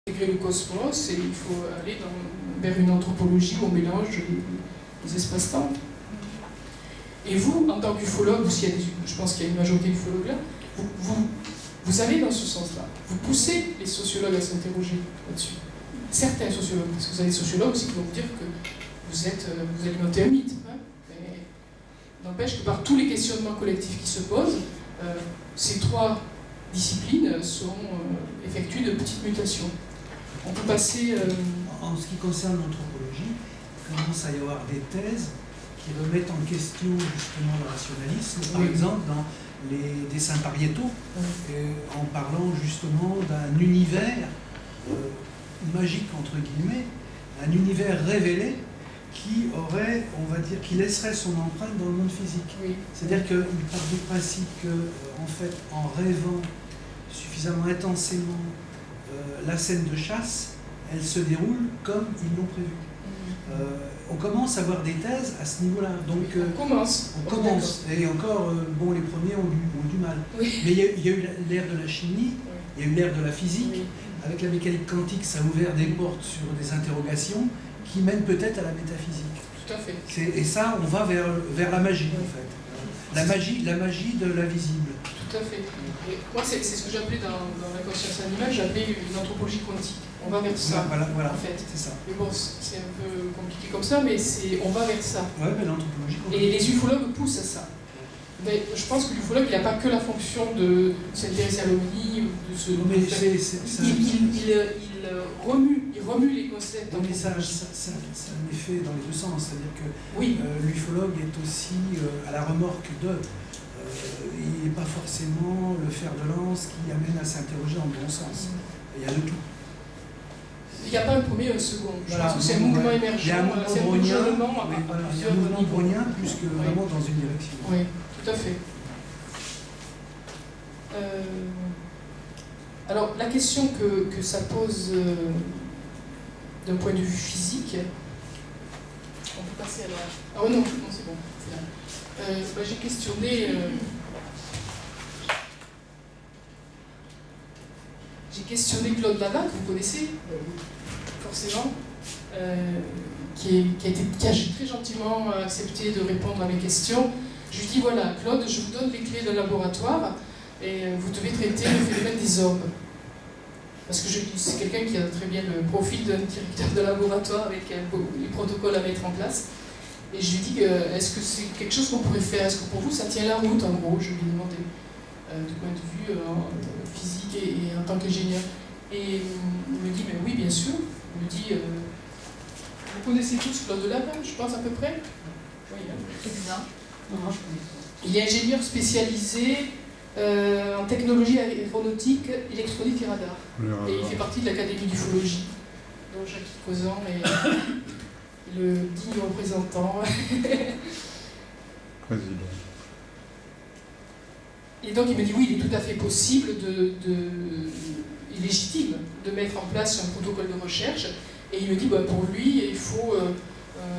intégrer le cosmos et il faut aller vers une anthropologie où on mélange les espaces-temps. Et vous, en tant qu'ufologue, je pense qu'il y a une majorité d'ufologues là, vous allez dans ce sens-là. Vous poussez les sociologues à s'interroger là-dessus. Certains sociologues, parce que vous avez des sociologues aussi qui vont vous dire que vous alimentez un mythe. Hein, mais n'empêche que par tous les questionnements collectifs qui se posent, ces trois disciplines effectuent de petites mutations. On peut passer... En ce qui concerne l'anthropologie, il commence à y avoir des thèses qui remettent en question justement le rationalisme, par exemple dans les dessins pariétaux, en parlant justement d'un univers magique entre guillemets, un univers révélé qui aurait, on va dire, qui laisserait son empreinte dans le monde physique. Oui. C'est-à-dire qu'il part du principe que, en fait, en rêvant suffisamment intensément la scène de chasse, elle se déroule comme ils l'ont prévu. On commence à avoir des thèses à ce niveau-là. Donc, on commence. Et encore, bon, les premiers ont du mal. Oui. Mais il y a eu l'ère de la chimie, il y a eu l'ère de la physique. Oui. Avec la mécanique quantique, ça a ouvert des portes sur des interrogations qui mènent peut-être à la métaphysique. Tout à fait. Et ça, on va vers la magie, en fait. La magie de l'invisible. Tout à fait. Et moi, c'est ce que j'appelais dans la conscience animale, j'appelais une anthropologie quantique. On va vers ça, voilà, en fait. C'est ça. Mais bon, c'est un peu compliqué comme ça, mais on va vers ça. Oui, mais l'anthropologie quantique. Et les ufologues poussent à ça. Mais je pense que l'ufologue, il n'a pas que la fonction de s'intéresser à l'OVNI, de se... Non, mais il remue les concepts. Non, mais ça a un effet dans les deux sens. C'est-à-dire que oui. L'ufologue est aussi à la remorque de... il n'est pas forcément le fer de lance qui amène à s'interroger en bon sens. Il y a de tout. Il n'y a pas un premier et un second. Je pense que c'est un mouvement émergent. Il y a un mouvement brownien, il y a un mouvement brownien plus que vraiment dans une direction. Oui, tout à fait. Alors, la question que ça pose d'un point de vue physique, on peut passer à la... Ah oh non, c'est bon, c'est là. J'ai questionné... J'ai questionné Claude Lava, que vous connaissez, forcément, qui a très gentiment accepté de répondre à mes questions. Je lui dis, voilà, Claude, je vous donne les clés d'un laboratoire et vous devez traiter le phénomène des orbes. Parce que c'est quelqu'un qui a très bien le profil d'un directeur de laboratoire avec les protocoles à mettre en place. Et je lui dis, est-ce que c'est quelque chose qu'on pourrait faire? Est-ce que pour vous, ça tient la route, en gros? Je lui ai demandé, du point de vue physique et en tant qu'ingénieur. Et il me dit, mais oui, bien sûr. Il me dit, vous connaissez tous Claude Lava, je pense à peu près? Oui, c'est bizarre. Non, je connais pas. Il est ingénieur spécialisé en technologie aéronautique, électronique et radar. Et il fait partie de l'Académie d'ufologie, dont Jacques Causan est le digne représentant. Président. Et donc il me dit oui, il est tout à fait possible il est légitime de mettre en place un protocole de recherche. Et il me dit pour lui, il faut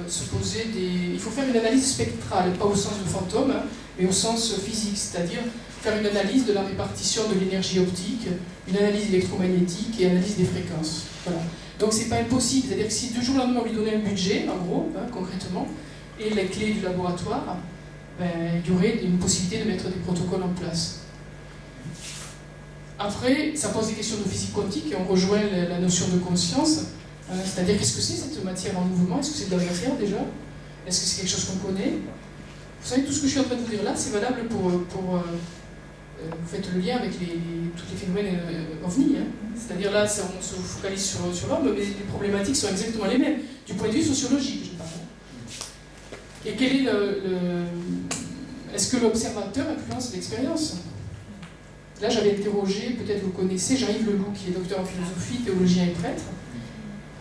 il faut faire une analyse spectrale, pas au sens de fantôme, hein, mais au sens physique, c'est-à-dire faire une analyse de la répartition de l'énergie optique, une analyse électromagnétique et analyse des fréquences. Voilà. Donc c'est pas impossible, c'est-à-dire que si du jour au lendemain on lui donnait un budget, en gros, hein, concrètement, et les clés du laboratoire, il y aurait une possibilité de mettre des protocoles en place. Après, ça pose des questions de physique quantique et on rejoint la notion de conscience. C'est-à-dire, qu'est-ce que c'est cette matière en mouvement? Est-ce que c'est de la matière déjà? Est-ce que c'est quelque chose qu'on connaît? Vous savez, tout ce que je suis en train de vous dire là, c'est valable pour vous faites le lien avec tous les phénomènes OVNI. Hein. C'est-à-dire là, on se focalise sur l'homme, mais les problématiques sont exactement les mêmes, du point de vue sociologique, je parle. Et quel est est-ce que l'observateur influence l'expérience? Là, j'avais interrogé, peut-être vous connaissez, Jean-Yves Leloup, qui est docteur en philosophie, théologien et prêtre.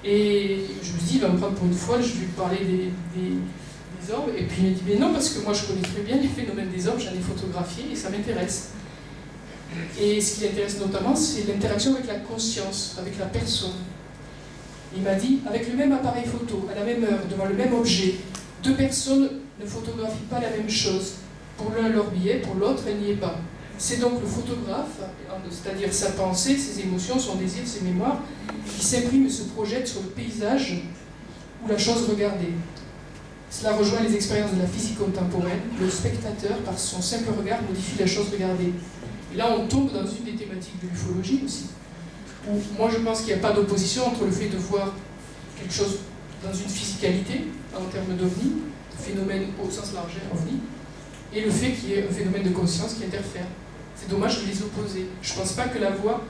Et je me dis, il va me prendre pour une folle, je vais lui parler des orbes. Et puis il me dit, mais non, parce que moi je connais très bien les phénomènes des orbes, j'en ai photographié et ça m'intéresse. Et ce qui l'intéresse notamment, c'est l'interaction avec la conscience, avec la personne. Il m'a dit, avec le même appareil photo, à la même heure, devant le même objet, deux personnes ne photographient pas la même chose. Pour l'un, leur billet, pour l'autre, elle n'y est pas. C'est donc le photographe, c'est-à-dire sa pensée, ses émotions, son désir, ses mémoires, qui s'imprime et se projette sur le paysage ou la chose regardée. Cela rejoint les expériences de la physique contemporaine. Le spectateur, par son simple regard, modifie la chose regardée. Et là, on tombe dans une des thématiques de l'ufologie aussi. Où moi, je pense qu'il n'y a pas d'opposition entre le fait de voir quelque chose dans une physicalité, en termes d'ovni, phénomène au sens large, ovni, et le fait qu'il y ait un phénomène de conscience qui interfère. C'est dommage de les opposer. Je ne pense pas que la voie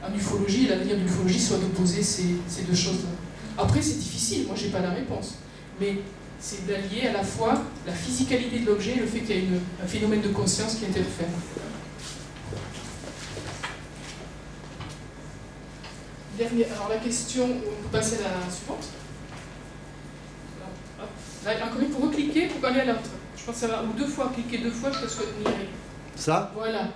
en ufologie et l'avenir de l'ufologie soit d'opposer ces deux choses-là. Après, c'est difficile, moi, je n'ai pas la réponse. Mais c'est d'allier à la fois la physicalité de l'objet et le fait qu'il y ait un phénomène de conscience qui interfère. Alors la question, on peut passer à la suivante. Là, encore il faut recliquer pour aller à l'autre. Je pense que ça va, ou 2 fois, cliquer 2 fois jusqu'à ce qu'on y arrive. Ça ? Voilà.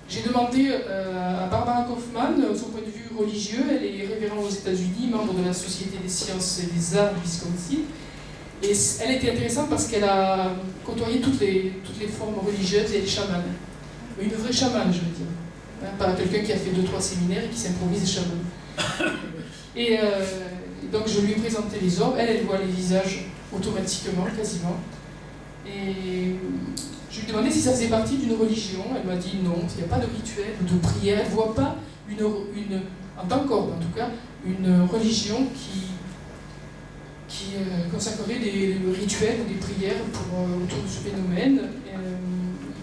J'ai demandé à Barbara Kaufmann son point de vue religieux. Elle est révérende aux États-Unis, membre de la Société des sciences et des arts du Wisconsin. Et elle était intéressante parce qu'elle a côtoyé toutes les formes religieuses et les chamans. Une vraie chamane, je veux dire. Pas quelqu'un qui a fait 2-3 séminaires et qui s'improvise chaman. Et donc je lui ai présenté les orbes. Elle voit les visages automatiquement, quasiment. Et je lui ai demandé si ça faisait partie d'une religion. Elle m'a dit non, il n'y a pas de rituel ou de prière. Elle ne voit pas, en tant qu'orbe en tout cas, une religion qui consacrerait des rituels ou des prières autour de ce phénomène.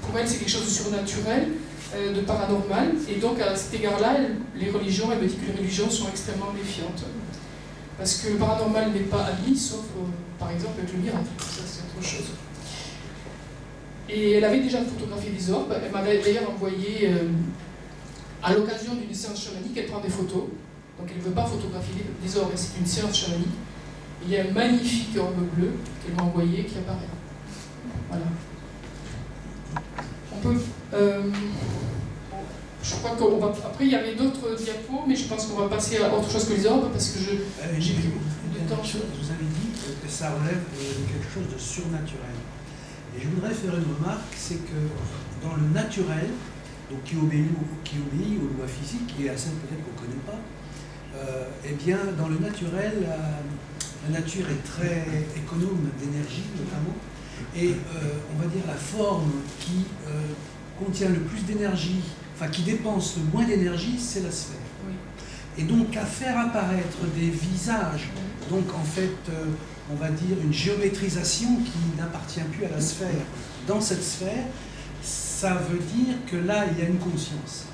Pour elle, c'est quelque chose de surnaturel, de paranormal. Et donc, à cet égard-là, les religions, elle me dit que les religions sont extrêmement méfiantes. Parce que le paranormal n'est pas admis, sauf, par exemple, avec le miracle. Ça, c'est autre chose. Et elle avait déjà photographié des orbes. Elle m'avait d'ailleurs envoyé, à l'occasion d'une séance chamanique, elle prend des photos. Donc elle ne veut pas photographier des orbes, c'est une séance chamanique. Et il y a un magnifique orbe bleu qu'elle m'a envoyé qui apparaît. Voilà. On peut... je crois qu'on va... Après, il y avait d'autres diapos, mais je pense qu'on va passer à autre chose que les orbes, parce que j'ai plus de temps. Vous avez dit que ça relève de quelque chose de surnaturel. Et je voudrais faire une remarque, c'est que dans le naturel, donc qui obéit aux lois physiques, et à celles peut-être qu'on ne connaît pas, eh bien, dans le naturel, la nature est très économe d'énergie, notamment, et on va dire la forme qui contient le plus d'énergie, enfin qui dépense le moins d'énergie, c'est la sphère. Oui. Et donc à faire apparaître des visages, donc en fait, on va dire une géométrisation qui n'appartient plus à la sphère, dans cette sphère, ça veut dire que là, il y a une conscience.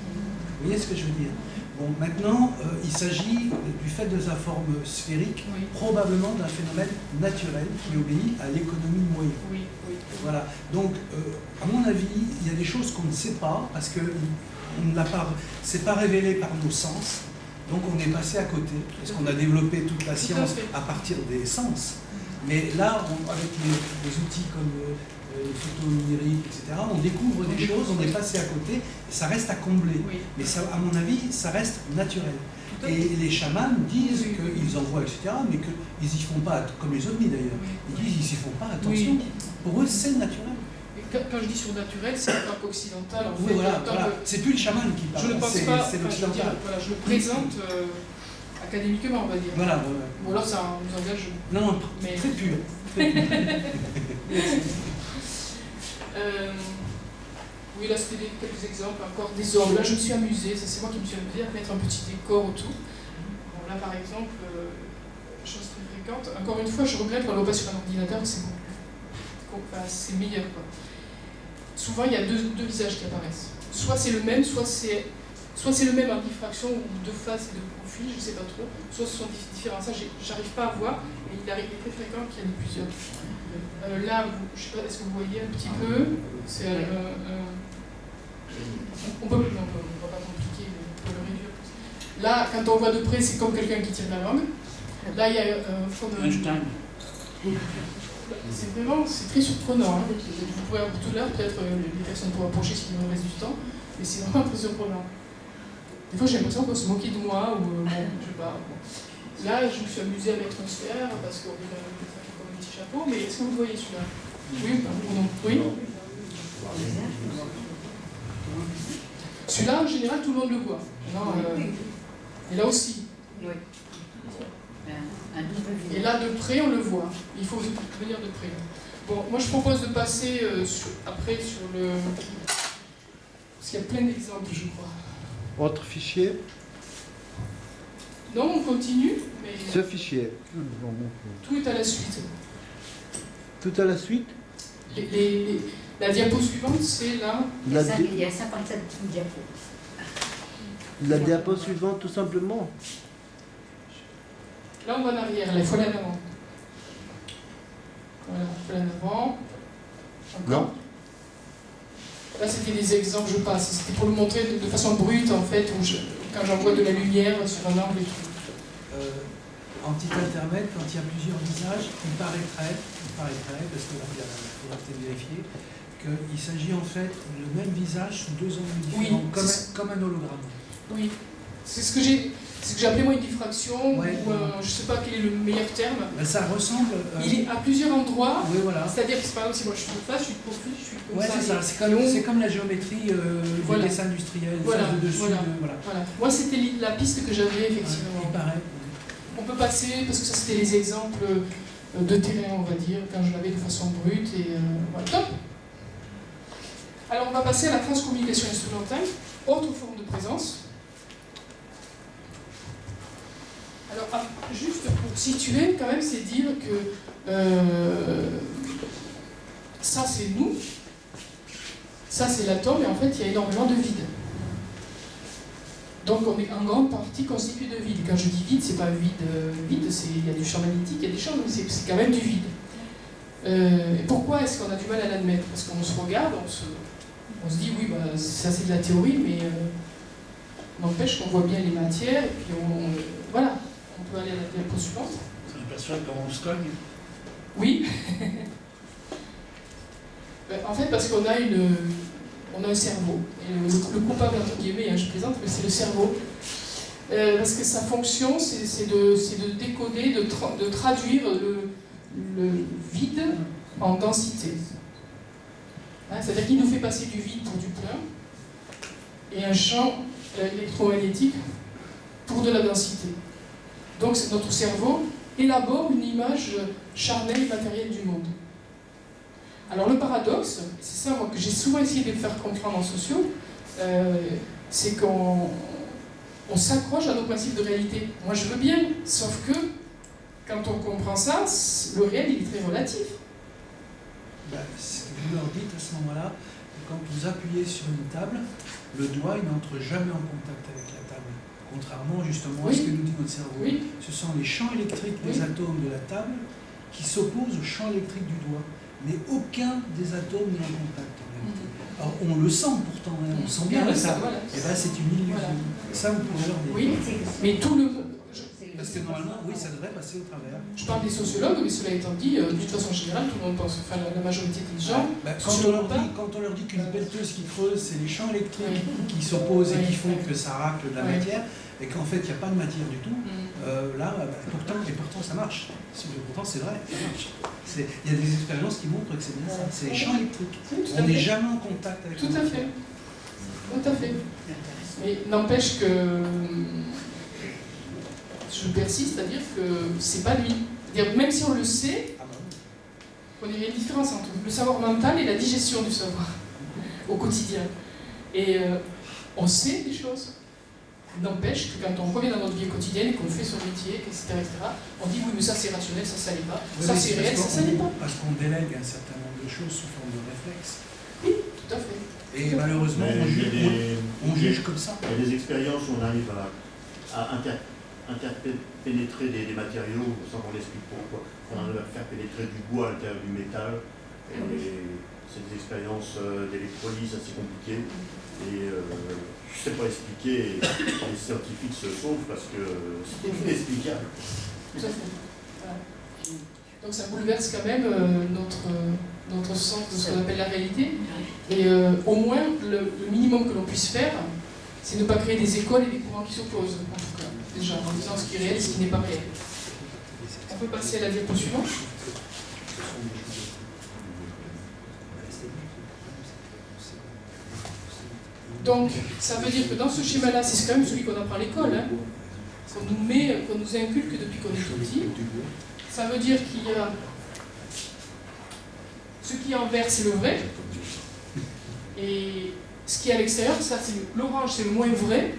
Vous voyez ce que je veux dire? Bon, maintenant, il s'agit du fait de sa forme sphérique, oui, probablement d'un phénomène naturel qui obéit à l'économie moyenne. Oui. Voilà. Donc, à mon avis, il y a des choses qu'on ne sait pas, parce que c'est pas révélé par nos sens, donc on est passé à côté, parce qu'on a développé toute la science à partir des sens. Mais là, avec les outils comme les photos numériques, etc., on découvre des choses, on est passé à côté, et ça reste à combler. Oui. Mais ça, à mon avis, ça reste naturel. Et les chamans disent qu'ils en voient, etc., mais qu'ils n'y font pas, comme les ovnis d'ailleurs, ils disent qu'ils n'y font pas attention. Oui. Pour eux, c'est naturel. Quand je dis surnaturel, c'est le parc occidental. En Oui, fait, voilà. C'est plus le chaman qui parle, je ne pense pas, c'est l'occidental. Voilà, je le présente académiquement, on va dire. Voilà. Ou alors ça nous engage. Non, mais... très pur. Oui, là c'était quelques exemples encore des orbes. Là je me suis amusée, c'est moi qui me suis amusée à mettre un petit décor autour. Bon, là par exemple, chose très fréquente, encore une fois je regrette qu'on ne voit pas sur un ordinateur, c'est meilleur quoi. Souvent il y a deux visages qui apparaissent. Soit c'est le même, soit c'est le même en diffraction ou de face et de profil, je ne sais pas trop. Soit ce sont différents, ça j'arrive pas à voir, mais il est très fréquent qu'il y en ait plusieurs. Là, je ne sais pas, est-ce que vous voyez un petit peu? C'est on va pas compliquer, mais on peut le réduire. Là, quand on voit de près, c'est comme quelqu'un qui tire la langue. Là, il y a un fond de... Einstein. C'est très surprenant. Hein. Vous pourrez tout à l'heure, peut-être les personnes pourront approcher s'il nous reste du temps, mais c'est vraiment très surprenant. Des fois, j'ai l'impression qu'on se moquait de moi, ou bon, je sais pas. Bon. Là, je me suis amusée à mettre une sphère, parce qu'on fait comme un petit chapeau, mais est-ce que vous voyez celui-là? Oui, pardon. Oui. Celui-là, en général, tout le monde le voit. Non, et là aussi. Oui. Et là, de près, on le voit. Il faut venir de près. Bon, moi, je propose de passer après sur le... Parce qu'il y a plein d'exemples, je crois. Autre fichier. Non, on continue, mais Ce fichier. tout est à la suite. Tout à la suite. La diapo suivante, c'est là. Il y a 57 diapos. La diapo suivante, tout simplement. Là, on va en arrière, là, il faut aller en avant. Voilà, il faut aller en avant. Encore. Non. Là, c'était des exemples, je passe. C'était pour le montrer de façon brute, en fait, quand j'envoie de la lumière sur un angle et tout. En petit intermède, quand il y a plusieurs visages, il paraîtrait, parce que là, il faudra peut-être vérifier, qu'il s'agit en fait le même visage sous deux angles différents, Oui, comme un hologramme. Oui, c'est ce que j'ai appelé moi une diffraction, Ouais. ou je ne sais pas quel est le meilleur terme. Ben, ça ressemble. Il est à plusieurs endroits, Oui, voilà. c'est-à-dire que par exemple, si moi je suis comme ça, je suis de profil, je suis comme Ouais, ça. c'est ça. C'est comme la géométrie Voilà. du dessin industriel, Voilà, ça de dessus. voilà. Voilà. Voilà. Moi, c'était la piste que j'avais, effectivement. Il paraît. On peut passer, parce que ça c'était les exemples de terrain, on va dire, quand je l'avais de façon brute, et voilà. Top. Alors on va passer à la transcommunication instrumentale, autre forme de présence. Alors, juste pour situer, quand même, c'est dire que ça c'est nous, ça c'est l'atome, et en fait il y a énormément de vide. Donc on est en grande partie constitué de vide. Quand je dis vide, c'est pas vide, il y a du champ magnétique, il y a des champs, mais c'est quand même du vide. Et pourquoi est-ce qu'on a du mal à l'admettre? Parce qu'on se regarde, on se dit oui, bah, ça c'est de la théorie, mais n'empêche qu'on voit bien les matières, et puis voilà, on peut aller à la diapo suivante. C'est l'impression qu'on se cogne. Oui. En fait, parce qu'on a un cerveau. Et le coupable, entre guillemets, hein, je plaisante, mais c'est le cerveau. Parce que sa fonction, c'est de décoder, de traduire le vide en densité. Hein, c'est-à-dire qu'il nous fait passer du vide pour du plein, et un champ électromagnétique pour de la densité. Donc notre cerveau élabore une image charnelle et matérielle du monde. Alors le paradoxe, c'est ça moi, que j'ai souvent essayé de faire comprendre en sociaux, c'est qu'on s'accroche à nos principes de réalité. Moi je veux bien, sauf que quand on comprend ça, le réel il est très relatif. Ben, vous leur dites à ce moment-là que quand vous appuyez sur une table, le doigt il n'entre jamais en contact avec la table. Contrairement justement à ce que nous dit notre cerveau. Oui. Ce sont les champs électriques des atomes de la table qui s'opposent aux champs électriques du doigt. Mais aucun des atomes n'est en contact en réalité. Alors on le sent pourtant, hein, on sent bien la table. Voilà. Et bien c'est une illusion. Voilà. Ça vous pouvez leur dire. Oui, mais tout le... Parce que normalement, oui, ça devrait passer au travers. Je parle des sociologues, mais cela étant dit, d'une façon générale, tout le monde pense, enfin la majorité des gens... Ben, quand on leur dit qu'une pelleteuse qui creuse, c'est les champs électriques qui s'opposent et qui font que ça racle de la matière, et qu'en fait, il n'y a pas de matière du tout, là, pourtant ça marche. Pourtant, c'est vrai, ça marche. Il y a des expériences qui montrent que c'est bien ça. C'est les champs électriques. On n'est jamais en contact avec Tout à fait. Tout à fait. Mais n'empêche que... Je persiste à dire que c'est pas lui. C'est-à-dire, même si on le sait, il y a une différence entre le savoir mental et la digestion du savoir au quotidien. Et on sait des choses. N'empêche que quand on revient dans notre vie quotidienne et qu'on fait son métier, etc., on dit oui, mais ça c'est rationnel, ça l'est pas. Oui, ça c'est réel, ça l'est pas. Parce qu'on délègue un certain nombre de choses sous forme de réflexe. Oui, tout à fait. Et malheureusement, on juge comme ça. Il y a des expériences où on arrive à interpénétrer des matériaux sans qu'on l'explique pourquoi. On arrive à faire pénétrer du bois à l'intérieur du métal. Et c'est des expériences d'électrolyse assez compliquées. Et je ne sais pas expliquer. Et les scientifiques se sauvent parce que c'est inexplicable. Tout à fait. Voilà. Donc ça bouleverse quand même notre sens de ce qu'on appelle la réalité. Et au moins, le minimum que l'on puisse faire, c'est ne pas créer des écoles et des courants qui s'opposent, en tout cas, déjà, en disant ce qui est réel et ce qui n'est pas réel. On peut passer à la diapo suivante. Donc, ça veut dire que dans ce schéma-là, c'est quand même celui qu'on apprend à l'école, hein, qu'on nous inculque depuis qu'on est tout petit. Ça veut dire qu'il y a ce qui est en vert, c'est le vrai. Et ce qui est à l'extérieur, ça, c'est l'orange, c'est le moins vrai.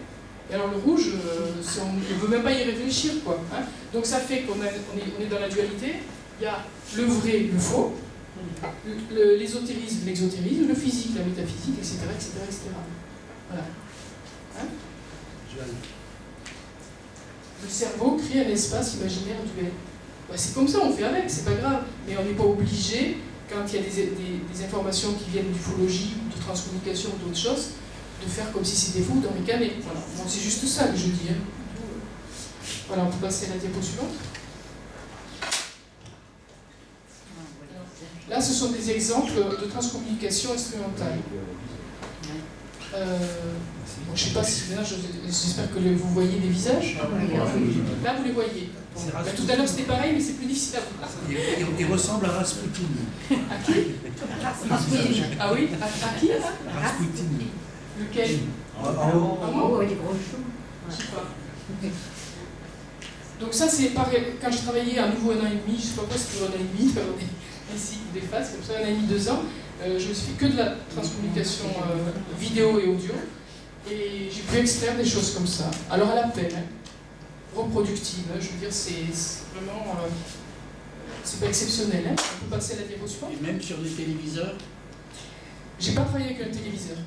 Et alors le rouge, on ne veut même pas y réfléchir, quoi. Hein. Donc ça fait qu'on est dans la dualité. Il y a le vrai, le faux, l'ésotérisme, l'exotérisme, le physique, la métaphysique, etc., etc., etc. Voilà. Hein? Le cerveau crée un espace imaginaire duel. Ouais, c'est comme ça, on fait avec, c'est pas grave. Mais on n'est pas obligé, quand il y a des informations qui viennent d'ufologie, de transcommunication ou d'autres choses, de faire comme si c'était faux ou d'en ricaner. Voilà. Bon, c'est juste ça que je dis. Hein. Voilà, on peut passer à la diapo suivante. Là, ce sont des exemples de transcommunication instrumentale. Bon, je ne sais pas si là, j'espère que vous voyez les visages. Là, vous les voyez. Bon, bah, tout à l'heure, c'était pareil, mais c'est plus difficile à voir. Il ressemble à Rasputin. À qui? Ah oui? À qui? Rasputin. Lequel? En haut. Oh, les gros choux. Je sais pas. Donc ça, c'est pareil. Quand je travaillais à nouveau 1 an et demi, je ne sais pas quoi, c'était 1 an et demi, ici, des phases, comme ça, 1 an et demi, 2 ans, je me suis fait que de la transcommunication vidéo et audio, et j'ai pu extraire des choses comme ça. Alors à la peine, hein, reproductible, hein, je veux dire, c'est vraiment... c'est pas exceptionnel, hein. On peut passer à la diapo suivante. Et même sur des téléviseurs? J'ai pas travaillé avec un téléviseur.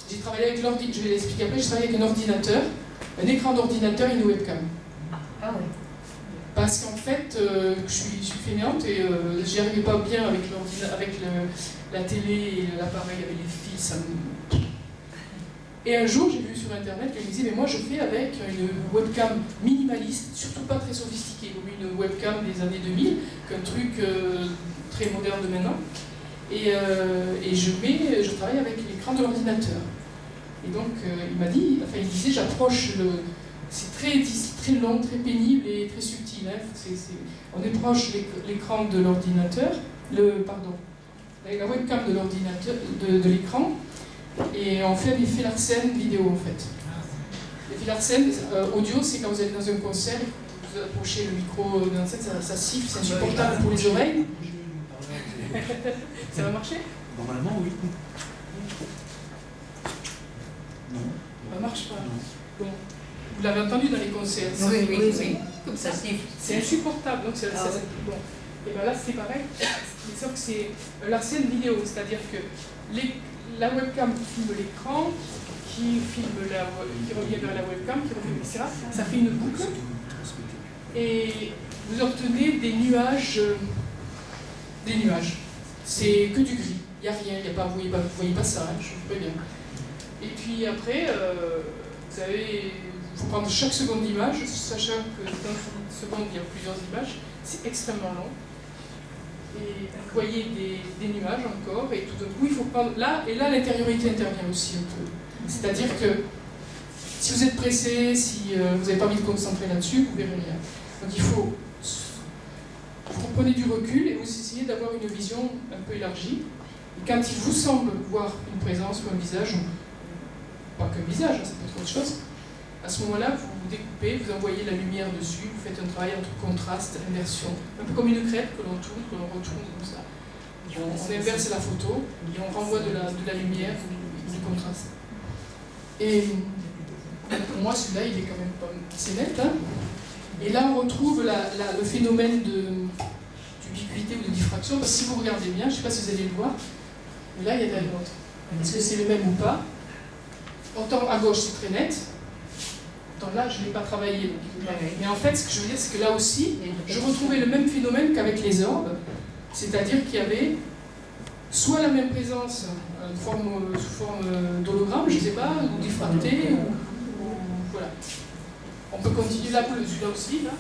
J'ai travaillé avec l'ordinateur, je vais l'expliquer après, j'ai travaillé avec un ordinateur, un écran d'ordinateur et une webcam. Ah oui. Parce qu'en fait, je suis fainéante et j'y arrivais pas bien avec la télé et l'appareil avec les fils. Ça me... Et un jour, j'ai vu sur internet qu'elle me disait, mais moi je fais avec une webcam minimaliste, surtout pas très sophistiquée, comme une webcam des années 2000, qu'un truc très moderne de maintenant. Et je travaille avec l'écran de l'ordinateur. Et donc, il disait, j'approche le... C'est très long, très pénible et très subtil. Hein. On approche l'écran de l'ordinateur, la webcam de l'ordinateur, de l'écran, et on fait l'effet Larsen vidéo en fait. L'effet Larsen audio, c'est quand vous allez dans un concert, vous approchez le micro de la scène, ça siffle, c'est insupportable pour les oreilles. Ça va marcher? Normalement, oui. Non. Ça marche pas. Bon. Vous l'avez entendu dans les concerts. Oui. Comme ça siffle. C'est insupportable. Donc bon. Et bien là, c'est pareil. Sauf que c'est Larsen vidéo, c'est-à-dire que la webcam filme l'écran, qui revient vers la webcam, qui revient, etc. Ça fait une boucle. Et vous obtenez des nuages. C'est que du gris. Il n'y a rien. Vous voyez pas ça. Hein, je vous préviens. Et puis après, il faut prendre chaque seconde d'image, sachant que dans une seconde, il y a plusieurs images. C'est extrêmement long. Et vous voyez des nuages encore, et tout d'un coup, il faut prendre... Là l'intériorité intervient aussi un peu. C'est-à-dire que si vous êtes pressé, si vous n'avez pas envie de concentrer là-dessus, vous verrez rien. Donc il faut... Vous prenez du recul et vous essayez d'avoir une vision un peu élargie. Et quand il vous semble voir une présence ou un visage, ou pas qu'un visage, ça peut être autre chose, à ce moment-là, vous découpez, vous envoyez la lumière dessus, vous faites un travail entre contraste, inversion, un peu comme une crêpe que l'on tourne, que l'on retourne comme ça. On inverse la photo et on renvoie de la lumière, du contraste. Et pour moi, celui-là, il est quand même pas assez net. Hein. Et là, on retrouve le phénomène d'ubiquité ou de diffraction, parce que si vous regardez bien, je ne sais pas si vous allez le voir, mais là, il y a un autre. Est-ce que c'est le même ou pas? Autant à gauche, c'est très net. Là, je ne l'ai pas travaillé. Mais en fait, ce que je veux dire, c'est que là aussi, je retrouvais le même phénomène qu'avec les orbes, c'est-à-dire qu'il y avait soit la même présence sous forme d'hologramme, je ne sais pas, ou diffracté, ou voilà. On peut continuer là, celui-là aussi, là.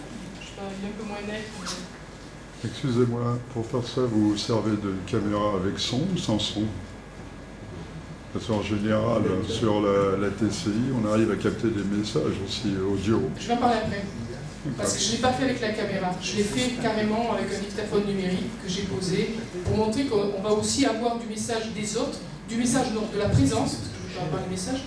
Je sais pas, il est un peu moins net. Mais... Excusez-moi, pour faire ça, vous vous servez de caméra avec son ou sans son? Parce qu'en général, sur la TCI, on arrive à capter des messages aussi audio. Je vais en parler après. Parce que je ne l'ai pas fait avec la caméra. Je l'ai fait carrément avec un dictaphone numérique que j'ai posé pour montrer qu'on va aussi avoir du message des autres, du message de la présence, parce que par les messages,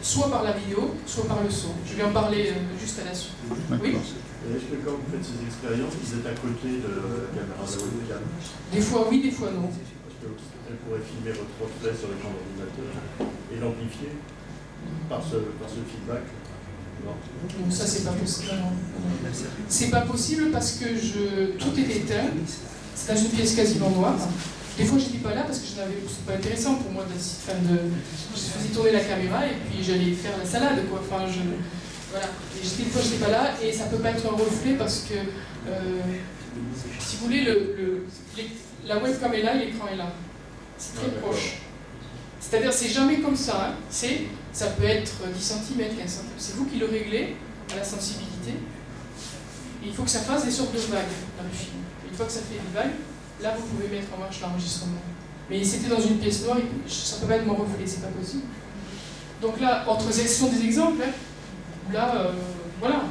soit par la vidéo, soit par le son. Je vais en parler juste à la suite. Oui. Est-ce que quand vous faites ces expériences, vous êtes à côté de la caméra de webcam? Des fois oui, des fois non. Parce qu'elle pourrait filmer votre reflet sur l'écran d'ordinateur et l'amplifier par ce feedback. Non. Donc ça, c'est pas possible. Non. C'est pas possible parce que tout est éteint. C'est dans une pièce quasiment noire. Des fois, j'étais pas là parce que c'est pas intéressant pour moi je faisais tourner la caméra et puis j'allais faire la salade, quoi. Enfin, voilà. Et des fois, j'étais pas là et ça peut pas être un reflet parce que, si vous voulez, la webcam est là et l'écran est là. C'est très proche. C'est-à-dire, c'est jamais comme ça. Hein. Ça peut être 10 cm, 15 cm. C'est vous qui le réglez à la sensibilité. Et il faut que ça fasse des sortes de vagues dans le film. Et une fois que ça fait des vagues, là, vous pouvez mettre en marche l'enregistrement. Mais c'était dans une pièce noire, ça ne peut pas être mon reflet, c'est pas possible. Donc là, ce sont des exemples. Hein. Là, voilà.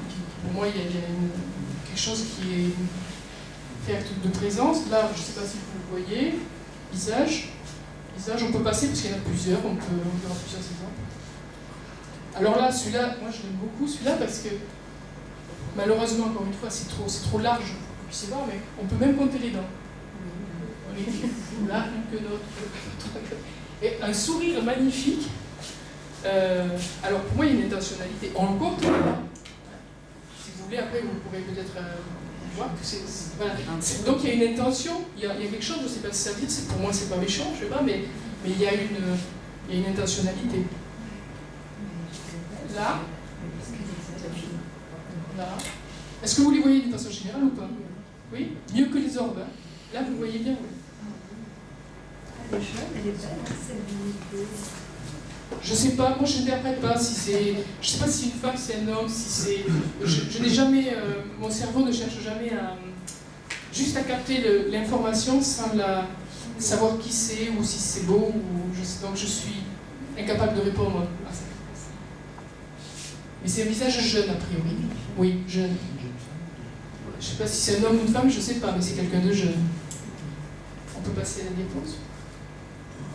Pour moi, il y a quelque chose qui est fait acte de présence. Là, je ne sais pas si vous le voyez. Visage, on peut passer parce qu'il y en a plusieurs, on verra plusieurs exemples. Alors là, celui-là, moi je l'aime beaucoup, celui-là, parce que malheureusement, encore une fois, c'est trop large pour que vous puissiez voir, mais on peut même compter les dents. On est plus là que d'autres. Et un sourire magnifique. Alors pour moi, il y a une intentionnalité. On le compte là. Si vous voulez, après, vous pourrez peut-être voir que voilà. Donc il y a une intention, il y a quelque chose, je ne sais pas si ça veut dire, pour moi, c'est pas méchant, je ne sais pas, mais il y a une intentionnalité. Là. Est-ce que vous les voyez d'une façon générale ou pas? Oui? Mieux que les orbes. Hein? Là, vous le voyez bien, oui. Elle est jeune, elle est belle, je sais pas, moi je n'interprète pas si c'est. Je sais pas si une femme c'est un homme, si c'est. Je n'ai jamais. Mon cerveau ne cherche jamais juste à capter l'information sans savoir qui c'est ou si c'est beau. Donc je suis incapable de répondre à ça. Mais c'est un visage jeune a priori. Oui, jeune. Je sais pas si c'est un homme ou une femme, je sais pas, mais c'est quelqu'un de jeune. On peut passer à la diapo.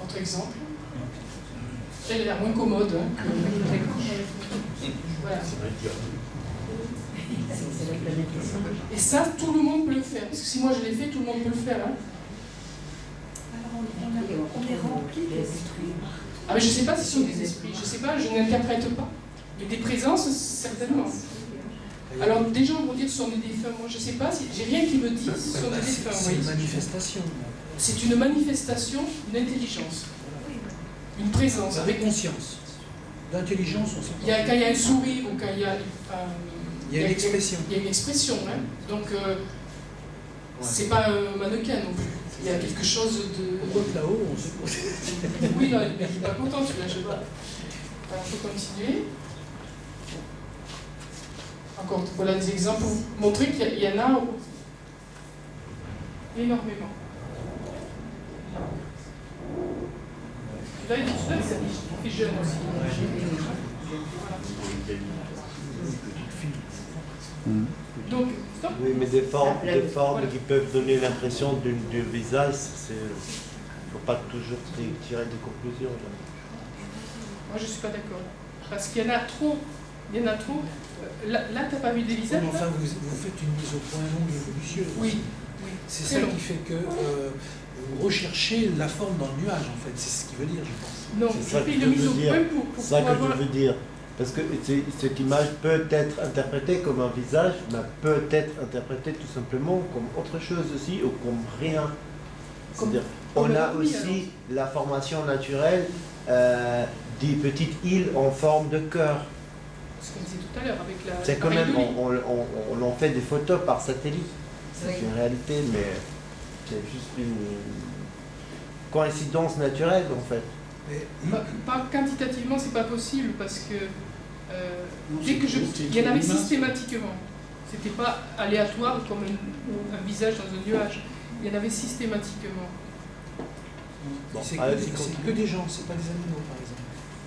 Autre exemple. Elle a l'air moins commode. Hein, voilà. Et ça, tout le monde peut le faire. Parce que si moi je l'ai fait, tout le monde peut le faire. Hein. Alors on est rempli d'esprits. Ah mais je ne sais pas si ce sont des esprits. Je ne sais pas, je n'interprète pas. Mais des présences, certainement. Alors des gens vont dire que ce sont des défunts. Moi je ne sais pas, j'ai rien qui me dit que ce sont des défunts. C'est une manifestation. C'est une manifestation d'intelligence. Une présence. Avec conscience. D'intelligence, on sait pas. Quand il y a un sourire ou quand il y a... il y a une expression. Il y a une expression. Hein. Donc, c'est pas un mannequin non plus. Il y a quelque chose de... On voit là-haut, on se pose. Oui, non, mais il n'est pas content, celui-là, je sais pas. Alors, il faut continuer. Encore, voilà des exemples pour vous montrer qu'il y en a énormément. Là, il est jeune aussi. Donc, stop. Oui, mais des formes Voilà. qui peuvent donner l'impression d'un visage, il ne faut pas toujours tirer des conclusions. Là. Moi, je ne suis pas d'accord. Parce qu'il y en a trop. Il y en a trop. Là tu n'as pas vu des visages? Enfin, vous faites une mise au point longue et minutieuse. Oui. C'est ça qui fait que vous recherchez la forme dans le nuage, en fait. C'est ce qu'il veut dire, je pense. Non, je fais une mise au point pour C'est ça que avoir... je veux dire. Parce que cette image peut être interprétée comme un visage, mais peut être interprétée tout simplement comme autre chose aussi, ou comme rien. C'est-à-dire, on a aussi la formation naturelle des petites îles en forme de cœur. Ce qu'on disait tout à l'heure avec la... C'est quand même, on en fait des photos par satellite. C'est une réalité, mais c'est juste une coïncidence naturelle en fait. Pas quantitativement, c'est pas possible parce que dès que il y en avait systématiquement. C'était pas aléatoire comme un visage dans un nuage. Il y en avait systématiquement. Bon, c'est que des gens, c'est pas des animaux par exemple.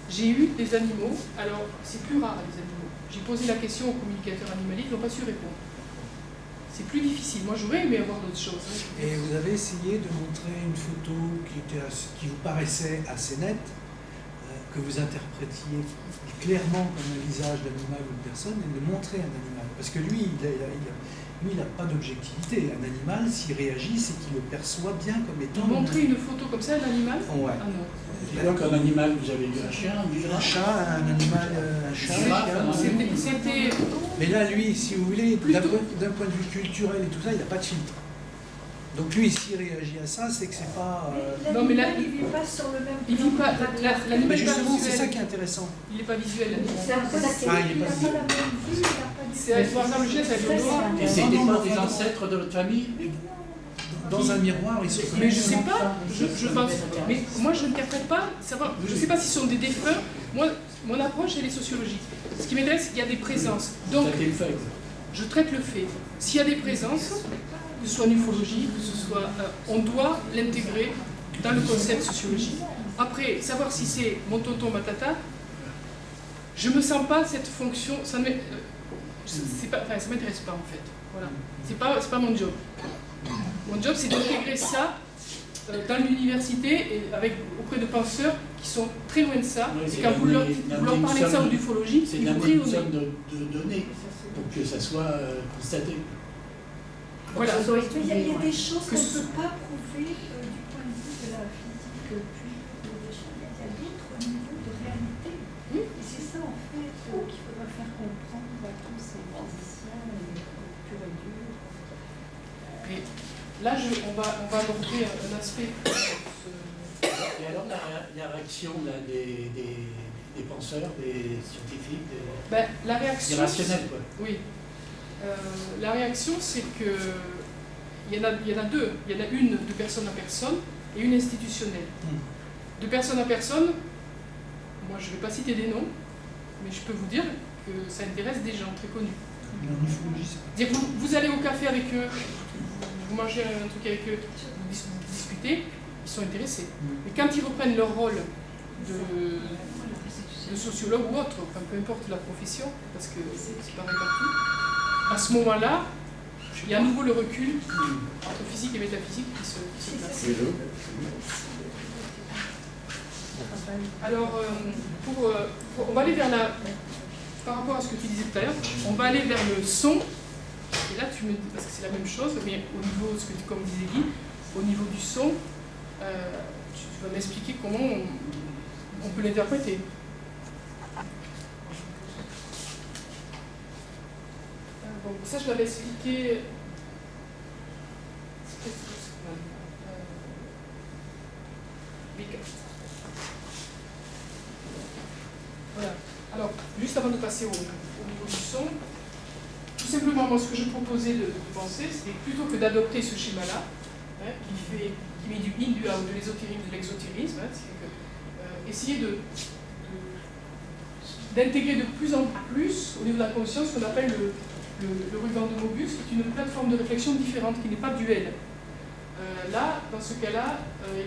J'ai eu des animaux, alors c'est plus rare les animaux. J'ai posé la question aux communicateurs animaliers, ils n'ont pas su répondre. C'est plus difficile. Moi, j'aurais aimé avoir d'autres choses. Hein. Et vous avez essayé de montrer une photo qui vous paraissait assez nette, que vous interprétiez clairement comme un visage d'animal ou de personne et de montrer un animal. Parce que lui, il n'a pas d'objectivité. Un animal, s'il réagit, c'est qu'il le perçoit bien comme étant... Montrer une photo comme ça d'animal? Ouais. Ah non. Et donc un animal, vous avez eu un chien, Un chat, un animal, un chat, un chien. C'était... Mais là, lui, si vous voulez, d'un point de vue culturel et tout ça, il n'a pas de filtre. Donc lui, s'il réagit à ça, c'est que c'est pas... Non, mais là, il ne vit pas sur le même plan. il vit pas... L'animal Mais n'est pas justement, c'est ça visuel. qui est intéressant. Il n'est pas visuel, l'animal. C'est impossible. Ah, il est Il n'a pas pas la même vue, il n'a pas du C'est par exemple le chien, c'est avec le noir. et c'était pas des ancêtres de votre famille? Dans un miroir, il se reconnaît. Mais je sais pas, je pense. Mais moi je n'interprète pas, savoir, je ne sais pas s'ils sont des défunts. Moi, mon approche elle est sociologique. Ce qui m'intéresse, il y a des présences. Donc, Ça a été le fait. je traite le fait. S'il y a des présences, que ce soit en ufologie, que ce soit. On doit l'intégrer dans le concept sociologique. Après, savoir si c'est mon tonton, ma tata, je me sens pas cette fonction. Ça ne m'intéresse pas en fait. Voilà. C'est pas mon job. Mon job, c'est d'intégrer ça dans l'université et auprès de penseurs qui sont très loin de ça. Oui, Et quand vous leur parlez de ça ou d'ufologie, C'est il faut d'amener une rayonner. somme de données pour que ça soit constaté. Voilà. Il y a des choses Que qu'on ne ce- peut pas prouver du point de vue de la physique pure. Il y a d'autres niveaux de réalité. Oui. Et c'est ça, en fait, qu'il faudra faire comprendre à tous ces physiciens purs et durs. Et là, on va aborder un aspect. Et alors la réaction là, des penseurs, des scientifiques, La des réaction. rationnels, quoi. Oui. La réaction, c'est que il y en a deux. Il y en a une de personne à personne et une institutionnelle. De personne à personne, moi je ne vais pas citer des noms, mais je peux vous dire que ça intéresse des gens très connus. En ufologie, c'est Dire, vous allez au café avec eux, vous mangez un truc avec eux, vous discutez, ils sont intéressés. Mais quand ils reprennent leur rôle de sociologue ou autre, enfin, peu importe la profession, parce que c'est pareil partout, à ce moment-là, il y a à nouveau le recul entre physique et métaphysique qui se place. Alors, on va aller vers par rapport à ce que tu disais tout à l'heure, on va aller vers le son. Et là, tu me dis, parce que c'est la même chose, mais au niveau, comme disait Guy, au niveau du son, tu vas m'expliquer comment on peut l'interpréter. Bon, ça, je l'avais expliqué. Voilà. Alors, juste avant de passer au niveau du son, tout simplement, moi, ce que je proposais de penser, c'était plutôt que d'adopter ce schéma-là, hein, qui met du in, du out, de l'ésotérisme, de l'exotérisme, hein, c'est que, essayer d'intégrer de plus en plus au niveau de la conscience ce qu'on appelle le ruban de Mobius, qui est une plateforme de réflexion différente, qui n'est pas duelle. Là, dans ce cas-là,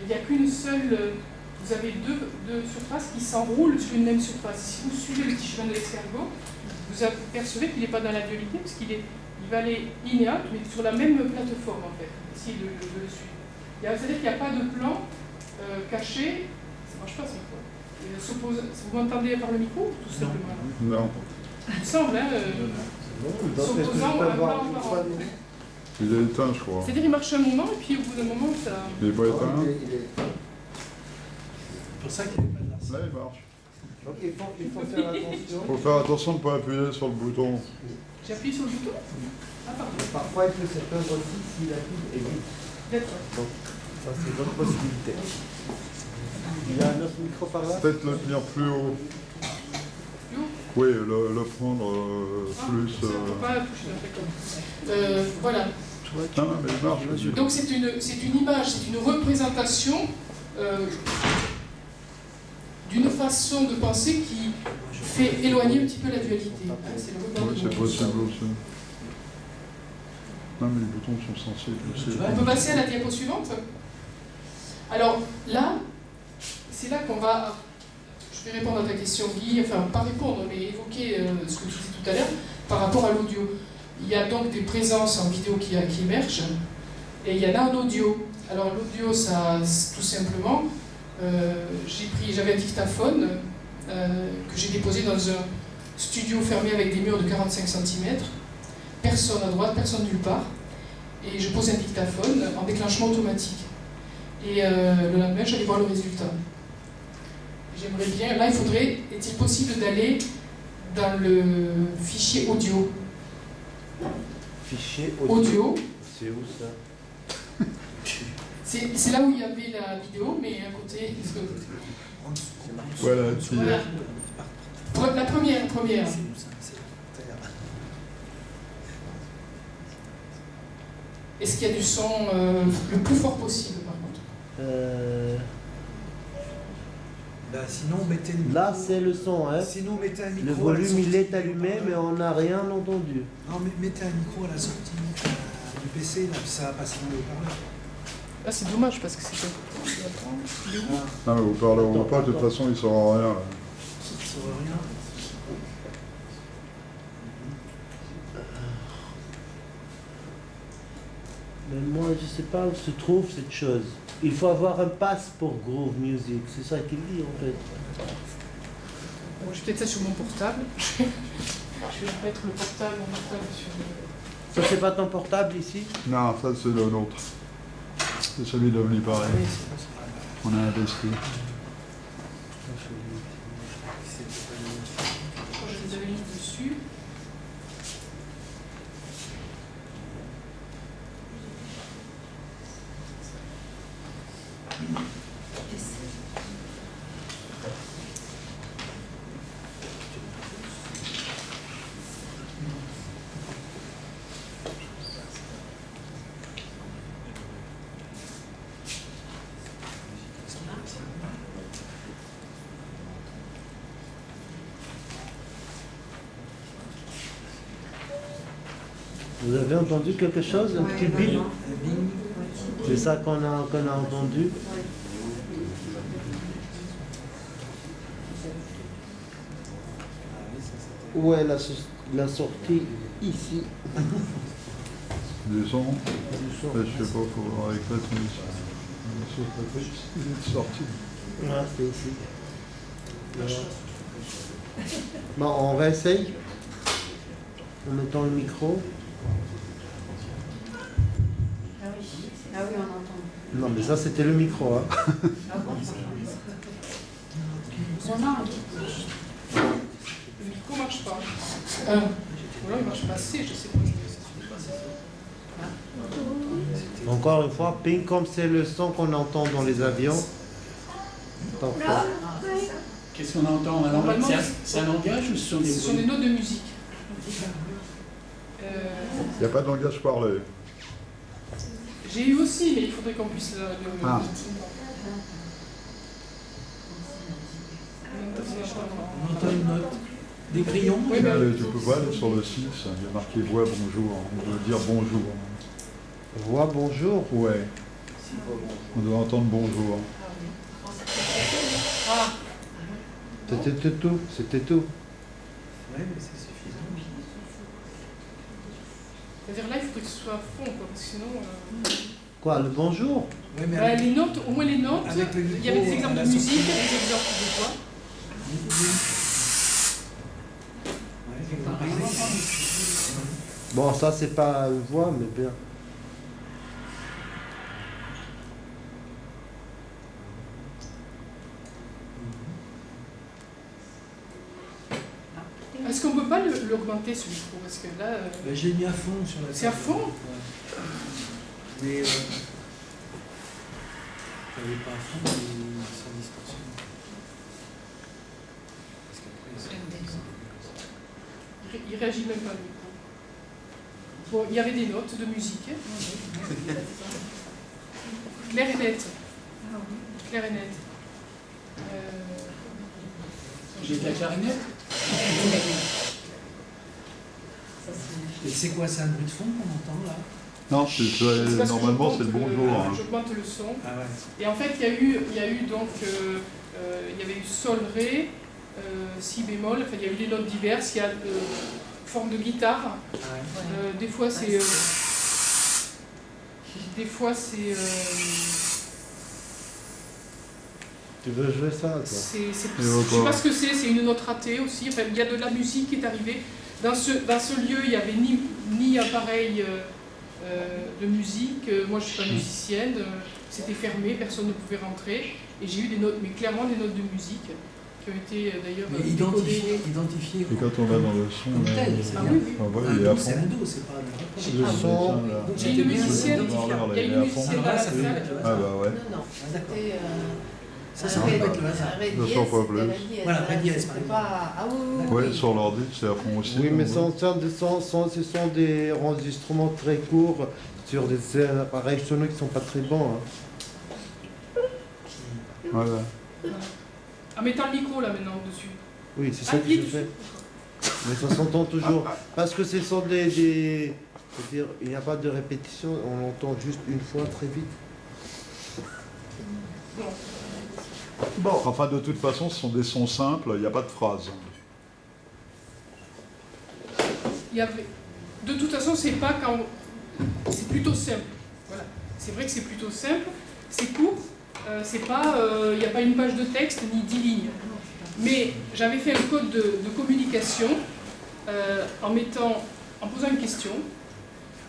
il n'y a qu'une seule... Vous avez deux surfaces qui s'enroulent sur une même surface. Si vous suivez le petit chemin de l'escargot, vous apercevez qu'il n'est pas dans la dualité, parce il va aller in et out, mais sur la même plateforme, en fait. Essayez de le suivre. C'est-à-dire qu'il n'y a pas de plan caché. Ça ne marche pas, ce micro. Vous m'entendez par le micro, tout simplement? Non. Il me semble, hein, s'opposant à un plan en parole. Il est éteint, je crois. C'est-à-dire qu'il marche un moment, et puis au bout d'un moment, ça... Il est pas éteint? pour ça qu'il n'y a pas de larcin. Là, il marche. Donc il faut faire attention. Il faut faire attention de ne pas appuyer sur le bouton. J'appuie sur le bouton? Ah, pardon. Parfois il peut se perdre aussi si la pile est vide. D'accord. Donc ça c'est votre possibilité. Il y a un autre micro par là. Peut-être le tenir plus haut. Plus haut? Oui, le prendre plus... Ça, on ne peut pas toucher d'un truc. Voilà. Non, mais il marche. vas-y. Donc c'est une image, c'est une représentation d'une façon de penser qui fait éloigner un petit peu la dualité. Hein, c'est le regard Oui, du c'est monde. possible aussi. Non, mais les boutons sont sensibles aussi. On peut passer à la diapo suivante. Alors là, c'est là qu'on va... Je vais répondre à ta question, Guy, enfin pas répondre, mais évoquer ce que tu disais tout à l'heure par rapport à l'audio. Il y a donc des présences en vidéo qui émergent, et il y en a en audio. Alors l'audio, ça, tout simplement, j'avais un dictaphone, que j'ai déposé dans un studio fermé avec des murs de 45 cm. Personne à droite, personne nulle part. Et je pose un dictaphone en déclenchement automatique. Et le lendemain, j'allais voir le résultat. J'aimerais bien, là, est-il possible d'aller dans le fichier audio? Fichier Audio. C'est où ça? C'est là où il y avait la vidéo, mais à côté. Voilà, Voilà. La première. Est-ce qu'il y a du son le plus fort possible, par contre? Bah, sinon, mettez le Là, micro. c'est le son, hein. Sinon, mettez un micro. Le à la volume, sortie il est du allumé, mais haut-parleur. on n'a rien entendu. Non, mais mettez un micro à la sortie du PC, là, puis ça va passer dans le haut-parleur. Ah, c'est dommage parce que c'est important. Non, mais vous parlerez pas, de toute façon, ils ne sauront rien. Là. Ça ne rien. Mais moi, je sais pas où se trouve cette chose. Il faut avoir un pass pour Groove Music, c'est ça qu'il dit en fait. Bon, j'ai peut-être ça sur mon portable. Je vais mettre mon portable sur le... Ça, c'est pas ton portable ici? Non, ça, c'est le nôtre. C'est celui de Omni pareil. Oui, c'est bon, c'est pas grave. On a investi. Je les avais mis dessus. Vous avez entendu quelque chose? Un petit bip? Bing. C'est ça qu'on a entendu? Où est la sortie? Ici. Du son. Du son. Je sais pas, il faut voir avec la tenue. Il est sorti. Ah, c'est ici. Voilà. Bon, on réessaye en mettant le micro. Ah oui, on entend. Non, mais ça, c'était le micro. Hein. Ah bon? On a. Le micro marche pas. Ou alors il marche pas assez, je sais pas. Encore une fois, ping, comme c'est le son qu'on entend dans les avions. Parfois. Qu'est-ce qu'on entend? Normalement, C'est un langage ou ce sont des Ce sont des bruits? notes de musique. Il n'y a pas de langage parlé. J'ai eu aussi, mais il faudrait qu'on puisse le... Ah. On entend une note. Des grillons. Oui, Mais ben, tu peux pas aller sur le 6, il y a marqué voix bonjour. On doit dire bonjour. Voix bonjour. Ouais. On doit entendre bonjour. Ah, C'était tout. C'était tout. Oui, mais c'est suffisant. c'est-à-dire là, il faudrait que ce soit à fond, quoi, parce que sinon... Quoi, le bonjour? Oui, mais Bah, les notes, au moins les notes, Avec le il y avait des micro, exemples la de musique, sortie. des exemples de voix. Bon, ça, c'est pas une voix, mais bien. Est-ce qu'on peut pas l'augmenter, ce micro? Parce que là... Ben, j'ai mis à fond sur la C'est à fond? Ouais. Mais j'avais pas à fond, mais sans distorsion. Parce qu'après, Il réagit même pas, le micro. Bon, il y avait des notes de musique. Claire et nette. Claire et nette. J'ai de la clarinette? Et c'est quoi, c'est un bruit de fond qu'on entend là? Non, C'est parce que normalement c'est le j'augmente bonjour. Hein. J'augmente le son. Ah ouais. Et en fait, il y a eu donc, il y avait eu sol, ré, si bémol, enfin il y a eu des notes diverses, il y a forme de guitare. Ah ouais. Des fois c'est Tu veux jouer ça, toi? Je sais pas ce que c'est une note ratée aussi. Enfin, il y a de la musique qui est arrivée. Dans ce lieu, il n'y avait ni appareil de musique. Moi, je ne suis pas musicienne. C'était fermé, personne ne pouvait rentrer. Et j'ai eu des notes, mais clairement des notes de musique, qui ont été d'ailleurs identifiées. Et quand on va dans le son, comme tel, Ah oui, oui. il est à c'est fond. un do, c'est pas un Le son, J'ai une musicienne, il y a une musicienne dans la salle. Ah bah ouais. Non, c'était ça peut être le hasard. Je sens pas plus. Voilà, ré dièse, par exemple. Ah oui. Ouais, sur l'ordi, c'est à fond aussi. oui, mais ouais. ce sont des enregistrements très courts sur des appareils sonores qui sont pas très bons. Hein. Voilà. En mettant le micro là maintenant dessus. Oui, c'est ça que je fais. Mais ça s'entend toujours. Parce que ce sont des c'est-à-dire, il n'y a pas de répétition, on l'entend juste une fois très vite. Bon, enfin, de toute façon, ce sont des sons simples, il n'y a pas de phrase. De toute façon, c'est pas quand. C'est plutôt simple. Voilà. C'est vrai que c'est plutôt simple, c'est court, c'est pas. Il n'y a pas une page de texte ni 10 lignes. Mais j'avais fait un code de communication en posant une question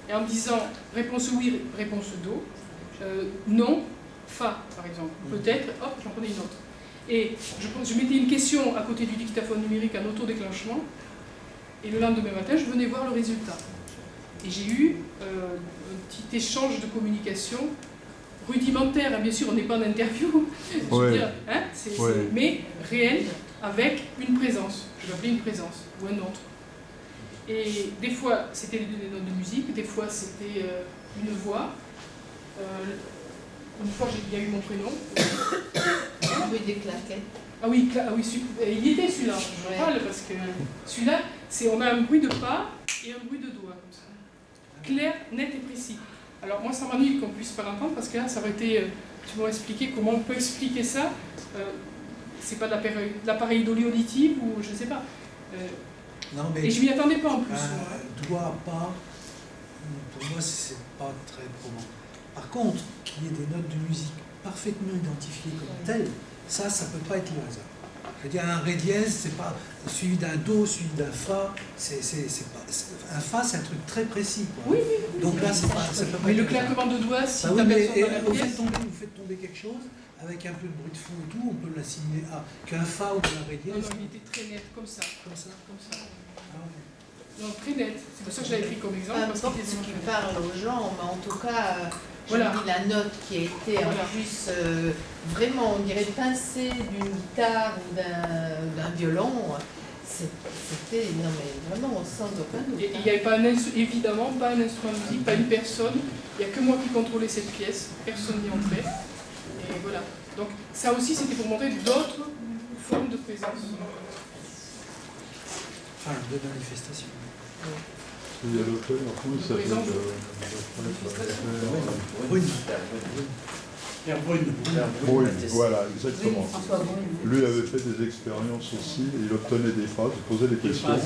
et en disant réponse oui, réponse do, non, fa par exemple. Peut-être, hop, j'en prenais une autre. Et je mettais une question à côté du dictaphone numérique en auto-déclenchement. Et le lendemain matin, je venais voir le résultat. Et j'ai eu un petit échange de communication rudimentaire. Bien sûr, on n'est pas en interview, je veux dire, hein, mais réel, avec une présence. Je l'appelais une présence, ou un autre. Et des fois, c'était des notes de musique, des fois, c'était une voix. Une fois, il y a eu mon prénom. Oui, des claquettes. Ah oui, il y était celui-là, je parle parce que celui-là, on a un bruit de pas et un bruit de doigt, comme ça. Clair, net et précis. Alors moi, ça m'ennuie qu'on ne puisse pas l'entendre parce que là, ça aurait été, tu m'aurais expliqué comment on peut expliquer ça. C'est pas de l'appareil d'oléolytique ou je ne sais pas. Non, mais et je m'y attendais pas en plus. Doigt, pas, pour moi, c'est pas très probant. Par contre, qu'il y ait des notes de musique parfaitement identifiées comme telles, ça peut pas être le hasard. Je veux dire, un ré dièse, c'est pas suivi d'un do, suivi d'un fa, un fa, c'est un truc très précis, quoi. Oui. Donc là, ça peut pas mais être le le hasard. claquement de doigts, si oui, t'as mais personne dans la vous pièce... faites tomber quelque chose, avec un peu de bruit de fond et tout, on peut l'assimiler à qu'un fa ou un ré dièse. Non, il était très net, comme ça. Comme ça. Ah, ouais. Non, très net. C'est pour ça que je l'avais pris comme exemple. Peu importe ce qui parle aux gens, mais en tout cas, j'ai voilà. mis la note qui a été en plus vraiment, on dirait pincée d'une guitare ou d'un violon. C'était, non mais vraiment, sans aucun doute. Et il n'y avait pas évidemment pas un instrument de musique, pas une personne. Il n'y a que moi qui contrôlais cette pièce. Personne n'y entrait. Et voilà. Donc ça aussi, c'était pour montrer d'autres formes de présence. Enfin, de manifestation. Il y a l'auteur, comment il s'appelle Brune, voilà, exactement. Lui avait fait des expériences aussi, et il obtenait des phrases, il posait des questions,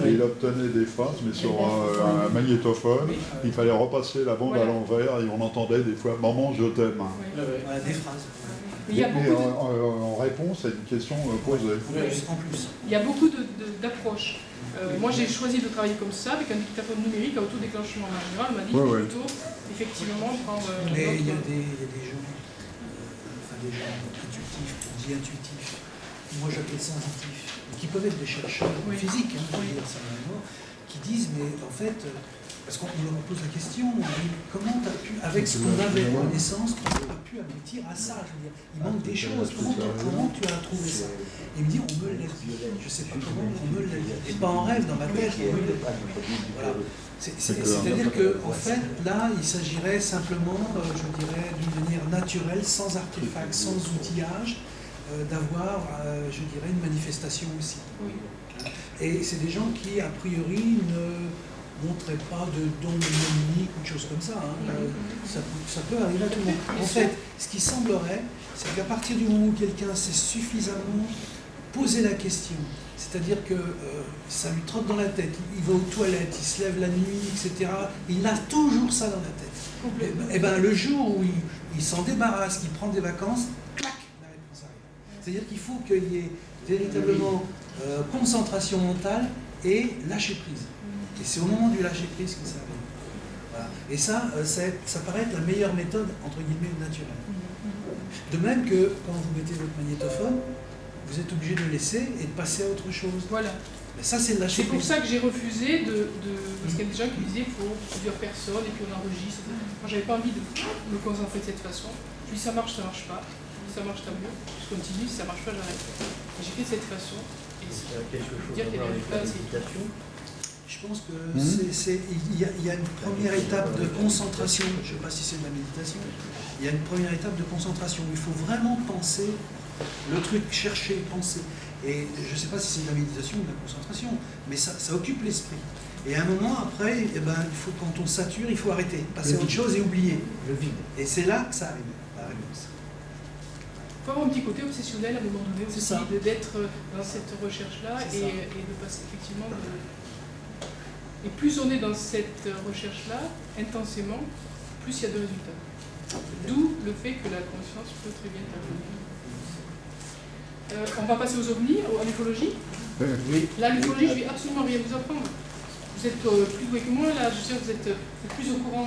et il obtenait des phrases, mais sur un magnétophone, il fallait repasser la bande à l'envers, et on entendait des fois « Maman, je t'aime ». Voilà, des phrases. Mais en réponse à une question posée. En plus. Il y a beaucoup d'approches. Moi, j'ai choisi de travailler comme ça, avec un dictaphone numérique à autodéclenchement. En général, on m'a dit plutôt, effectivement, prendre... Mais il y a des gens, des gens intuitifs, on dit intuitifs, moi j'appelle sensitifs, qui peuvent être des chercheurs physiques, hein, je veux dire ça vraiment, qui disent, mais en fait, parce qu'on leur pose la question, on dit, comment tu as pu, avec ce qu'on avait en naissance, comment tu as pu aboutir à ça, je veux dire, il manque des choses, comment tu as trouvé ça? Il me dit, on me l'a dit, je ne sais pas comment, on me l'a dit, et pas en rêve, dans ma tête, on me l'a dit. Voilà. C'est-à-dire qu'en fait, là, il s'agirait simplement, je dirais, d'une manière naturelle, sans artefact, sans outillage, d'avoir, je dirais, une manifestation aussi. Et c'est des gens qui, a priori, ne montraient pas de don mnémonique ou de choses comme ça. Hein. Ça peut arriver à tout le monde. En fait, ce qui semblerait, c'est qu'à partir du moment où quelqu'un s'est suffisamment posé la question, c'est-à-dire que ça lui trotte dans la tête, il va aux toilettes, il se lève la nuit, etc. Il a toujours ça dans la tête. Et bien le jour où il s'en débarrasse, qu'il prend des vacances, clac, la réponse arrive. C'est-à-dire qu'il faut qu'il y ait véritablement concentration mentale et lâcher prise. Et c'est au moment du lâcher prise que ça arrive. Voilà. Et ça paraît être la meilleure méthode, entre guillemets, naturelle. De même que quand vous mettez votre magnétophone, vous êtes obligé de le laisser et de passer à autre chose. Voilà. Mais ça, c'est le lâcher C'est pour prise. ça que j'ai refusé parce qu'il y a des gens qui disaient qu'il faut plusieurs personnes et puis on enregistre. Moi, j'avais pas envie de me concentrer de cette façon. Je dis ça marche pas. Je dis ça marche, tant mieux. Je continue, si ça marche pas, j'arrête. Et j'ai fait de cette façon. Et Il y a quelque chose dire qu'il y à voir avait avec pas la assez. méditation. Je pense que il y a une première étape de concentration. Je ne sais pas si c'est de la méditation. Il y a une première étape de concentration. Il faut vraiment penser le truc, chercher, penser. Et je ne sais pas si c'est de la méditation ou de la concentration, mais ça occupe l'esprit. Et à un moment, après, il faut, quand on sature, il faut arrêter, passer à autre chose et oublier. Le vide. Et c'est là que ça arrive, la réponse. Il faut avoir un petit côté obsessionnel à un moment donné aussi, d'être dans cette recherche-là et de passer effectivement Et plus on est dans cette recherche-là, intensément, plus il y a de résultats. D'où le fait que la conscience peut très bien intervenir. On va passer aux ovnis, à l'ufologie. Oui. Là, l'ufologie, je ne vais absolument rien vous apprendre. Vous êtes plus doué que moi, là, je sais que vous êtes plus au courant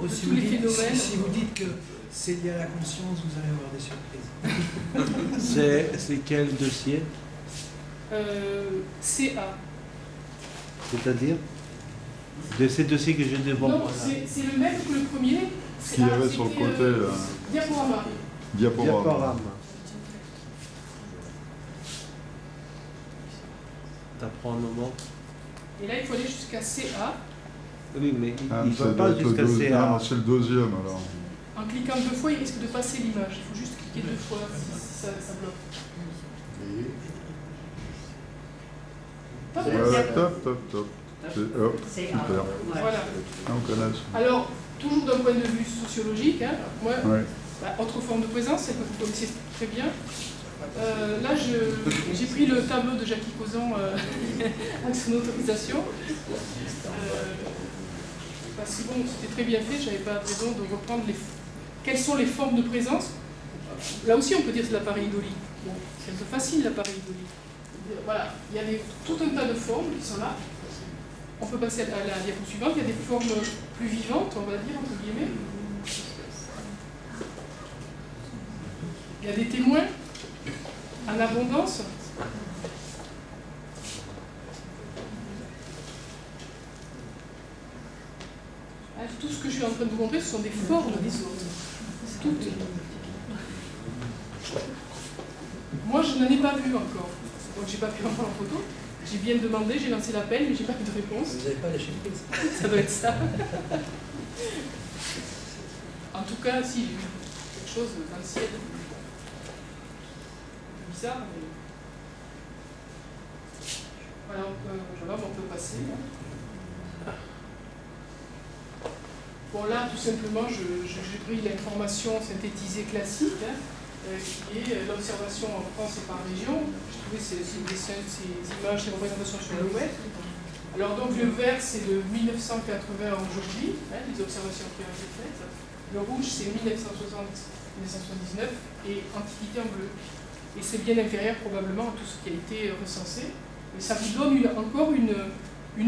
de Si tous vous les dites- phénomènes. Si vous dites que c'est lié à la conscience, vous allez avoir des surprises. C'est quel dossier? CA. C'est-à-dire de ces dossiers que j'ai devant Non, moi là. c'est le même que le premier. Ce qu'il y avait sur le côté, là. Diaporama. Diaporama. Ça prend un moment. Et là, il faut aller jusqu'à CA. Oui, mais il Ah, ne ça va doit pas être le jusqu'à deuxième. CA. Ah, c'est le deuxième alors. En cliquant 2 fois, il risque de passer l'image. Il faut juste cliquer 2 fois si ça bloque. Pas bien. Ouais, top. Super. Voilà. Ah, on connaît ça. Alors, toujours d'un point de vue sociologique, hein, moi, Ouais. autre forme de présence, celle que vous connaissez très bien. Là, j'ai pris le tableau de Jackie Causan avec son autorisation. Parce que bon, c'était très bien fait, je n'avais pas raison de reprendre quelles sont les formes de présence. Là aussi, on peut dire que c'est l'appareil Dolly. Bon, c'est un peu facile l'appareil Dolly. Voilà, il y a tout un tas de formes qui sont là. On peut passer à la diapo suivante. Il y a des formes plus vivantes, on va dire, entre guillemets. Il y a des témoins en abondance. Tout ce que je suis en train de vous montrer, ce sont des formes des autres. Toutes. Moi, je n'en ai pas vu encore. Donc, j'ai pas pu en prendre en photo. J'ai bien demandé, j'ai lancé l'appel, mais j'ai pas eu de réponse. Vous n'avez pas lâché prise. Ça doit être ça. En tout cas, si, j'ai vu quelque chose dans le ciel. Bizarre, mais... Voilà, on peut passer. Bon, là, tout simplement, j'ai pris l'information synthétisée classique, qui est l'observation en France et par région. J'ai trouvé ces images, ces représentations sur le web. Alors, donc, le vert, c'est de 1980 à aujourd'hui, les observations qui ont été faites. Le rouge, c'est 1960-1979, et Antiquité en bleu. Et c'est bien inférieur, probablement, à tout ce qui a été recensé. Mais ça vous donne encore une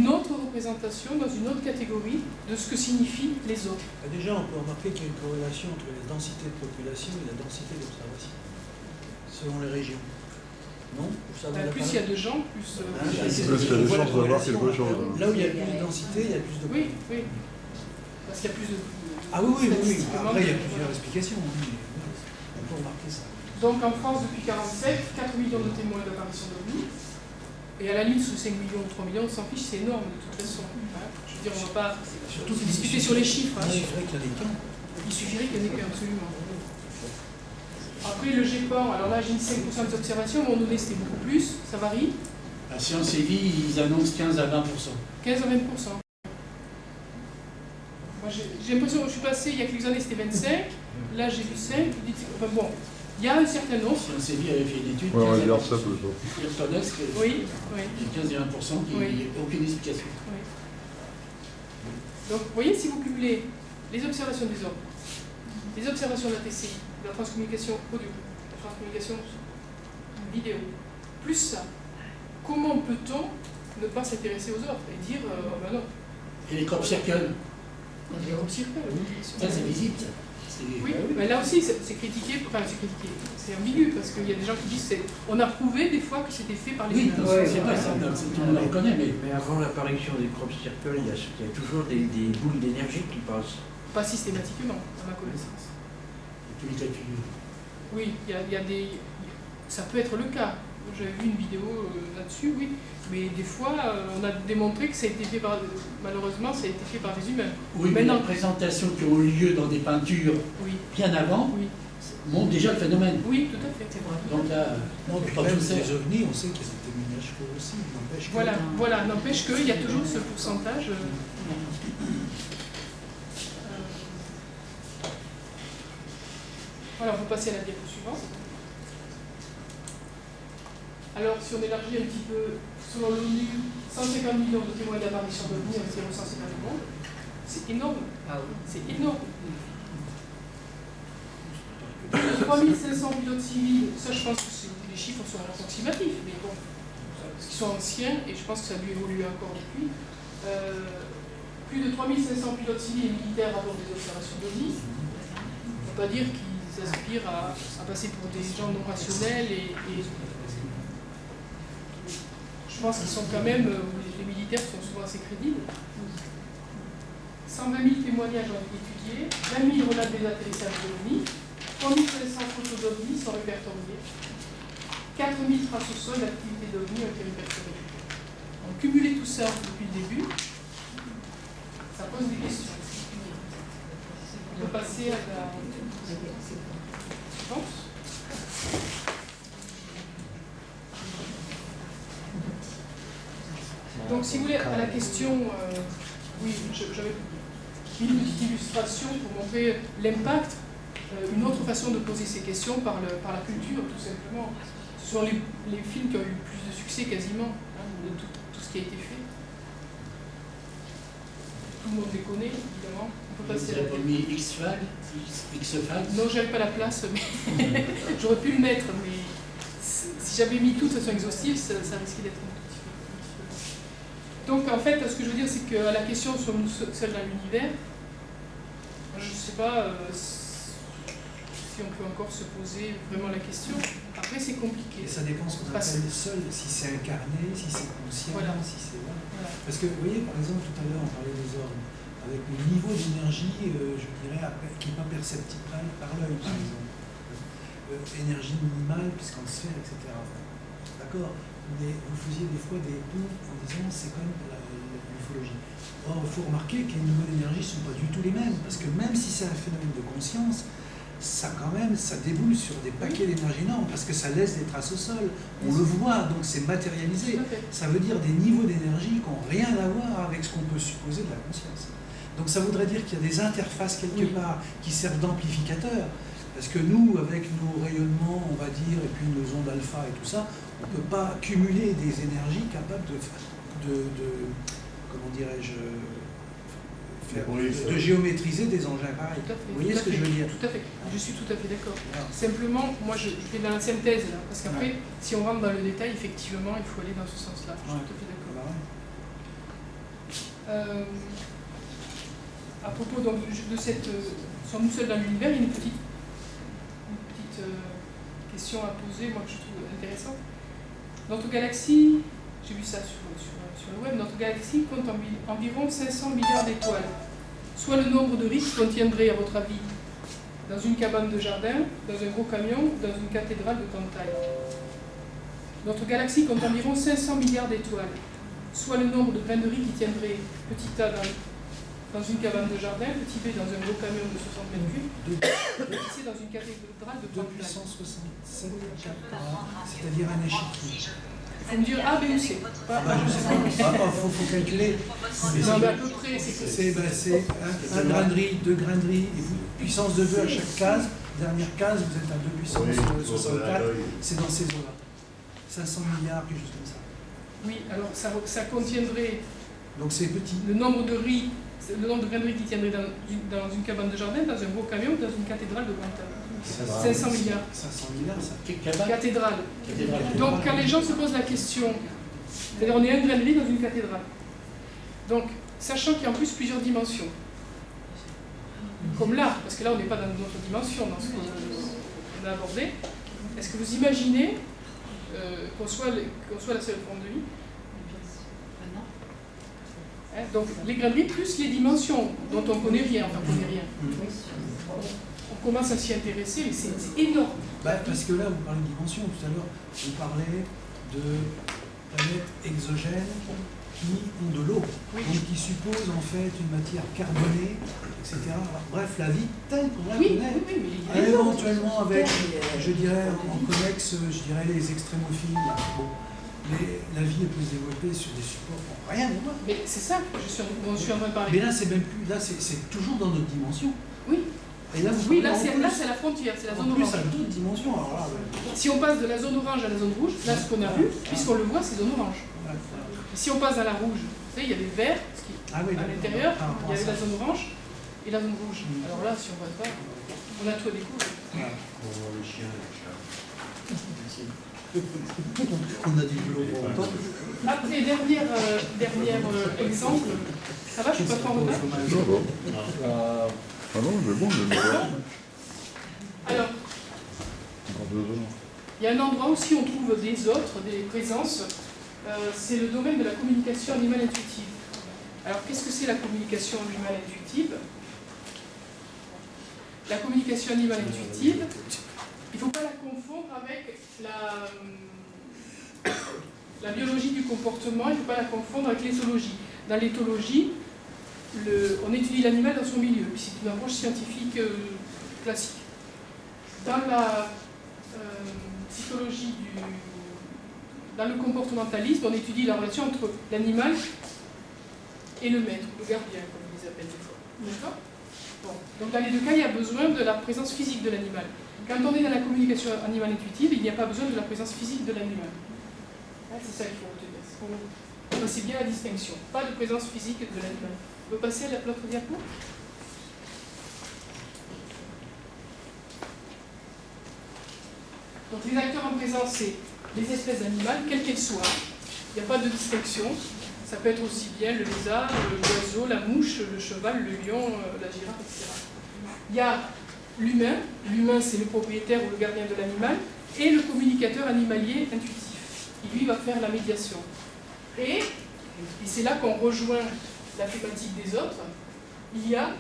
autre représentation dans une autre catégorie de ce que signifient les autres. Déjà, on peut remarquer qu'il y a une corrélation entre la densité de population et la densité d'observation, selon les régions. Non? Plus il y a de gens, plus... Plus il y a des chances d'avoir quelque chose. Là où il y a plus de densité, il y a plus de... Oui. Parce qu'il y a plus de... Ah oui. Après, il y a plusieurs explications. On peut remarquer ça. Donc en France, depuis 1947, 4 millions de témoins d'apparition d'OVNI. Et à la limite, sous 5 millions ou 3 millions, on s'en fiche, c'est énorme de toute façon. Je veux dire, on ne va pas surtout discuter sur les chiffres. Il suffirait qu'il y en ait qu'un. Il suffirait qu'il y en ait qu'un, absolument. Après, le GEPAN, alors là, j'ai mis 5% des observations, à un moment donné, c'était beaucoup plus, ça varie. À Sciences et Vie, ils annoncent 15 à 20%. 15 à 20%. Moi, j'ai l'impression que je suis passé, il y a quelques années, c'était 25. Là, j'ai vu 5. Enfin bon, il y a un certain nombre. Sciences et Vie avait fait une étude. Ouais, on va dire ça plutôt. Ils reconnaissent qu'il Oui. y a 15 et 1% qui n'y a aucune explication. Oui. Donc, vous voyez, si vous cumulez les observations des hommes, les observations de la TCI, de la transcommunication audio, transcommunication vidéo, plus ça, comment peut-on ne pas s'intéresser aux autres et dire oh ben non. Et les crop circles? Les crop circles, ça c'est visible. Oui, mais là aussi c'est critiqué, enfin c'est ambigu parce qu'il y a des gens qui disent on a prouvé des fois que c'était fait par les humains. Oui, c'est vrai, on le reconnaît. Mais avant l'apparition des crop circles, il y a toujours des boules d'énergie qui passent. Pas systématiquement, à ma connaissance. Tous les cas de figure. Oui, il y a des. Ça peut être le cas. J'avais vu une vidéo là-dessus, oui. Mais des fois, on a démontré que ça a été fait par. Malheureusement, ça a été fait par des humains. Oui, mais les présentations qui ont eu lieu dans des peintures bien avant montrent déjà le phénomène. Oui, tout à fait, c'est vrai. Donc là, même les ovnis, on sait qu'ils étaient minuscules aussi. Voilà, n'empêche qu'il y a toujours ce pourcentage. Voilà, on peut passer à la diapo suivante. Alors, si on élargit un petit peu, selon l'ONU, 150 millions de témoins d'apparition d'OVNI ont été recensés dans le monde. C'est énorme. C'est énorme. 3500 pilotes civils, ça je pense que les chiffres sont approximatifs, mais bon, parce qu'ils sont anciens et je pense que ça a dû évoluer encore depuis. Plus de 3500 pilotes civils et militaires à bord des observations d'OVNI. On ne peut pas dire qu'ils aspirent à passer pour des gens non rationnels et je pense qu'ils sont quand même, les militaires sont souvent assez crédibles. 120 000 témoignages ont été étudiés, 20 000 relatent des atterrissages d'OVNI, 3500 photos d'OVNI sont répertoriées, 4 000 traces au sol d'activité d'OVNI ont été répertoriées. Donc cumuler tout ça depuis le début, ça pose des questions. On peut passer à la suivante. Donc si vous voulez, à la question, oui, j'avais mis une petite illustration pour montrer l'impact, une autre façon de poser ces questions par la culture, tout simplement. Ce sont les films qui ont eu le plus de succès quasiment, de tout ce qui a été fait. Tout le monde les connaît, évidemment. On peut passer à la mis X-Files. Non, j'avais pas la place, mais j'aurais pu le mettre, mais si j'avais mis tout de façon exhaustive, ça risquait d'être un petit peu. Donc en fait, ce que je veux dire, c'est qu'à la question sommes-nous seuls dans l'univers, je ne sais pas si on peut encore se poser vraiment la question. Après, c'est compliqué. Et ça dépend ce qu'on appelle seul, si c'est incarné, si c'est conscient, si c'est... Voilà. Parce que, vous voyez, par exemple, tout à l'heure, on parlait des ormes, avec le niveau d'énergie, je dirais, qui n'est pas perceptible par l'œil, par exemple. Énergie minimale, puisqu'en sphère, etc. D'accord. Mais vous faisiez des fois des ponts en disant c'est quand même l'ufologie. Or, il faut remarquer que les niveaux d'énergie ne sont pas du tout les mêmes, parce que même si c'est un phénomène de conscience, ça quand même, ça déboule sur des paquets d'énergie énormes, parce que ça laisse des traces au sol. On le voit, donc c'est matérialisé. Ça veut dire des niveaux d'énergie qui n'ont rien à voir avec ce qu'on peut supposer de la conscience. Donc ça voudrait dire qu'il y a des interfaces quelque part qui servent d'amplificateurs. Parce que nous, avec nos rayonnements, on va dire, et puis nos ondes alpha et tout ça, on ne peut pas cumuler des énergies capables comment dirais-je, de géométriser des engins pareils. Vous voyez ce que je veux dire? Tout à fait, je suis tout à fait d'accord. Simplement, moi je fais dans la synthèse, là, parce qu'après, si on rentre dans le détail, effectivement, il faut aller dans ce sens-là. Je suis tout à fait d'accord. À propos donc, de cette... sommes-nous seuls dans l'univers, il y a une petite question à poser, moi que je trouve intéressante. Notre galaxie, j'ai vu ça sur le web, notre galaxie compte environ 500 milliards d'étoiles, soit le nombre de riz qui contiendrait, à votre avis, dans une cabane de jardin, dans un gros camion ou dans une cathédrale de grande taille. Notre galaxie compte environ 500 milliards d'étoiles, soit le nombre de grains de riz qui tiendraient petit A dans une cabane de jardin, petit B dans un gros camion de 60 mètres cubes, petit C dans une cathédrale de grande taille. 2,67, c'est-à-dire un échiquier. Il faut me dire A, B ou C. Je ne sais pas. Il faut calculer. Non, mais à peu près, c'est un grain de riz, 2 grains de riz, et puissance de 2 à chaque case. Dernière case, vous êtes à 2 puissance 64. C'est dans ces eaux-là. 500 milliards, quelque chose comme ça. Oui, alors ça contiendrait... Donc c'est petit. Le nombre de riz, c'est le nombre de graineries qui tiendraient dans une cabane de jardin, dans un beau camion ou dans une cathédrale de Brantôme. 500 milliards. 500 milliards, ça. Cathédrale. Donc quand les gens se posent la question, c'est-à-dire on est une grainerie dans une cathédrale. Donc, sachant qu'il y a en plus plusieurs dimensions. Comme l'art, parce que là on n'est pas dans notre dimension, dans ce qu'on a abordé. Est-ce que vous imaginez qu'on soit la seule forme de vie? Donc les graineries plus les dimensions dont on ne connaît rien, enfin on ne connaît rien. On commence à s'y intéresser, mais c'est énorme. Parce que là, vous parlez de dimension, tout à l'heure, vous parlez de planètes exogènes qui ont de l'eau, donc qui supposent en fait une matière carbonée, etc. Alors, bref, la vie telle qu'on la connaît, éventuellement avec, je dirais, en connexe, je dirais les extrémophiles. Bon. Mais la vie peut se développer sur des supports pour rien au moins. Mais c'est ça que je suis en train de parler. Mais là, c'est même plus, là, c'est toujours dans notre dimension. Oui. Et là, là c'est la frontière, c'est la zone orange. En plus, à d'autres dimensions. Alors là, si on passe de la zone orange à la zone rouge, là, ce qu'on a vu, puisqu'on le voit, c'est zone orange. Si on passe à la rouge, vous savez, il y a des verts, à l'intérieur, il y avait la zone orange et la zone rouge. Alors là, si on ne voit pas, on a tout à découvrir. On voit les chiens et les chats. On a du boulot pour longtemps. Après, dernier exemple, ça va, je ne suis pas trop en retard. Ah non, mais bon, alors, il y a un endroit aussi où on trouve des autres, des présences, c'est le domaine de la communication animale intuitive. Alors, qu'est-ce que c'est la communication animale intuitive? La communication animale intuitive, il ne faut pas la confondre avec la biologie du comportement, il ne faut pas la confondre avec l'éthologie. Dans l'éthologie, on étudie l'animal dans son milieu, puis c'est une approche scientifique classique. Dans la psychologie, dans le comportementalisme, on étudie la relation entre l'animal et le maître, le gardien, comme on les appelle des fois. D'accord ? Bon. Donc dans les deux cas, il y a besoin de la présence physique de l'animal. Quand on est dans la communication animale intuitive, il n'y a pas besoin de la présence physique de l'animal. C'est ça qu'il faut retenir. C'est bien la distinction. Pas de présence physique de l'animal. On peut passer à l'autre diapo? Donc les acteurs en présence, c'est les espèces animales, quelles qu'elles soient. Il n'y a pas de distinction. Ça peut être aussi bien le lézard, l'oiseau, la mouche, le cheval, le lion, la girafe, etc. Il y a l'humain. L'humain, c'est le propriétaire ou le gardien de l'animal, et le communicateur animalier intuitif, qui lui va faire la médiation. Et c'est là qu'on rejoint la thématique des autres, il y a